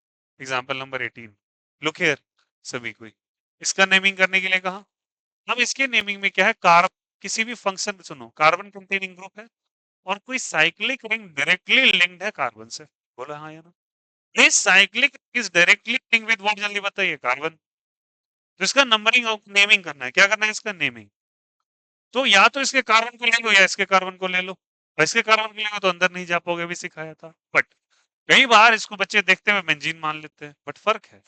एग्जाम्पल नंबर 18, लुक हियर सभी कोई, इसका नेमिंग करने के लिए कहा। अब इसके नेमिंग में क्या है, कार्ब, किसी भी फंक्शन, सुनो, कार्बन कंटेनिंग ग्रुप है और कोई साइक्लिक रिंग डायरेक्टली लिंक्ड है कार्बन से, बोला हाँ या ना। This cyclic is directly linked with what, जल्दी बताइए, कार्बन। तो इसका नंबरिंग और नेमिंग करना है, क्या करना है इसका नेमिंग। तो या तो इसके कार्बन को ले लो या इसके कार्बन को ले लो, और इसके कार्बन को लेगा तो अंदर नहीं जा पाओगे, भी सिखाया था। बट कई बार इसको बच्चे देखते हुए बेंजीन मान लेते हैं, बट फर्क है,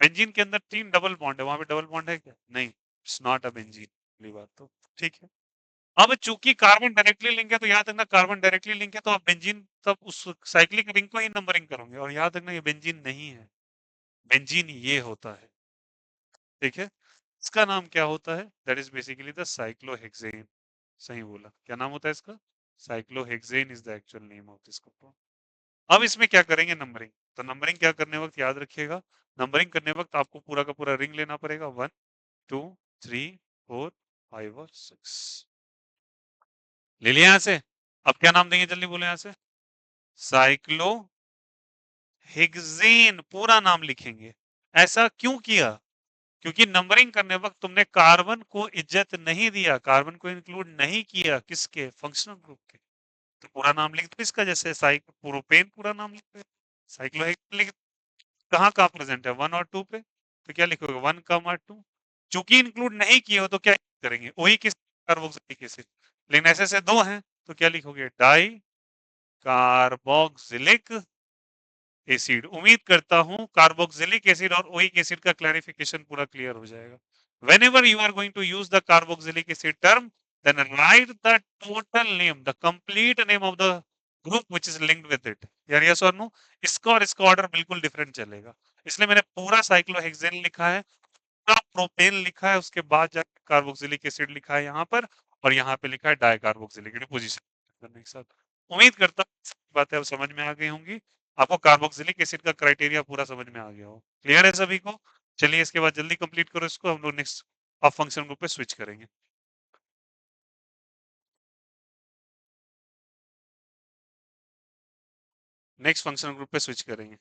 बेंजीन के अंदर 3 डबल बॉन्ड है, वहां पे डबल बॉन्ड है क्या, नहीं, इट्स नॉट अ बेंजीन, पहली बात तो, ठीक है। अब चूंकि कार्बन डायरेक्टली लिंक है तो याद रखना, कार्बन डायरेक्टली लिंक है तो आप बेंजीन तब उस साइक्लिक रिंग को ही नंबरिंग करोगे, और याद रखना ये बेंजीन नहीं है, बेंजीन ये होता है, ठीक है। इसका नाम क्या होता है, that is basically the cyclohexane, सही बोला, क्या नाम होता है इसका, cyclohexane is the actual name of this compound. अब इसमें क्या करेंगे, नंबरिंग। तो नंबरिंग क्या करने वक्त याद रखिएगा, नंबरिंग करने वक्त आपको पूरा का पूरा रिंग लेना पड़ेगा, 1 2 3 4 5 और 6, ले लिया यहाँ से। अब क्या नाम देंगे, जल्दी बोले यहाँ से, साइक्लो हेक्सेन, पूरा नाम लिखेंगे। ऐसा क्यों किया, क्योंकि नंबरिंग करने वक्त तुमने कार्बन को इज्जत नहीं दिया, कार्बन को इंक्लूड नहीं किया, किसके, फंक्शनल ग्रुप के। तो पूरा नाम लिख दो इसका, जैसे प्रोपेन पूरा नाम लिख दो, साइक्लोहेक्सेन लिख। कहाँ कहाँ प्रेजेंट है, 1 और 2 पे, तो क्या लिखोगे, 1 2। चूंकि इंक्लूड नहीं किए हो तो क्या करेंगे, वही किस कार्बोक्सिलिक एसिड, लेकिन ऐसे से दो हैं तो क्या लिखोगे, डाई कार्बोक्सिलिक एसिड। उम्मीद करता हूं कार्बोक्सिलिक एसिड और ओइक एसिड का क्लैरिफिकेशन पूरा क्लियर हो जाएगा। whenever you are going to use the carboxylic acid term, then write the total name, the complete name of the group which is linked with it, यार yes और no. इसका और इसका order बिल्कुल different चलेगा, इसलिए मैंने पूरा साइक्लोहेक्सेन लिखा है, पूरा प्रोपेन लिखा है, उसके बाद जाकर कार्बोक्सिलिक एसिड लिखा है यहाँ पर, और यहाँ पे लिखा है डाइकार्बोक्सिलिक पोजीशन करने के साथ। उम्मीद करता हूँ बातें अब समझ में आ गई होंगी, आपको कार्बोक्सिलिक एसिड का क्राइटेरिया पूरा समझ में आ गया हो, क्लियर है सभी को। चलिए इसके बाद जल्दी कंप्लीट करो इसको, हम लोग नेक्स्ट अब फंक्शन ग्रुप पे स्विच करेंगे। नेक्स्ट फंक्शन ग्रुप पे स्विच करेंगे।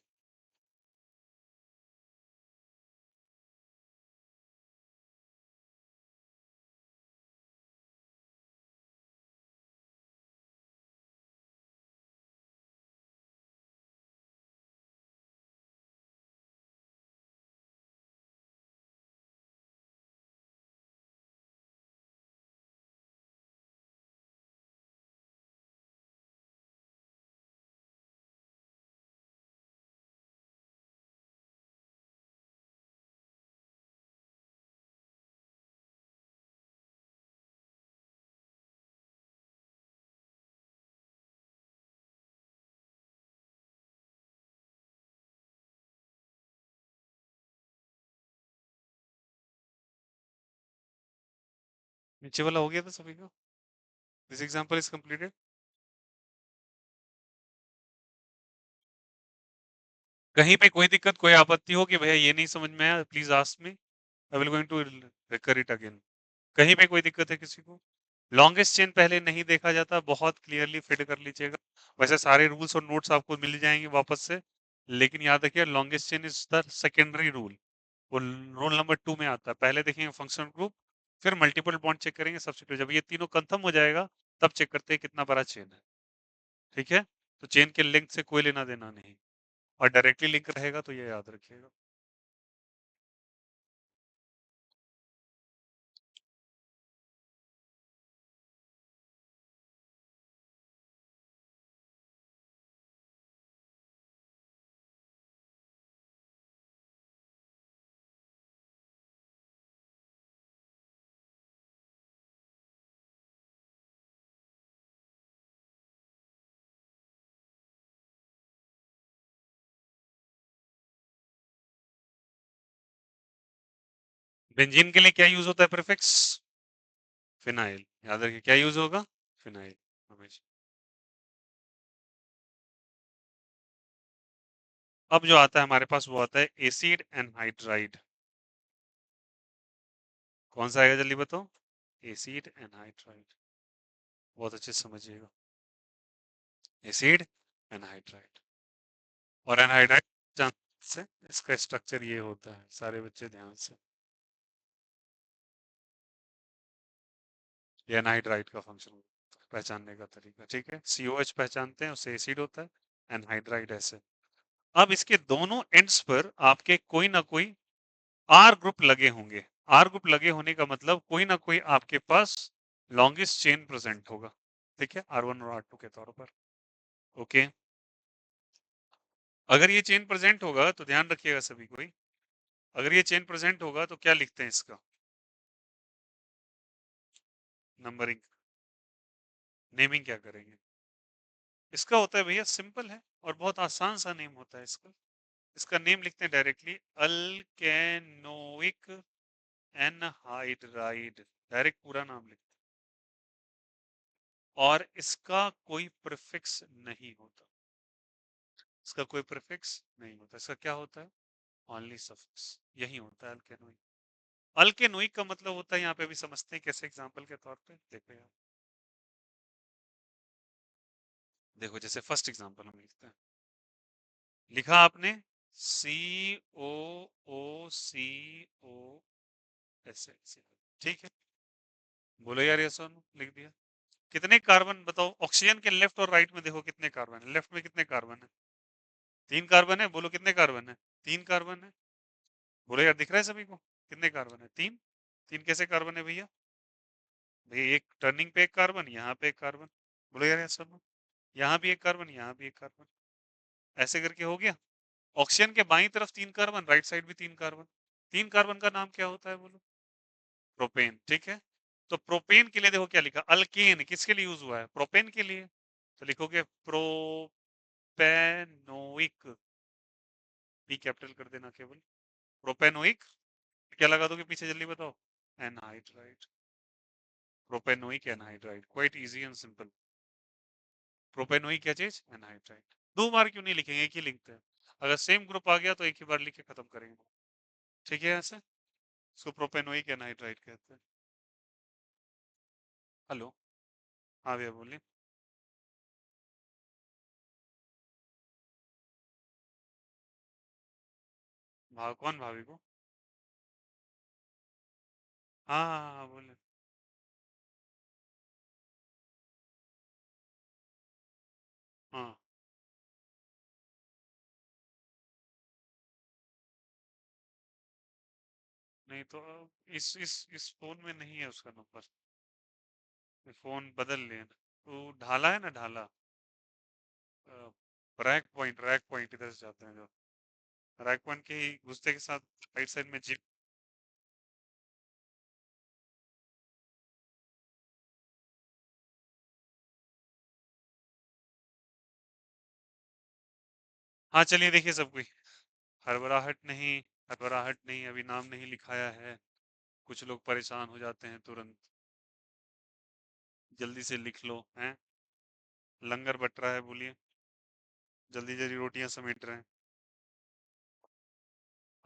नीचे वाला हो गया था सभी का, दिस एग्जांपल इज कंप्लीटेड। कहीं पे कोई दिक्कत कोई आपत्ति हो कि भैया ये नहीं समझ में आया, please ask me, I will going to recur it again. कहीं पे कोई दिक्कत है किसी को, लॉन्गेस्ट चेन पहले नहीं देखा जाता, बहुत क्लियरली फिट कर लीजिएगा। वैसे सारे रूल्स और नोट्स आपको मिल जाएंगे वापस से, लेकिन याद रखिए longest chain is the secondary rule, वो रूल नंबर 2 में आता है। पहले देखेंगे फंक्शनल ग्रुप, फिर मल्टीपल बॉन्ड चेक करेंगे, सब्स्टिट्यूट, जब ये तीनों कंफर्म हो जाएगा तब चेक करते हैं कितना बड़ा चेन है, ठीक है। तो चेन के लेंथ से कोई लेना देना नहीं, और डायरेक्टली लिंक रहेगा तो ये याद रखिएगा। बेंजीन के लिए क्या यूज होता है प्रीफिक्स? फिनाइल। याद रखिए क्या यूज होगा? फिनाइल हमेशा। अब जो आता है हमारे पास वो आता है एसिड एनहाइड्राइड। कौन सा आएगा जल्दी बताओ? Acid anhydride. बहुत अच्छे से समझिएगा। Acid anhydride. और एनहाइड्राइड जान से इसका स्ट्रक्चर ये होता है, सारे बच्चे ध्यान से। ये एनहाइड्राइड का फंक्शन पहचानने का तरीका, ठीक है। COH पहचानते हैं, उससे एसिड होता है। एनहाइड्राइड ऐसे। अब इसके दोनों एंड्स पर आपके कोई ना कोई आर ग्रुप लगे होंगे। आर ग्रुप लगे होने का मतलब कोई ना कोई आपके पास लॉन्गेस्ट चेन प्रेजेंट होगा, ठीक है, R1 और R2 के तौर पर। ओके। अगर ये चेन प्रेजेंट होगा तो ध्यान रखिएगा सभी कोई, अगर ये चेन प्रेजेंट होगा तो क्या लिखते हैं इसका? नंबरिंग। नेमिंग क्या करेंगे? इसका होता है भैया सिंपल है और बहुत आसान सा नेम होता है इसका। इसका नेम लिखते हैं डायरेक्टली, अल्केनोइक एनहाइड्राइड। डायरेक्ट पूरा नाम लिखते हैं। और इसका कोई प्रीफिक्स नहीं होता। इसका कोई प्रीफिक्स नहीं होता। इसका क्या होता है? Only suffix. यही होता है अल्केनोइक। अल्केनोइक का मतलब होता है, यहाँ पे भी समझते हैं कैसे, एग्जांपल के तौर पे देखो यार। देखो जैसे फर्स्ट एग्जांपल हम लिखते हैं, लिखा आपने COO ऐसे ऐसे, ठीक है। बोलो यार ये सुन, लिख दिया। कितने कार्बन बताओ? ऑक्सीजन के लेफ्ट और राइट में देखो कितने कार्बन है। लेफ्ट में कितने कार्बन है? 3 कार्बन है। बोलो कितने कार्बन है? 3 कार्बन है। बोलो यार दिख रहा है सभी को? कितने कार्बन है? 3। 3 कैसे कार्बन है भैया? भैया एक टर्निंग पे एक कार्बन, यहाँ पे एक कार्बन। बोलो यार ऐसा सुनो, यहाँ भी एक कार्बन, यहाँ भी एक कार्बन, ऐसे करके हो गया। ऑक्सीजन के बाईं तरफ 3 कार्बन, राइट साइड भी 3 कार्बन। 3 कार्बन का नाम क्या होता है बोलो? प्रोपेन, ठीक है। तो प्रोपेन के लिए देखो क्या लिखा, अल्केन किसके लिए यूज हुआ है? प्रोपेन के लिए। तो लिखोगे प्रोपेनोइक, पी कैपिटल कर देना केवल। प्रोपेनोइक। क्या लगा दोगे पीछे जल्दी बताओ? Anhydride. Propanoic anhydride, quite easy and simple. Propanoic क्या चीज? एनहाइड्राइड। 2 बार क्यों नहीं लिखेंगे, एक ही लिखते हैं। अगर सेम ग्रुप आ गया तो एक ही बार लिख के खत्म करेंगे, ठीक है। ऐसे इसको प्रोपेनोइक एनहाइड्राइड कहते हैं। हेलो। हाँ भैया बोलिए। कौन भाभी को? हाँ हाँ हाँ हाँ, बोलिए। हाँ। नहीं तो इस फोन में नहीं है उसका नंबर। ये फोन बदल लिए ना। वो ढाला है ना, ढाला। रैक पॉइंट इधर से जाते हैं जो, रैक पॉइंट के ही घुसते के साथ राइट साइड में जिप। हाँ चलिए देखिए सब कोई, हड़बड़ाहट नहीं, अभी नाम नहीं लिखाया है। कुछ लोग परेशान हो जाते हैं तुरंत। जल्दी से लिख लो हैं। लंगर बट रहा है, बोलिए। जल्दी जल्दी रोटियां समेट रहे हैं।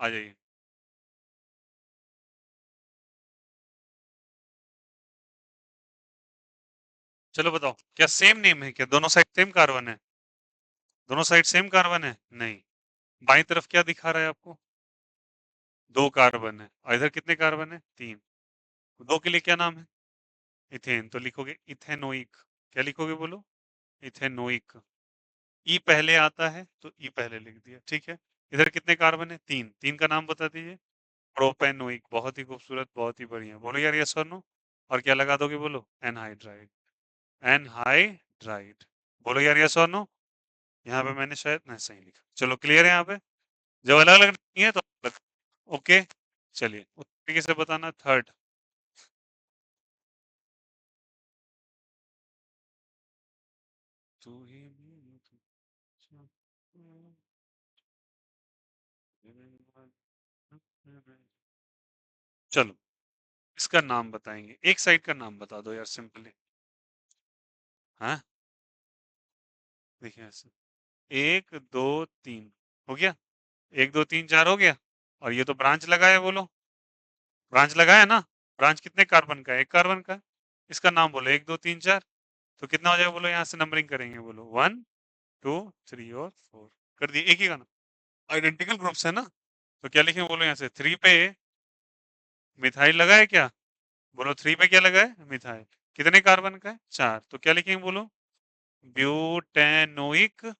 आ जाइए। चलो बताओ, क्या सेम नेम है? क्या दोनों साइड सेम कार्बन है? दोनों साइड सेम कार्बन है? नहीं। बाईं तरफ क्या दिखा रहा है आपको? 2 कार्बन है। और इधर कितने कार्बन है? 3। दो के लिए क्या नाम है? इथेन। तो लिखोगे इथेनोइक। क्या लिखोगे बोलो? इथेनोइक। ई पहले आता है तो ई पहले लिख दिया, ठीक है। इधर कितने कार्बन है? 3। 3 का नाम बता दीजिए। प्रोपेनोइक। बहुत ही खूबसूरत, बहुत ही बढ़िया। बोलो यार यस और नो। और क्या लगा दोगे बोलो? एनहाइड्राइड। एनहाइड्राइड। बोलो यार यस और नो। यहाँ पे मैंने शायद नहीं सही लिखा। चलो क्लियर है यहाँ पे। जब अलग अलग नहीं है तो अलग। ओके। चलिए उस तरीके से बताना। थर्ड। तू ही चलो इसका नाम बताएंगे, एक साइड का नाम बता दो यार सिंपली। हाँ देखिए ऐसे, 1 2 3 हो गया, 1 2 3 4 हो गया। और ये तो ब्रांच लगा है, बोलो ब्रांच लगा है ना। ब्रांच कितने कार्बन का है? एक कार्बन का। इसका नाम बोलो 1 2 3 4। तो कितना हो जाएगा बोलो, यहाँ से नंबरिंग करेंगे, बोलो 1 2 3 और 4 कर दिए, एक ही का ना, आइडेंटिकल ग्रुप्स है ना। तो क्या लिखेंगे बोलो, यहाँ से 3 पे मिथाइल लगा है क्या, बोलो 3 पे क्या लगा है, मिथाइल। कितने कार्बन का है, 4। तो क्या लिखेंगे बोलो, ब्यूटेनोइक।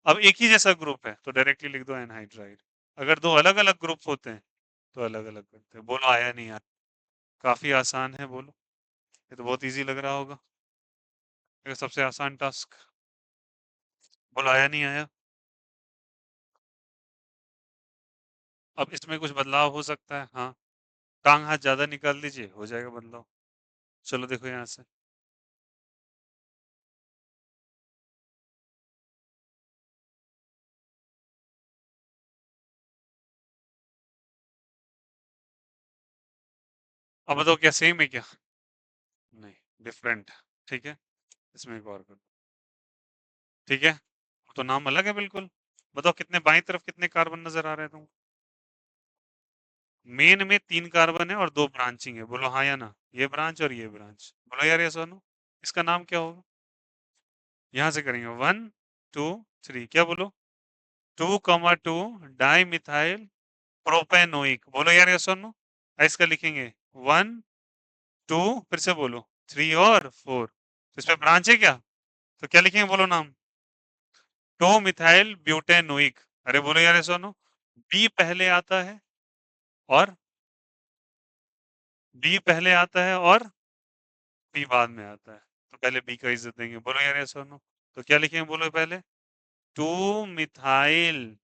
अब एक ही जैसा ग्रुप है तो डायरेक्टली लिख दो एनहाइड्राइड। अगर दो अलग अलग ग्रुप होते हैं तो अलग अलग करते हैं। बोलो आया नहीं यार, काफी आसान है, बोलो। ये तो बहुत इजी लग रहा होगा, ये सबसे आसान टास्क। बोलो आया नहीं आया। अब इसमें कुछ बदलाव हो सकता है, हाँ। टांग हाथ ज्यादा निकाल दीजिए, हो जाएगा बदलाव। चलो देखो यहाँ से, अब बताओ क्या सेम है क्या, नहीं डिफरेंट। ठीक है, इसमें एक और कर दो। ठीक है, तो नाम अलग है बिल्कुल। बताओ कितने बाईं तरफ कितने कार्बन नजर आ रहे हैं तुमको। मेन में 3 कार्बन है और 2 ब्रांचिंग है, बोलो हाँ या ना। ये ब्रांच और ये ब्रांच, बोलो यार ये सोनू। इसका नाम क्या होगा, यहां से करेंगे 1 2 3, क्या बोलो, 2 2 डाई मिथाइल प्रोपेनोइक, बोलो यार ये सोनू। इसका लिखेंगे 1 2, फिर से बोलो 3 और 4। तो इस पे ब्रांच है क्या, तो क्या लिखेंगे बोलो नाम, 2 मिथाइल ब्यूटेनोइक। अरे बोलो यार ये सोनू, बी पहले आता है और बी पहले आता है और बी बाद में आता है, तो पहले बी का इज्जत देंगे, बोलो यार यस और नो। तो क्या लिखेंगे बोलो पहले, 2 मिथाइल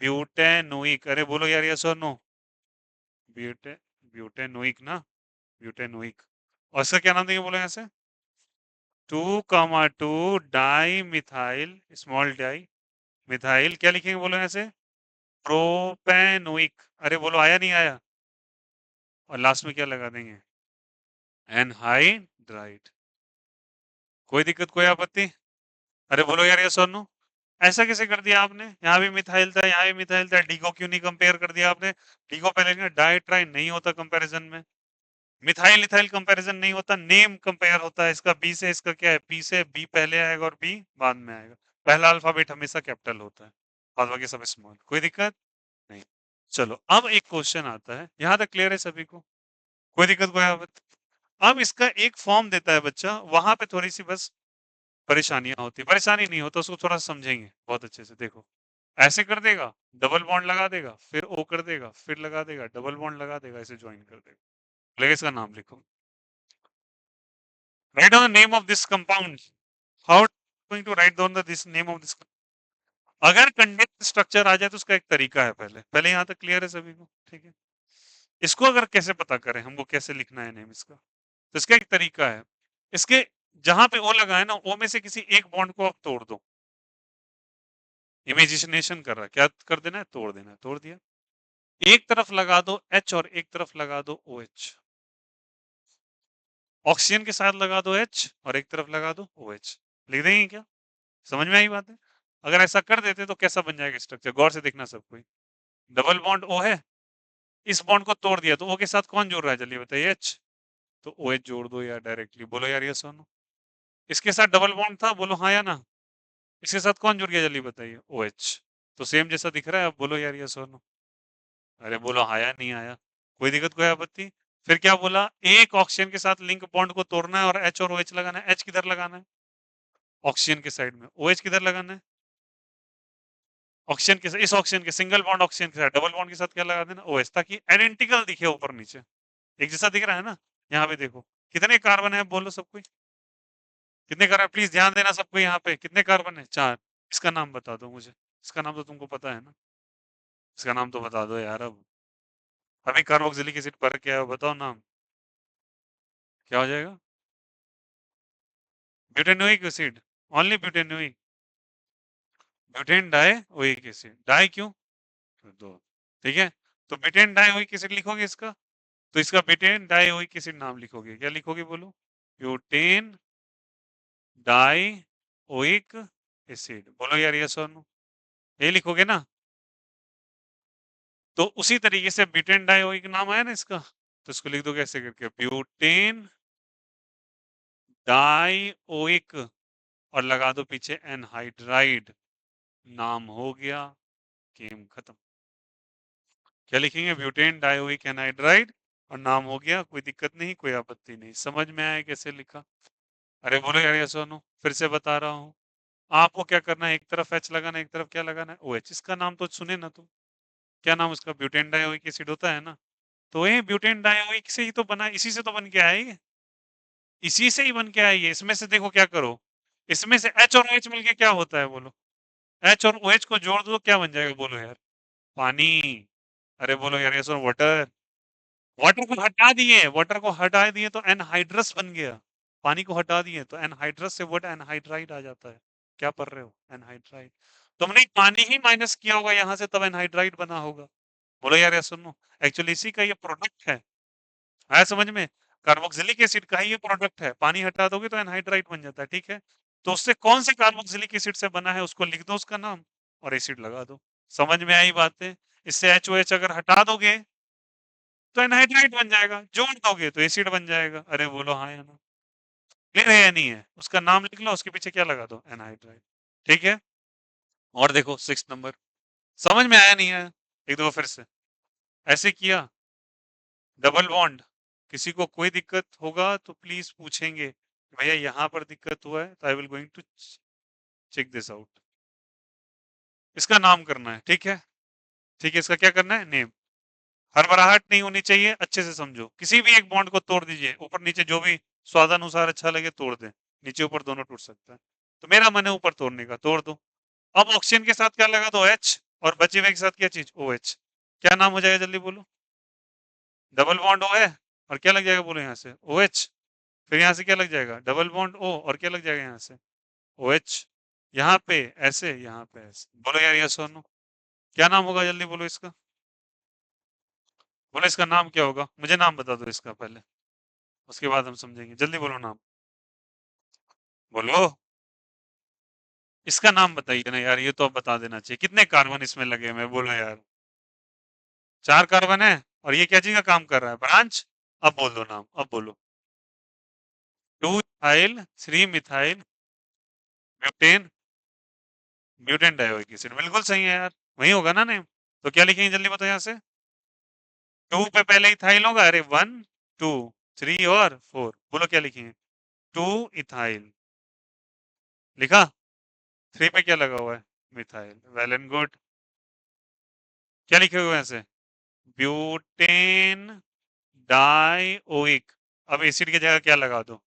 ब्यूटेनोइक। अरे बोलो यार यस और नो, ब्यूटे ब्यूटेनोइक ना, ब्यूटेनोइक। और इसका क्या नाम देंगे बोलो यहाँ से, 2 di methyl small di methyl, क्या लिखेंगे बोलो यहाँ से, प्रोपेनोइक। अरे बोलो आया नहीं आया। और लास्ट में क्या लगा देंगे, एनहाइड्राइड। कोई दिक्कत कोई आपत्ति, अरे बोलो यार यस और नो। ऐसा कैसे कर दिया आपने, यहाँ भी मिथाइल था यहाँ भी मिथाइल था, डी को क्यों नहीं कंपेयर कर दिया आपने। डी को पहले डाई ट्राई नहीं होता कंपैरिजन में, मिथाइल इथाइल कंपैरिजन नहीं होता, नेम कंपेयर होता है। इसका बी से, इसका क्या है, पी से, बी पहले आएगा और बी बाद में आएगा। पहला अल्फाबेट हमेशा कैपिटल होता है, बाद बाकी सब स्मॉल। कोई दिक्कत नहीं। चलो अब एक क्वेश्चन आता है, यहाँ तक क्लियर है सभी को, कोई दिक्कत कोई आपत्ति। अब इसका एक फॉर्म देता है बच्चा, वहां पे थोड़ी सी बस परेशानियां होती है, परेशानी नहीं होता, उसको थोड़ा समझेंगे बहुत अच्छे से। देखो ऐसे कर देगा, डबल बॉन्ड लगा देगा, फिर ओ कर देगा, फिर लगा देगा, डबल बॉन्ड लगा देगा, ऐसे ज्वाइन कर देगा। लेकिन इसका नाम लिखो, write down the name of this compound. How going to write down the this name of this. अगर कंडेंस स्ट्रक्चर आ जाए तो उसका एक तरीका है, पहले पहले यहाँ तक क्लियर है सभी को, ठीक है। इसको अगर कैसे पता करें हमको, कैसे लिखना है नेम इसका, तो इसका एक तरीका है। इसके जहां पे ओ लगा है ना, ओ में से किसी एक बॉन्ड को आप तोड़ दो। इमेजिनेशन कर रहा है, क्या कर देना है, तोड़ देना है, तोड़ दिया। एक तरफ लगा दो एच और एक तरफ लगा दो ओ एच। ऑक्सीजन के साथ लगा दो एच और एक तरफ लगा दो ओ एच। लिख देंगे क्या, समझ में आई बात है। अगर ऐसा कर देते तो कैसा बन जाएगा स्ट्रक्चर, गौर से देखना सब कोई। डबल बॉन्ड ओ है, इस बॉन्ड को तोड़ दिया तो ओ के साथ कौन जुड़ रहा है जल्दी बताइए, एच। तो ओ एच जोड़ दो यार डायरेक्टली, बोलो यार ये सुनो। इसके साथ डबल बॉन्ड था, बोलो हाँ या ना। इसके साथ कौन जुड़ गया जल्दी बताइए, ओ एच। तो सेम जैसा दिख रहा है, अब बोलो यार ये सुनो। अरे बोलो आया नहीं आया, कोई दिक्कत कोई आपत्ति। फिर क्या बोला, एक ऑक्सीजन के साथ लिंक बॉन्ड को तोड़ना है और एच और ओएच लगाना है। एच किधर लगाना है, ऑक्सीजन के साइड में। ओएच किधर लगाना है, ऑक्सीजन के, इस ऑक्सीजन के सिंगल बॉन्ड ऑक्सीजन के साथ, डबल बॉन्ड के साथ क्या लगा देना, ओएच, ताकि आइडेंटिकल दिखे ऊपर नीचे, एक जैसा दिख रहा है ना। यहाँ पे देखो कितने कार्बन है, बोलो सब कोई, कितने कार्बन, प्लीज ध्यान देना सबको, यहाँ पे कितने कार्बन है, 4। इसका नाम बता दो मुझे, इसका नाम तो तुमको पता है ना, इसका नाम तो बता दो यार। अब अभी कार्बोक्सिलिक एसिड पर क्या है बताओ नाम, क्या हो जाएगा, butanoic acid, only butanoic, butane die oic acid. Di क्यों, तो दो, ठीक है। तो ब्यूटेन डाइओइक एसिड लिखोगे इसका, तो इसका ब्यूटेन डाइओइक एसिड नाम लिखोगे, क्या लिखोगे बोलो? ब्यूटेन डाइओइक एसिड, बोलो यार यस और नो, ये लिखोगे ना? तो उसी तरीके से ब्यूटेन डाइओइक नाम आया ना इसका, तो इसको लिख दो कैसे करके, ब्यूटेन डाइओइक और लगा दो पीछे एनहाइड्राइड, नाम हो गया, गेम खत्म। क्या लिखेंगे? ब्यूटेन डाइओइक एनहाइड्राइड और नाम हो गया, कोई दिक्कत नहीं, कोई आपत्ति नहीं। समझ में आया कैसे लिखा? अरे बोलो यार ये सुनो, फिर से बता रहा हूँ, आपको क्या करना है, एक तरफ एच लगाना है, एक तरफ क्या लगाना है, ओ एच। इसका नाम तो सुने ना तुम, क्या नाम उसका? ब्यूटेन डाइओइक एसिड होता है ना, तो ये ब्यूटेन डाइओइक से ही तो बना, इसी से तो बन के आया ये, इसी से ही बन के आया ये। इसमें से देखो क्या करो, इसमें से एच और ओ एच मिलके क्या होता है बोलो? एच और ओ एच को जोड़ दो, क्या बन जाएगा बोलो यार? पानी। अरे बोलो यार ये सुनो, वाटर। वाटर को हटा दिए, वाटर को हटा दिए तो एनहाइड्रस बन गया, पानी को हटा दिए तो एनहाइड्रस से वर्ड एनहाइड्राइड आ जाता है। क्या पढ़ रहे हो? एनहाइड्राइड। तुमने पानी ही माइनस किया होगा यहाँ से, तब एनहाइड्राइड बना होगा। बोलो यार ये सुनो, एक्चुअली इसी का ये प्रोडक्ट है, आया समझ में? कार्बोक्सिलिक एसिड का ही ये प्रोडक्ट है, पानी हटा दोगे तो एनहाइड्राइड बन जाता है, ठीक है? तो उससे कौन से कार्बोक्सिलिक एसिड से बना है उसको लिख दो उसका नाम, और एसिड लगा दो। समझ में आई बातें? इससे एच ओ एच अगर हटा दोगे तो एनहाइड्राइड बन जाएगा, जोड़ दोगे तो एसिड बन जाएगा। अरे बोलो हाँ या ना? क्लियर है या नहीं है? उसका नाम लिख लो, उसके पीछे क्या लगा दो? एनहाइड्राइड। ठीक है? और देखो 6 नंबर, समझ में आया नहीं आया? एक दो फिर से। ऐसे किया, डबल बॉन्ड, किसी को कोई दिक्कत होगा तो प्लीज पूछेंगे, भैया यहाँ पर दिक्कत हुआ है, तो I will going to check this out. इसका नाम करना है, ठीक है? ठीक है, इसका क्या करना है? नेम। हड़बड़ाहट नहीं होनी चाहिए, अच्छे से समझो। किसी भी एक बॉन्ड को तोड़ दीजिए, ऊपर नीचे जो भी स्वादानुसार अच्छा लगे तोड़ दें, नीचे ऊपर दोनों टूट सकता है। तो मेरा मन है ऊपर तोड़ने का, तोड़ दो। अब ऑक्सीजन के साथ क्या लगा दो? एच, और बचे हुए के साथ क्या चीज? O H. क्या नाम हो जाएगा जल्दी बोलो? डबल बॉन्ड ओ है, और क्या लग जाएगा बोलो यहाँ से? O H. फिर यहाँ से क्या लग जाएगा? डबल बॉन्ड ओ, और क्या लग जाएगा यहाँ से? O H. यहाँ पे ऐसे, यहाँ पे ऐसे। बोलो यार यस और नो, क्या नाम होगा जल्दी बोलो इसका? बोलो इसका नाम क्या होगा? मुझे नाम बता दो इसका पहले, उसके बाद हम समझेंगे। जल्दी बोलो नाम, बोलो। इसका नाम बताइए ना यार, ये तो अब बता देना चाहिए। कितने कार्बन इसमें लगे हुए हैं बोलो यार? 4 कार्बन है, और ये क्या चीज का काम कर रहा है? ब्रांच। अब बोल दो नाम, अब बोलो। 2 ethyl 3 methyl butane, butane dioic acid, बिल्कुल सही है यार, वही होगा ना नेम? तो क्या लिखेंगे जल्दी बताओ यहाँ से? 2 पे पहले इथाइल होगा, अरे 1 2 3 और 4, बोलो क्या लिखेंगे? 2 इथाइल लिखा, 3 पे क्या लगा हुआ है? Methyl, well and good. क्या लिखे हुए हैं ऐसे? Butane dioic. अब एसिड की जगह क्या लगा दो?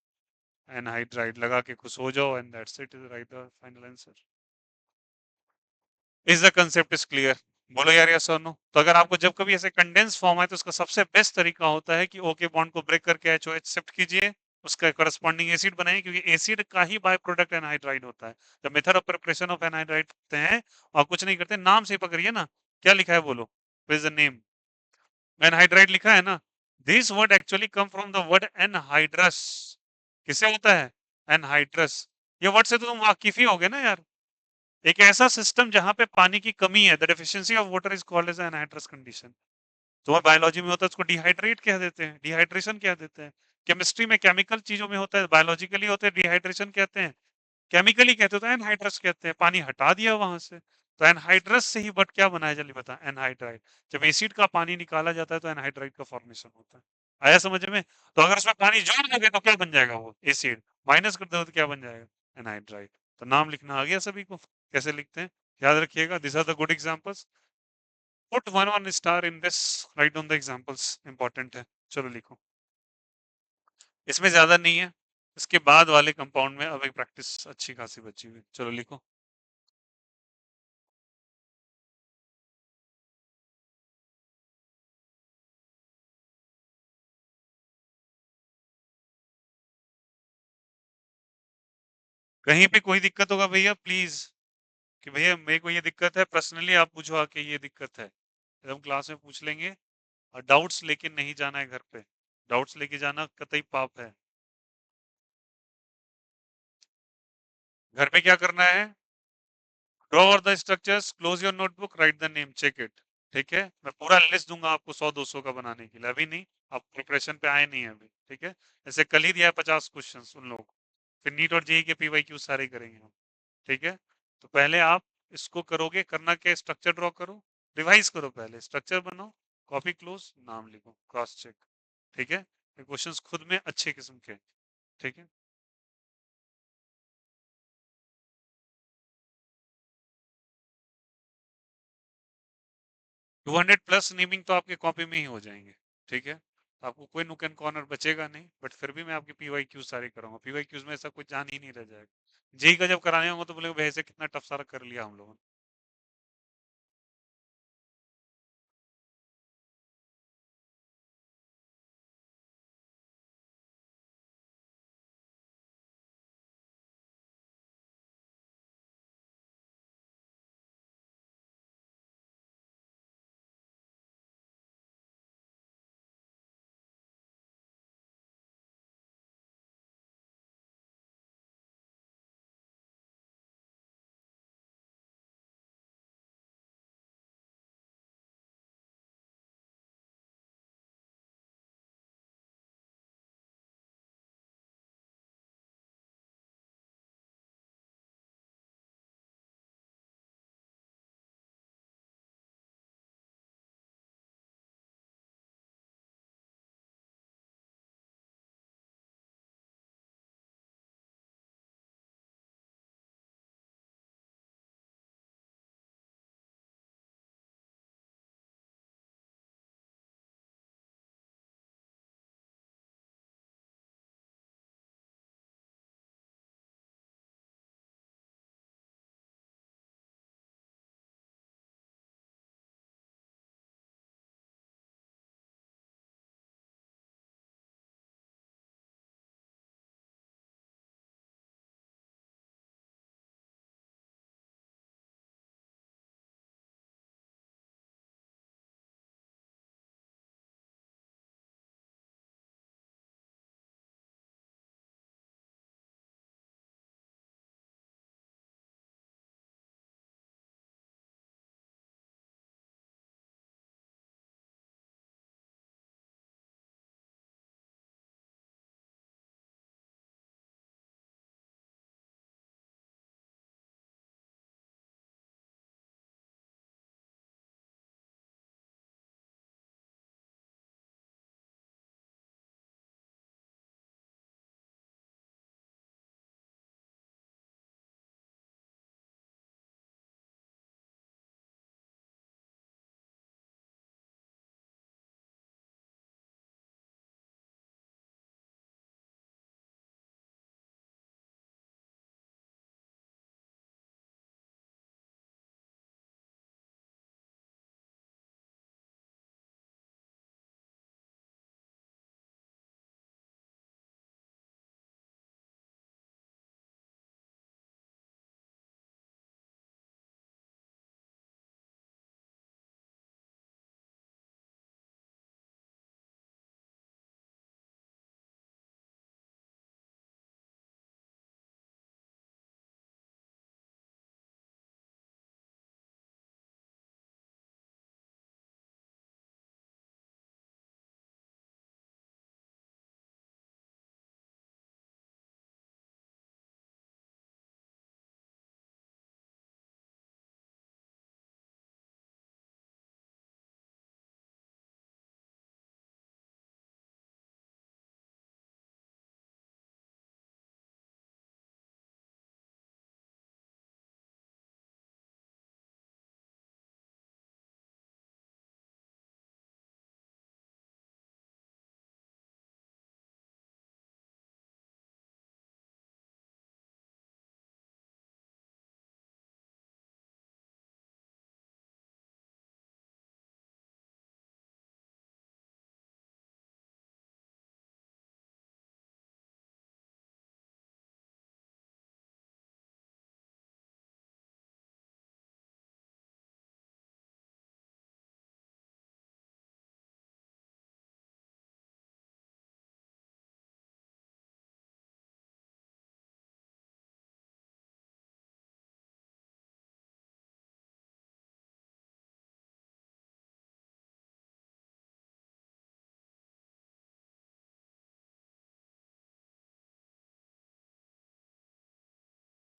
एनहाइड्राइड लगा के खुश हो जाओ, and that's it, is right the final answer. Is the concept is clear? बोलो यार यस और नो। तो अगर आपको जब कभी ऐसे कंडेंस फॉर्म है तो उसका सबसे बेस्ट तरीका होता है कि ओ के बॉन्ड को ब्रेक करके एच ओ एच शिफ्ट कीजिए, उसका करस्पॉन्डिंग एसिड बनाइए, क्योंकि एसिड का ही बाय प्रोडक्ट एनहाइड्राइड होता है। The method of preparation of anhydride करते हैं, और कुछ नहीं करते, नाम से ही पकड़िए ना, क्या लिखा है बोलो? विद द नेम, एनहाइड्राइड लिखा है ना? This word actually come from the word anhydrous. किससे होता है? एनहाइड्रस। ये वर्ड से तो तुम वाकिफ ही होगे ना यार। एक ऐसा सिस्टम जहां पे पानी की कमी है, the deficiency of water is called as anhydrous condition. तो बायोलॉजी में होता है उसको डिहाइड्रेट कह देते हैं, डिहाइड्रेशन कह देते हैं। केमिस्ट्री में केमिकल चीजों में होता है, बायोलॉजिकली होता है डिहाइड्रेशन कहते हैं, केमिकली कहते हो तो एनहाइड्रस कहते हैं। पानी हटा दिया वहां से, तो एनहाइड्रस से ही बट क्या बनाया जल्दी बता? एनहाइड्राइड। जब एसिड का पानी निकाला जाता है तो एनहाइड्राइड का फॉर्मेशन होता है। आया समझ में? तो अगर उसमें पानी जोड़ दोगे तो क्या बन जाएगा? वो एसिड। माइनस कर दोगे तो क्या बन जाएगा? एनहाइड्राइड। तो नाम लिखना आ गया सभी को, कैसे लिखते हैं याद रखिएगा। This are the good examples. Put one star in this, write down the examples, important है। चलो लिखो, इसमें ज्यादा नहीं है, इसके बाद वाले कंपाउंड में अब एक प्रैक्टिस अच्छी खासी बची हुई। चलो लिखो। कहीं पे कोई दिक्कत होगा भैया प्लीज, कि भैया मेरे को ये दिक्कत है, पर्सनली आप पूछो आके ये दिक्कत है। हम क्लास में पूछ लेंगे। और डाउट्स लेके नहीं जाना है घर पे, डाउट्स लेके जाना कतई पाप है। घर पे क्या करना है? Draw all the structures, close your notebook, write the name, check it. ठीक है, मैं पूरा लिस्ट दूंगा आपको 100-200 का बनाने के लिए, अभी नहीं, आप प्रिपरेशन पे आए नहीं है अभी। ठीक है, ऐसे कल ही दिया है 50 क्वेश्चन उन लोगों को, फिर नीट और जेई के पीवाईक्यू सारे करेंगे हम। ठीक है, तो पहले आप इसको करोगे, करना क्या, स्ट्रक्चर ड्रॉ करो, रिवाइज करो, पहले स्ट्रक्चर बनाओ, कॉपी क्लोज, नाम लिखो, क्रॉस चेक। ठीक है, क्वेश्चंस खुद में अच्छे किस्म के। ठीक है, 200 प्लस नेमिंग तो आपके कॉपी में ही हो जाएंगे। ठीक है, तो आपको कोई नुक एंड कॉर्नर बचेगा नहीं, बट फिर भी मैं आपके पीवाई क्यूज सारे कराऊंगा, पीवाई क्यूज में ऐसा कुछ जान ही नहीं रह जाएगा। जेई का जब कराने होगा तो बोले भैया कितना टफ सारा कर लिया हम लोगों ने।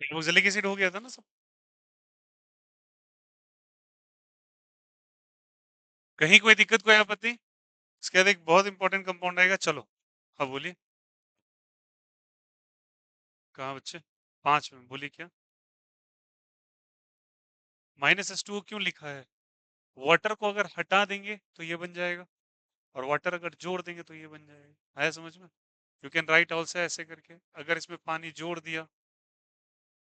कार्बोक्सिलिक एसिड हो गया था ना सब। कहीं कोई दिक्कत, कोई आपत्ति? इसके बाद एक बहुत इंपॉर्टेंट कंपाउंड आएगा, चलो। हाँ बोलिए। कहाँ बच्चे? 5 में बोलिए क्या? -H2O क्यों लिखा है? वाटर को अगर हटा देंगे तो ये बन जाएगा, और वाटर अगर जोड़ देंगे तो ये बन जाएगा। आया समझ में? यू कैन राइट ऑल्सो ऐसे करके। अगर इसमें पानी जोड़ दिया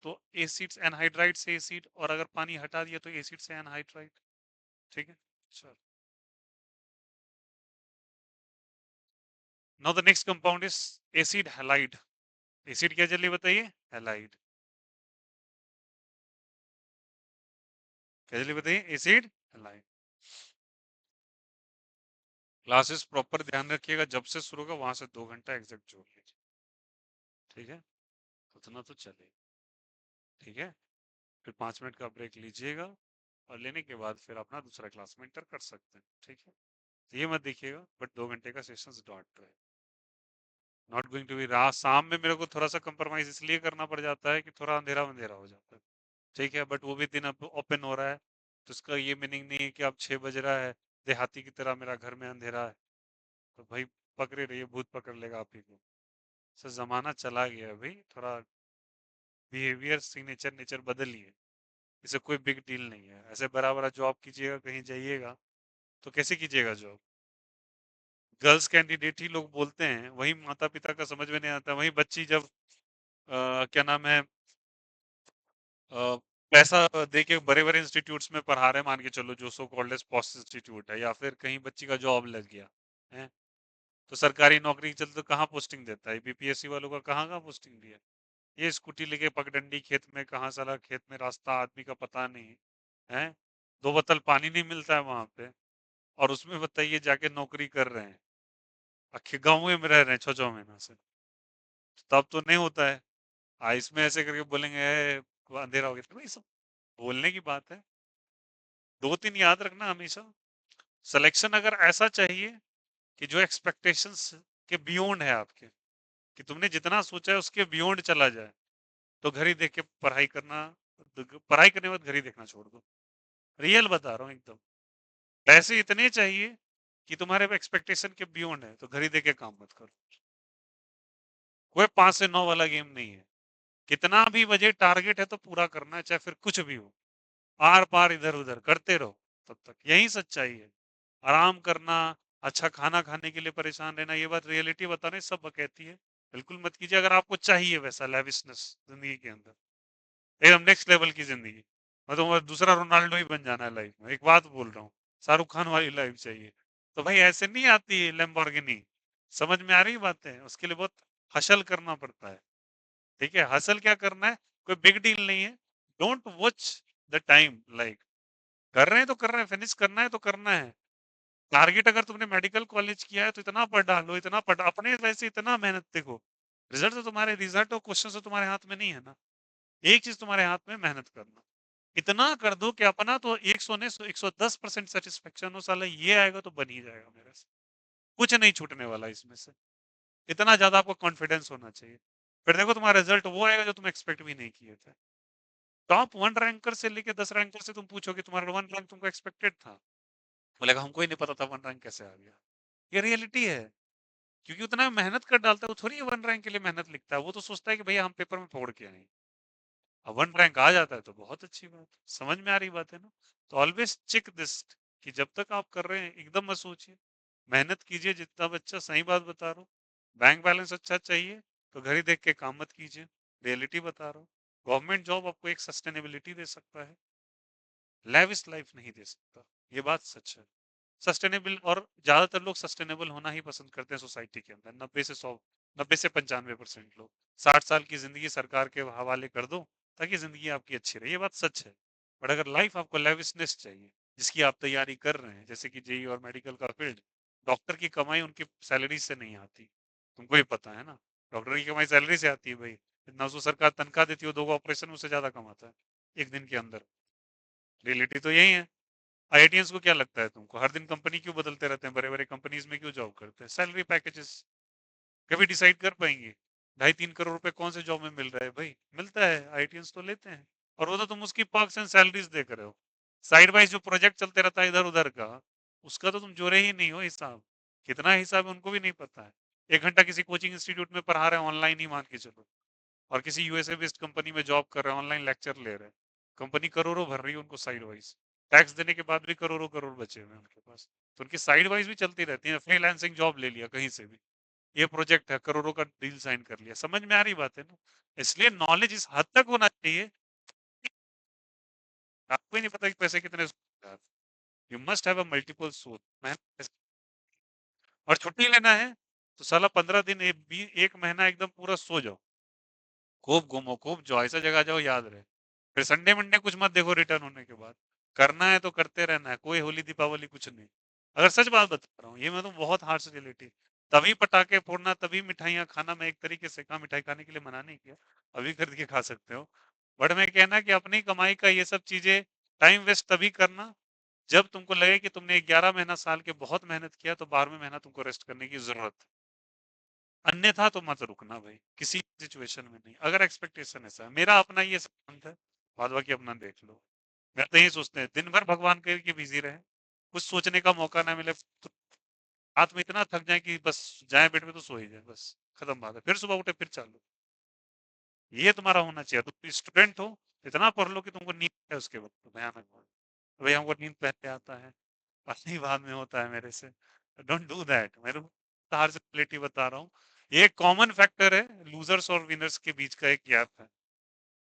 तो एसिड एनहाइड्राइड से एसिड, और अगर पानी हटा दिया तो एसिड से एनहाइड्राइड। ठीक है, चलो। Now the next compound is acid halide. Acid क्या जल्दी बताइए? हैलाइड। क्या जल्दी बताइए? Acid halide. क्लासेस प्रॉपर ध्यान रखिएगा, जब से शुरू होगा वहां से 2 घंटा एग्जैक्ट जोड़ लीजिए। ठीक है, उतना तो चले। ठीक है, फिर 5 मिनट का ब्रेक लीजिएगा, और लेने के बाद फिर अपना दूसरा क्लास में इंटर कर सकते हैं। ठीक है, तो ये मत देखिएगा, बट 2 घंटे का सेशन डॉट है। नॉट गोइंग टू बी रात। शाम में मेरे को थोड़ा सा कंप्रोमाइज इसलिए करना पड़ जाता है कि थोड़ा अंधेरा अंधेरा हो जाता है। ठीक है, बट वो भी दिन अब ओपन हो रहा है, तो इसका ये मीनिंग नहीं है कि अब 6 बज रहा है, देहाती की तरह मेरा घर में अंधेरा है, तो भाई पकड़े रहिए, भूत पकड़ लेगा आप ही को। सर जमाना चला गया है भाई, थोड़ा बिहेवियर सिग्नेचर नेचर बदलिए। इसे कोई बिग डील नहीं है। ऐसे बराबर जॉब कीजिएगा, कहीं जाइएगा तो कैसे कीजिएगा जॉब? गर्ल्स कैंडिडेट ही लोग बोलते हैं, वही माता पिता का समझ में नहीं आता। वही बच्ची जब क्या नाम है, पैसा दे के बड़े बड़े इंस्टीट्यूट्स में पढ़ा रहे हैं, मान के चलो जो so called as post institute है, या फिर कहीं बच्ची का जॉब लग गया है, तो सरकारी नौकरी के चलते तो कहाँ पोस्टिंग देता है? बीपीएससी वालों का कहाँ कहाँ पोस्टिंग दिया? ये स्कूटी लेके पगडंडी खेत में, कहाँ साला खेत में रास्ता आदमी का पता नहीं है। 2 बोतल पानी नहीं मिलता है वहां पे, और उसमें बताइए जाके नौकरी कर रहे हैं, आखिर गाँव में रह रहे हैं 6 6 महीना से। तब तो नहीं होता है। इसमें ऐसे करके बोलेंगे अंधेरा हो गया, तो ये सब बोलने की बात है। 2 3 याद रखना हमेशा। सिलेक्शन अगर ऐसा चाहिए कि जो एक्सपेक्टेशंस के बियॉन्ड है आपके, कि तुमने जितना सोचा है उसके बियॉन्ड चला जाए, तो घड़ी देख के पढ़ाई करना, पढ़ाई करने के बाद घड़ी देखना छोड़ दो। रियल बता रहा हूँ एकदम। पैसे इतने चाहिए कि तुम्हारे एक्सपेक्टेशन के बियॉन्ड है, तो घड़ी देख के काम मत करो। कोई 5 से 9 वाला गेम नहीं है। कितना भी बजे टारगेट है तो पूरा करना है, चाहे फिर कुछ भी हो। आर पार इधर उधर करते रहो, तब तक यही सच्चाई है। आराम करना, अच्छा खाना खाने के लिए परेशान रहना, ये बात रियलिटी बता रहे सब कहती है। बिल्कुल मत कीजिए अगर आपको चाहिए वैसा लेविशनेस जिंदगी के अंदर, एकदम नेक्स्ट लेवल की जिंदगी। मतलब दूसरा रोनाल्डो ही बन जाना है लाइफ में, एक बात बोल रहा हूँ। शाहरुख खान वाली लाइफ चाहिए, तो भाई ऐसे नहीं आती लैम्बोर्गिनी। समझ में आ रही बातें? उसके लिए बहुत हसल करना पड़ता है। ठीक है, हसल क्या करना है, कोई बिग डील नहीं है। Don't watch the time, like कर रहे हैं तो कर रहे हैं, फिनिश करना है तो करना है। टारगेट अगर तुमने मेडिकल कॉलेज किया है तो इतना पढ़ डालो, इतना पढ़, अपने वैसे इतना मेहनत देखो। रिजल्ट तो तुम्हारे, रिजल्ट और क्वेश्चन तो तुम्हारे हाथ में नहीं है ना। एक चीज तुम्हारे हाथ में, मेहनत करना। इतना कर दो कि अपना तो 110% सेटिस्फेक्शन हो, साला ये आएगा तो बन ही जाएगा मेरे से। कुछ नहीं छूटने वाला इसमें से। इतना ज्यादा आपको कॉन्फिडेंस होना चाहिए। फिर देखो तुम्हारा रिजल्ट वो आएगा जो तुम एक्सपेक्ट भी नहीं किए थे। टॉप 1 रैंकर से लेके 10 रैंकर से तुम पूछोगे तुम्हारा 1 रैंक तुमको एक्सपेक्टेड था, बोलेगा हमको ही नहीं पता था 1 रैंक कैसे आ गया। ये रियलिटी है। क्योंकि उतना मेहनत कर डालता है, वो थोड़ी 1 रैंक के लिए मेहनत लिखता है। वो तो सोचता है कि भैया हम पेपर में फोड़ के आए। अब 1 रैंक आ जाता है तो बहुत अच्छी बात है। समझ में आ रही बात है ना? तो ऑलवेज चेक दिस, कि जब तक आप कर रहे हैं एकदम मत सोचिए, मेहनत कीजिए जितना। बच्चा सही बात बता रहा हूँ। बैंक बैलेंस अच्छा चाहिए तो घड़ी देख के काम मत कीजिए। रियलिटी बता रहा हूँ। गवर्नमेंट जॉब आपको एक सस्टेनेबिलिटी दे सकता है, लेविश लाइफ नहीं दे सकता। ये बात सच है। सस्टेनेबल, और ज्यादातर लोग सस्टेनेबल होना ही पसंद करते हैं सोसाइटी के अंदर। 90 से 100, 90 से 95% लोग 60 साल की जिंदगी सरकार के हवाले कर दो ताकि जिंदगी आपकी अच्छी रहे। ये बात सच है। बट अगर लाइफ आपको लेविशनेस चाहिए, जिसकी आप तैयारी कर रहे हैं, जैसे कि जेई और मेडिकल का फील्ड, डॉक्टर की कमाई उनकी सैलरी से नहीं आती, तुमको ही पता है ना। डॉक्टर की कमाई सैलरी से आती है भाई। इतना उसको सरकार तनख्वाह देती है, 2 ऑपरेशन उससे ज्यादा कमाता है एक दिन के अंदर। रियलिटी तो यही है। आईआईटीएंस को क्या लगता है तुमको, हर दिन कंपनी क्यों बदलते रहते हैं? बड़े बड़े कंपनीज में क्यों जॉब करते हैं? Salary packages. कभी डिसाइड कर पाएंगे? 2.5-3 करोड़ रुपए कौन से जॉब में मिल रहा है भाई? मिलता है, आईटीएंस तो लेते हैं। और वो तो तुम उसकी पर्क्स एंड सैलरीज देख रहे हो। साइड बाय जो प्रोजेक्ट चलते रहता है इधर उधर का, उसका तो तुम जोड़े ही नहीं हो हिसाब। कितना हिसाब है उनको भी नहीं पता है। 1 घंटा किसी कोचिंग इंस्टीट्यूट में पढ़ा रहे हैं ऑनलाइन ही मान के चलो, और किसी यूएसए बेस्ड कंपनी में जॉब कर रहे हैं, ऑनलाइन लेक्चर ले रहे हैं, कंपनी करोड़ों भर रही है उनको साइड वाइज, टैक्स देने के बाद भी करोड़ों करोड़ बचे हुए हैं उनके पास, तो उनकी साइड वाइज भी चलती रहती है। फ्रीलांसिंग जॉब ले लिया कहीं से भी, ये प्रोजेक्ट है, करोड़ों का डील साइन कर लिया, समझ में आ रही बात है ना? इसलिए नॉलेज इस हद तक होना चाहिए, आपको ही नहीं पता कि पैसे कितने, you must have a multiple source. और छुट्टी लेना है तो साला 15 दिन, 1 महीना एकदम पूरा सो जाओ, खूब घूमो, खूब जाओ, ऐसा जगह जाओ याद रहे। फिर संडे मंडे कुछ मत देखो रिटर्न होने के बाद, करना है तो करते रहना है, कोई होली दीपावली कुछ नहीं। अगर सच बात बता रहा हूँ, ये मैं तो बहुत हार्श रियलिटी। तभी पटाखे फोड़ना, तभी मिठाइयाँ खाना, मैं एक तरीके से कहा, मिठाई खाने के लिए मना नहीं किया, अभी खरीद के खा सकते हो, बट मैं कहना कि अपनी कमाई का ये सब चीजें टाइम वेस्ट तभी करना जब तुमको लगे कि तुमने 11 महीना साल के बहुत मेहनत किया, तो 12वें महीना तुमको रेस्ट करने की जरूरत है। अन्यथा तो मत रुकना भाई, किसी सिचुएशन में नहीं, अगर एक्सपेक्टेशन ऐसा है। मेरा अपना ये सिद्धांत है, बाद बाकी अपना देख लो। मैं तो यही सोचते हैं दिन भर भगवान के बिजी रहे, कुछ सोचने का मौका ना मिले, तो रात में इतना थक जाए कि बस जाए बेड में तो सो ही जाए, बस खत्म बात है, फिर सुबह उठे फिर चालू। ये तुम्हारा होना चाहिए। तुम स्टूडेंट हो, इतना पढ़ लो कि तुमको नींद है उसके बाद तो भयानक बात। भाई हमको नींद पहले आता है, पढ़ने बाद में होता है मेरे से, डोंट डू दैट। मैं तो बाहर से रिलेटिव बता रहा हूँ, ये एक कॉमन फैक्टर है लूजर्स और विनर्स के बीच का, एक गैप है।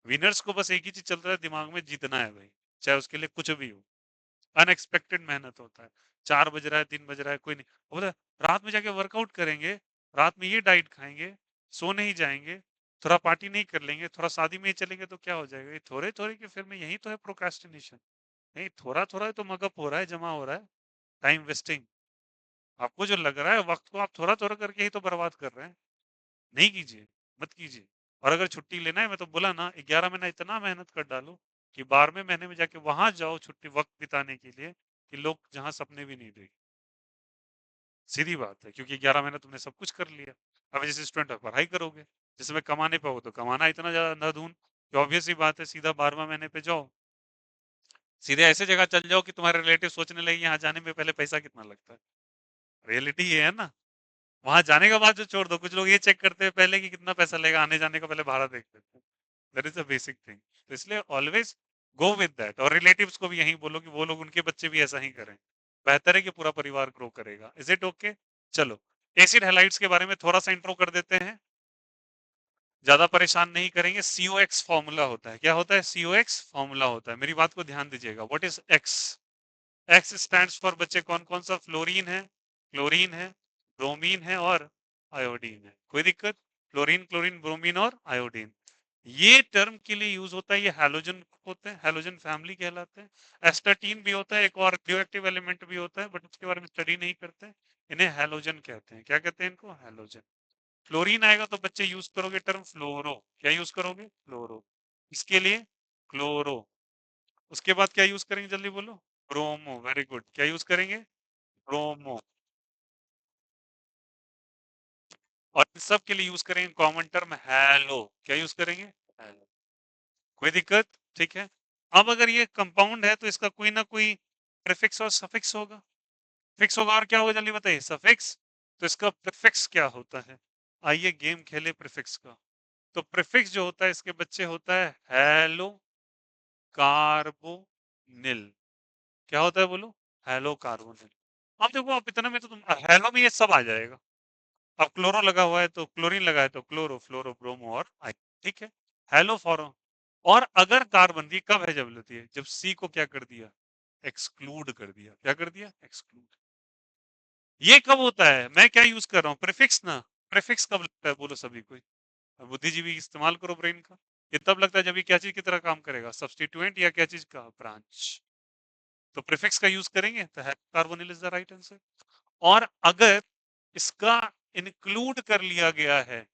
विनर्स को बस एक ही चीज चल रहा है दिमाग में, जीतना है भाई, चाहे उसके लिए कुछ भी हो। अनएक्सपेक्टेड मेहनत होता है, 4 बज रहा है, 3 बज रहा है, कोई नहीं बोला, रात में जाके वर्कआउट करेंगे, रात में ये डाइट खाएंगे, सो नहीं जाएंगे, थोड़ा पार्टी नहीं कर लेंगे, थोड़ा शादी में ही चलेंगे, तो क्या हो जाएगा? ये थोड़े थोड़े के फिर में यही तो है प्रोक्रेस्टिनेशन। नहीं, थोड़ा थोड़ा तो मगअप हो रहा है, जमा हो रहा है, टाइम वेस्टिंग। आपको जो लग रहा है वक्त को आप थोड़ा थोड़ा करके ही तो बर्बाद कर रहे हैं। नहीं कीजिए, मत कीजिए। और अगर छुट्टी लेना है, मैं तो बोला ना, 11 महीना इतना मेहनत कर डालो कि 12वें महीने में जाके वहां जाओ छुट्टी वक्त बिताने के लिए, कि लोग जहां सपने भी नहीं देखे। सीधी बात है, क्योंकि 11 महीना तुमने सब कुछ कर लिया। अब जैसे स्टूडेंट हो पढ़ाई करोगे, जिसमें कमाने पे हो तो कमाना इतना ज्यादा अंधाधुन कि ऑब्वियस ही बात है, सीधा 12वें महीने पे जाओ, सीधे ऐसे जगह चल जाओ कि तुम्हारे रिलेटिव सोचने लगे यहाँ जाने में पहले पैसा कितना लगता है। रियलिटी ये है ना। वहां जाने के बाद जो छोड़ दो, कुछ लोग ये चेक करते हैं पहले कि कितना पैसा लगेगा, आने जाने का पहले भाड़ा देख लेते हैं। That is a basic thing. तो इसलिए ऑलवेज गो विद दैट, और रिलेटिव्स को भी यही बोलो कि वो लोग, उनके बच्चे भी ऐसा ही करें। बेहतर है कि पूरा परिवार ग्रो करेगा। Is it okay? चलो, एसिड हैलाइड्स के बारे में थोड़ा सा इंट्रो कर देते हैं, ज्यादा परेशान नहीं करेंगे। COX फॉर्मूला होता है, क्या होता है? COX फॉर्मूला होता है, मेरी बात को ध्यान दीजिएगा। What is x? X stands for, बच्चे कौन कौन सा? फ्लोरीन है, क्लोरीन है, ब्रोमीन है और आयोडीन है। कोई दिक्कत? फ्लोरीन, क्लोरीन, ब्रोमीन और आयोडीन, ये टर्म के लिए यूज होता है। ये हैलोजन होते हैं, हैलोजन फैमिली कहलाते हैं। एस्टाटीन भी होता है, एक और रेडियोएक्टिव एलिमेंट भी होता है, बट उसके बारे में स्टडी नहीं करते। इन्हें हैलोजन कहते हैं। क्या कहते हैं इनको? हैलोजन। फ्लोरीन आएगा तो बच्चे यूज करोगे टर्म फ्लोरो। क्या यूज करोगे? फ्लोरो। इसके लिए क्लोरो। उसके बाद क्या यूज करेंगे, जल्दी बोलो? ब्रोमो। Very good. क्या यूज करेंगे? ब्रोमो। और इन सब के लिए यूज करेंगे कॉमन टर्म हैलो। क्या यूज करेंगे? हैलो। कोई दिक्कत? ठीक है। अब अगर ये कंपाउंड है तो इसका कोई ना कोई प्रीफिक्स और सफिक्स होगा। फिक्स होगा और क्या होगा, जल्दी बताइए? सफिक्स। तो इसका प्रीफिक्स क्या होता है? आइए गेम खेले प्रीफिक्स का। तो प्रीफिक्स जो होता है इसके बच्चे होता है हेलो कार्बोनिल। क्या होता है बोलो? Hello carbonyl. अब देखो, आप इतना में तो तुम हेलो में ये सब आ जाएगा। अब क्लोरो लगा हुआ है तो क्लोरीन लगा है तो क्लोरो, फ्लोरो, ब्रोमो और आई। ठीक है, हेलो फॉरो। और अगर कार्बन, ये कब है जब लेती है? जब सी को क्या कर दिया? एक्सक्लूड कर दिया। क्या कर दिया? एक्सक्लूड। ये कब होता है? मैं क्या यूज कर रहा हूँ? प्रीफिक्स ना। प्रीफिक्स कब लगता है बोलो सभी को? बुद्धिजीवी इस्तेमाल करो ब्रेन का। ये तब लगता है जब ये क्या चीज की तरह काम करेगा? सब्स्टिट्यूएंट या क्या चीज का? ब्रांच। तो प्रीफिक्स का यूज करेंगे तो carbonyl is the right answer. और अगर इसका इंक्लूड कर लिया गया है,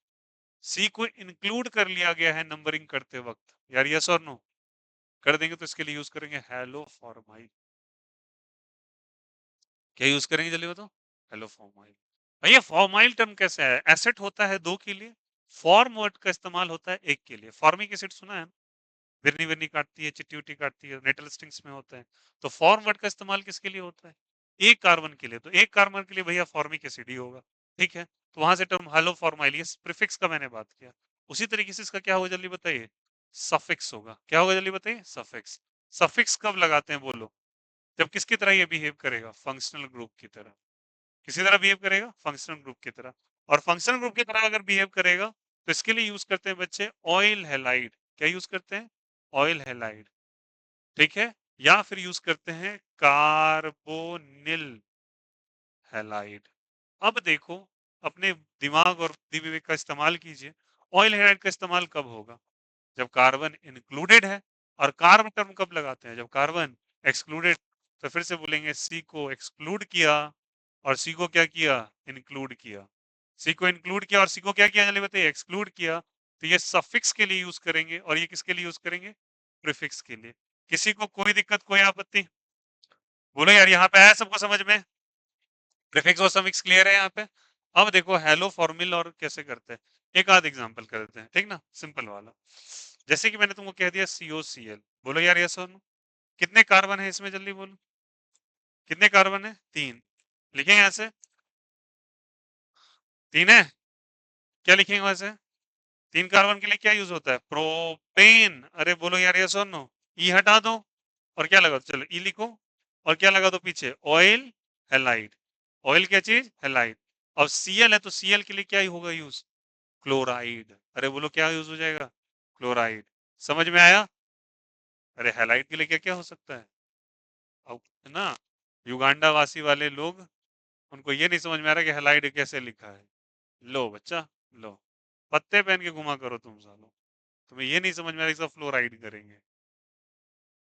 सी को इंक्लूड कर लिया गया है नंबरिंग करते वक्त, यार यस और नो कर देंगे, तो इसके लिए यूज करेंगे हेलो फॉर्माइल। क्या यूज करेंगे जल्दी बताओ? Hello formyl. भैया फॉर्माइल टर्म कैसे है? एसेट होता है दो के लिए, फॉर्म वर्ड का इस्तेमाल होता है एक के लिए। फॉर्मिक एसिड सुना है, बिरनी विरनी काटती है, चिट्टी उट्टी काटती है, नेटल स्टिंग्स में होता है। तो फॉर्म वर्ड का इस्तेमाल किसके लिए होता है? एक कार्बन के लिए। तो एक कार्बन के लिए भैया फॉर्मिक एसिड ही होगा, ठीक है। तो वहां से टर्म हेलो फॉर्माइल, ये प्रीफिक्स का मैंने बात किया। उसी तरीके से इसका क्या होगा जल्दी बताइए? सफिक्स होगा। क्या होगा जल्दी बताइए? सफिक्स। सफिक्स कब लगाते हैं बोलो? जब किसकी तरह ये बिहेव करेगा? फंक्शनल ग्रुप की तरह। किसी तरह बिहेव करेगा? फंक्शनल ग्रुप की तरह। और फंक्शनल ग्रुप की तरह अगर बिहेव करेगा तो इसके लिए यूज करते हैं बच्चे ऑयल हैलाइड। क्या यूज करते हैं? ऑयल हैलाइड, ठीक है। या फिर यूज करते हैं कार्बोनिल हैलाइड। अब देखो, अपने दिमाग और बुद्धि विवेक का इस्तेमाल कीजिए। ऑयल हैलाइड का इस्तेमाल कब होगा? जब कार्बन इंक्लूडेड है। और कार्बन टर्म कब लगाते हैं? जब कार्बन एक्सक्लूडेड। तो फिर से बोलेंगे सी को एक्सक्लूड किया और सी को क्या किया? इंक्लूड किया। सी को इंक्लूड किया और सी को क्या किया जल्दी बताइए? एक्सक्लूड किया। तो ये सफिक्स के लिए यूज करेंगे और ये किसके लिए यूज करेंगे? प्रीफिक्स के लिए। किसी को कोई दिक्कत, कोई आपत्ति? बोलो यार, यहाँ पे आया सबको समझ में? प्रीफिक्स और सफिक्स क्लियर है यहाँ पे? अब देखो हेलो फॉर्मूला और कैसे करते हैं, एक आध एग्जांपल करते हैं, ठीक ना, सिंपल वाला। जैसे कि मैंने तुमको कह दिया COCl, बोलो यार यस और नो। कितने कार्बन है इसमें जल्दी बोलो? कितने कार्बन है? 3। लिखेंगे यहाँ से? 3 है। क्या लिखेंगे वहां से? 3 कार्बन के लिए क्या यूज होता है? प्रोपेन। अरे बोलो यार यस और नो। ई हटा दो और क्या लगा दो? चलो ई लिखो और क्या लगा दो पीछे? Oil halide. ऑयल क्या चीज? हैलाइड। अब Cl है तो Cl के लिए क्या होगा यूज? क्लोराइड। अरे बोलो क्या यूज हो जाएगा? क्लोराइड। समझ में आया? अरे हैलाइड के लिए क्या क्या हो सकता है? अब है ना, युगांडा वासी वाले लोग, उनको ये नहीं समझ में आ रहा कि हैलाइड कैसे लिखा है। लो बच्चा, लो, पत्ते पहन के घुमा करो तुम सालों। तुम्हें ये नहीं समझ में आ रहा, इसका फ्लोराइड करेंगे।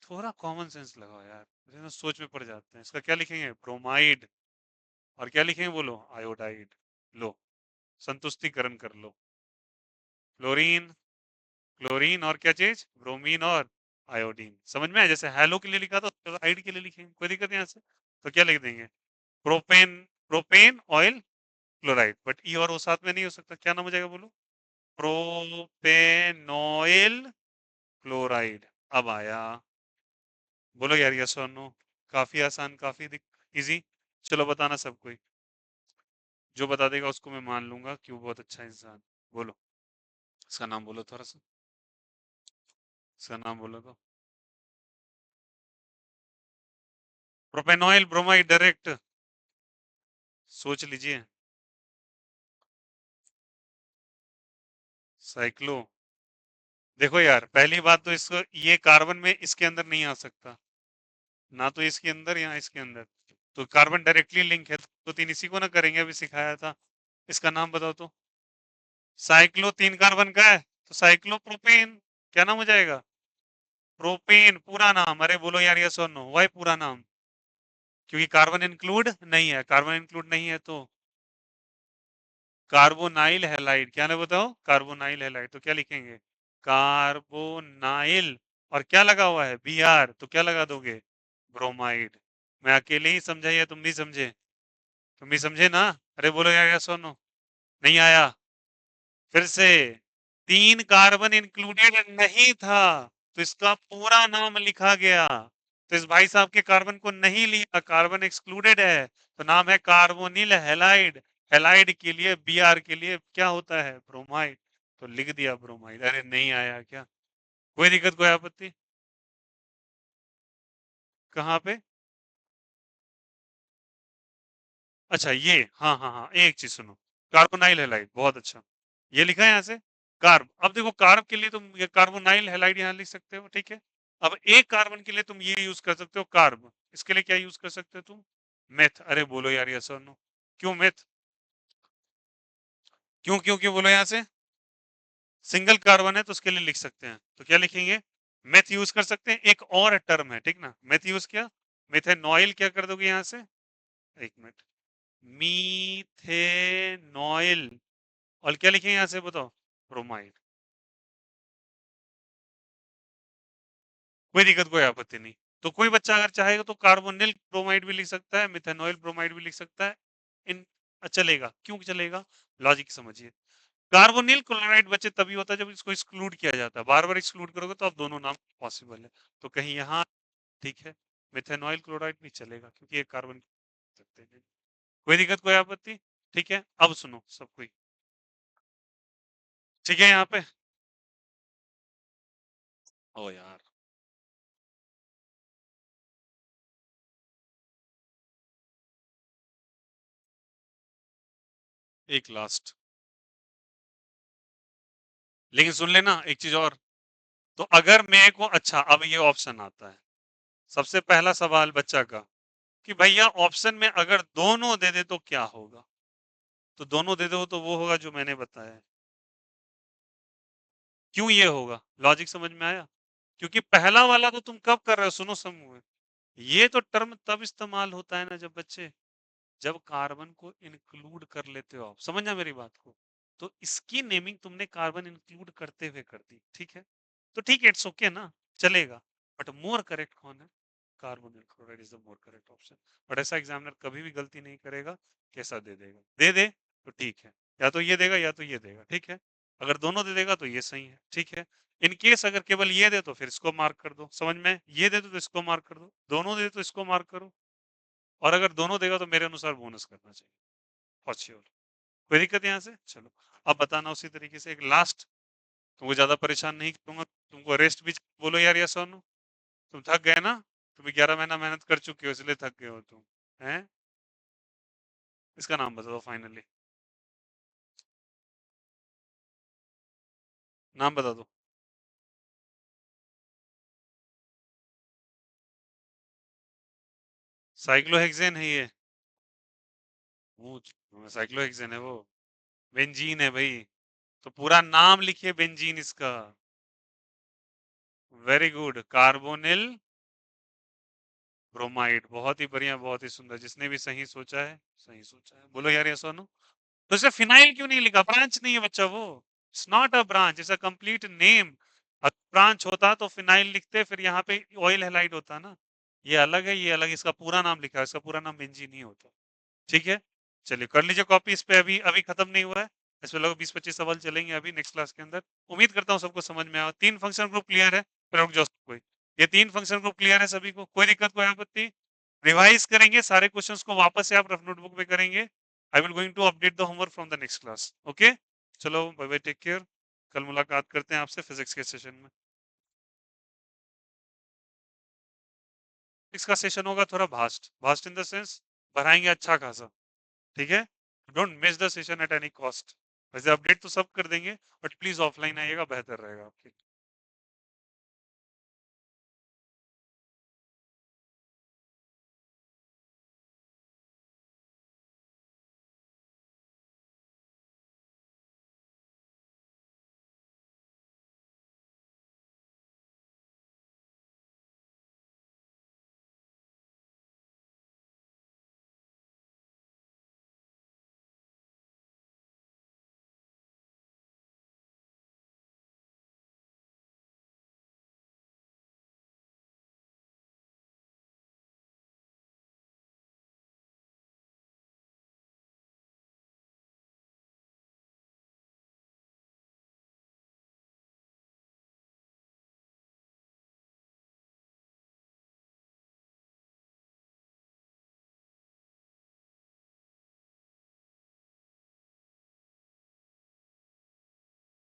थोड़ा कॉमन सेंस लगाओ यार, तो सोच में पड़ जाते हैं। इसका क्या लिखेंगे? ब्रोमाइड। और क्या लिखेंगे बोलो? आयोडाइड। लो, संतुष्टिकरण कर लो। क्लोरीन, क्लोरीन और क्या चीज? ब्रोमीन और आयोडीन। समझ में आया? जैसे हेलो के लिए लिखा था क्लोराइड के लिए लिखेंगे, कोई दिक्कत नहीं यहाँ से। तो क्या लिख देंगे? Propane, propanoyl chloride. But E और वो साथ में नहीं हो सकता, क्या नाम हो जाएगा बोलो? प्रोपेनॉइल क्लोराइड। अब आया, बोलो यार यस और नो। काफी आसान, काफी इजी। चलो बताना सब कोई, जो बता देगा उसको मैं मान लूंगा कि वो बहुत अच्छा इंसान। बोलो, इसका नाम बोलो थोड़ा सा, इसका नाम बोलो तो। प्रोपेनॉइल ब्रोमाइड डायरेक्ट, सोच लीजिए। साइक्लो। देखो यार, पहली बात तो इसको, ये कार्बन में इसके अंदर नहीं आ सकता, ना तो इसके अंदर या इसके अंदर। तो कार्बन डायरेक्टली लिंक है, तो तीन इसी को ना करेंगे, अभी सिखाया था। इसका नाम बताओ तो। साइक्लो 3 कार्बन का है तो साइक्लोप्रोपेन। क्या नाम हो जाएगा? प्रोपेन पूरा नाम। अरे बोलो यार यस और नो, वही पूरा नाम। क्योंकि कार्बन इंक्लूड नहीं है, कार्बन इंक्लूड नहीं है तो कार्बोनाइल हैलाइड। क्या ना बताओ? Carbonyl halide. तो क्या लिखेंगे? कार्बोनाइल। और क्या लगा हुआ है? Br, तो क्या लगा दोगे? ब्रोमाइड। मैं अकेले ही समझा या तुम भी समझे? तुम भी समझे ना? अरे बोलो यार यस और नो। नहीं आया? फिर से, 3 कार्बन इंक्लूडेड नहीं था तो इसका पूरा नाम लिखा गया। तो इस भाई साहब के कार्बन को नहीं लिया, कार्बन एक्सक्लूडेड है, तो नाम है कार्बोनिल हैलाइड। हैलाइड के लिए, Br के लिए क्या होता है? ब्रोमाइड। तो लिख दिया ब्रोमाइड। अरे नहीं आया क्या? कोई दिक्कत, कोई आपत्ति? कहाँ पे? अच्छा ये, हाँ हाँ हाँ, एक चीज सुनो, कार्बोनाइल हैलाइड, बहुत अच्छा। ये लिखा है यहाँ से कार्ब। अब देखो, कार्ब के लिए तुम ये कार्बोनाइल हैलाइड यहाँ लिख सकते हो, ठीक है। अब एक कार्बन के लिए तुम ये यूज कर सकते हो कार्ब, इसके लिए क्या यूज कर सकते हो तुम? मेथ। अरे बोलो यार यस और नो। क्यों मेथ? क्यों क्यों क्यों बोलो यहाँ से? सिंगल कार्बन है तो उसके लिए लिख सकते हैं, तो क्या लिखेंगे? मेथ यूज कर सकते हैं। एक और टर्म है, ठीक ना, मेथ यूज किया, मेथेनॉइल क्या कर दोगे यहाँ से? एक मिनट, मीथेनॉइल। और क्या लिखेंगे यहाँ से बताओ? ब्रोमाइड। कोई दिक्कत, कोई आपत्ति नहीं। तो कोई बच्चा अगर चाहेगा तो कार्बोनिल ब्रोमाइड भी लिख सकता है, मिथेनॉइल ब्रोमाइड भी लिख सकता है। इन चलेगा, क्यों चलेगा? लॉजिक समझिए। कार्बोनिल क्लोराइड बचे तभी होता है जब इसको एक्सक्लूड किया जाता है, बार बार एक्सक्लूड करोगे तो अब दोनों नाम पॉसिबल है। तो कहीं यहाँ ठीक है, मिथेनॉइल क्लोराइड भी चलेगा क्योंकि ये कार्बन सकते हैं। कोई दिक्कत, कोई आपत्ति? ठीक है, अब सुनो सब कोई, ठीक है यहाँ पे। ओ यार, एक लास्ट, लेकिन सुन लेना एक चीज और। तो अगर मेरे को, अच्छा अब ये ऑप्शन आता है, सबसे पहला सवाल बच्चा का कि भैया ऑप्शन में अगर दोनों दे दे तो क्या होगा? तो दोनों दे दो तो वो होगा जो मैंने बताया है। क्यों ये होगा, लॉजिक समझ में आया? क्योंकि पहला वाला तो तुम कब कर रहे हो, सुनो समूह, ये तो टर्म तब इस्तेमाल होता है ना जब बच्चे, जब कार्बन को इंक्लूड कर लेते हो आप, समझना मेरी बात को। तो इसकी नेमिंग तुमने कार्बन इंक्लूड करते हुए कर दी, ठीक है? तो ठीक है, इट्स ओके ना, चलेगा। बट मोर करेक्ट कौन है? Carbonyl chloride is the more correct option. But ऐसा एग्जामिनर कभी भी गलती नहीं करेगा, कैसा दे देगा, दे दे तो ठीक है, या तो ये देगा या तो ये देगा, ठीक है? अगर दोनों दे देगा तो ये सही है, ठीक है? इन केस अगर केवल ये दे तो फिर इसको मार्क कर दो, समझ में? ये दे तो इसको मार्क कर दो, दोनों दे तो इसको मार्क करो, और अगर दोनों देगा तो मेरे अनुसार बोनस करना चाहिए, फॉर श्योर। कोई दिक्कत यहाँ से? चलो, अब बताना उसी तरीके से एक लास्ट, तुमको ज्यादा परेशान नहीं करूंगा, तुमको रेस्ट भी बोलो यार, या सोनू, तुम थक गए ना? तुम 11 महीना मेहनत कर चुके हो इसलिए थक गए हो तुम, हैं? इसका नाम बता दो फाइनली, नाम बता दो। साइक्लोहेक्सेन है ये? साइक्लोहेक्सेन है वो? बेंजीन है भाई, तो पूरा नाम लिखिए बेंजीन इसका। वेरी गुड, कार्बोनिल ब्रोमाइड, बहुत ही बढ़िया, बहुत ही सुंदर, जिसने भी सही सोचा है सही सोचा है, बोलो यार, ये सोनू। तो इसे फिनाइल क्यों नहीं लिखा? ब्रांच नहीं है बच्चा वो, it's not a branch, it's a complete name. Branch होता तो फिनाइल लिखते, फिर यहाँ पे ऑयल हेलाइड होता ना, ये अलग है, ये अलग, इसका पूरा नाम लिखा है, इसका पूरा नाम बेंजीन नहीं होता, ठीक है? चलिए कर लीजिए कॉपी, इस पे अभी अभी खत्म नहीं हुआ है, इस पे लगभग 20-25 सवाल चलेंगे अभी नेक्स्ट क्लास के अंदर। उम्मीद करता हूँ सबको समझ में आया, 3 फंक्शन ग्रुप क्लियर है? फिर रुक जाओ कोई, ये 3 फंक्शन ग्रुप क्लियर है सभी को? कोई दिक्कत, कोई आपत्ति? रिवाइज करेंगे सारे क्वेश्चंस को, वापस से आप रफ नोटबुक में करेंगे। I will going to update the homework from the next class, okay? चलो बाय बाय, टेक केयर, कल मुलाकात करते हैं आपसे फिजिक्स के सेशन में। फिजिक्स का सेशन होगा थोड़ा vast, vast in the sense बढ़ाएंगे अच्छा खासा, ठीक है? Don't miss the session at any cost. वैसे अपडेट तो सब कर देंगे, बट प्लीज ऑफलाइन आइएगा, बेहतर रहेगा आपके लिए।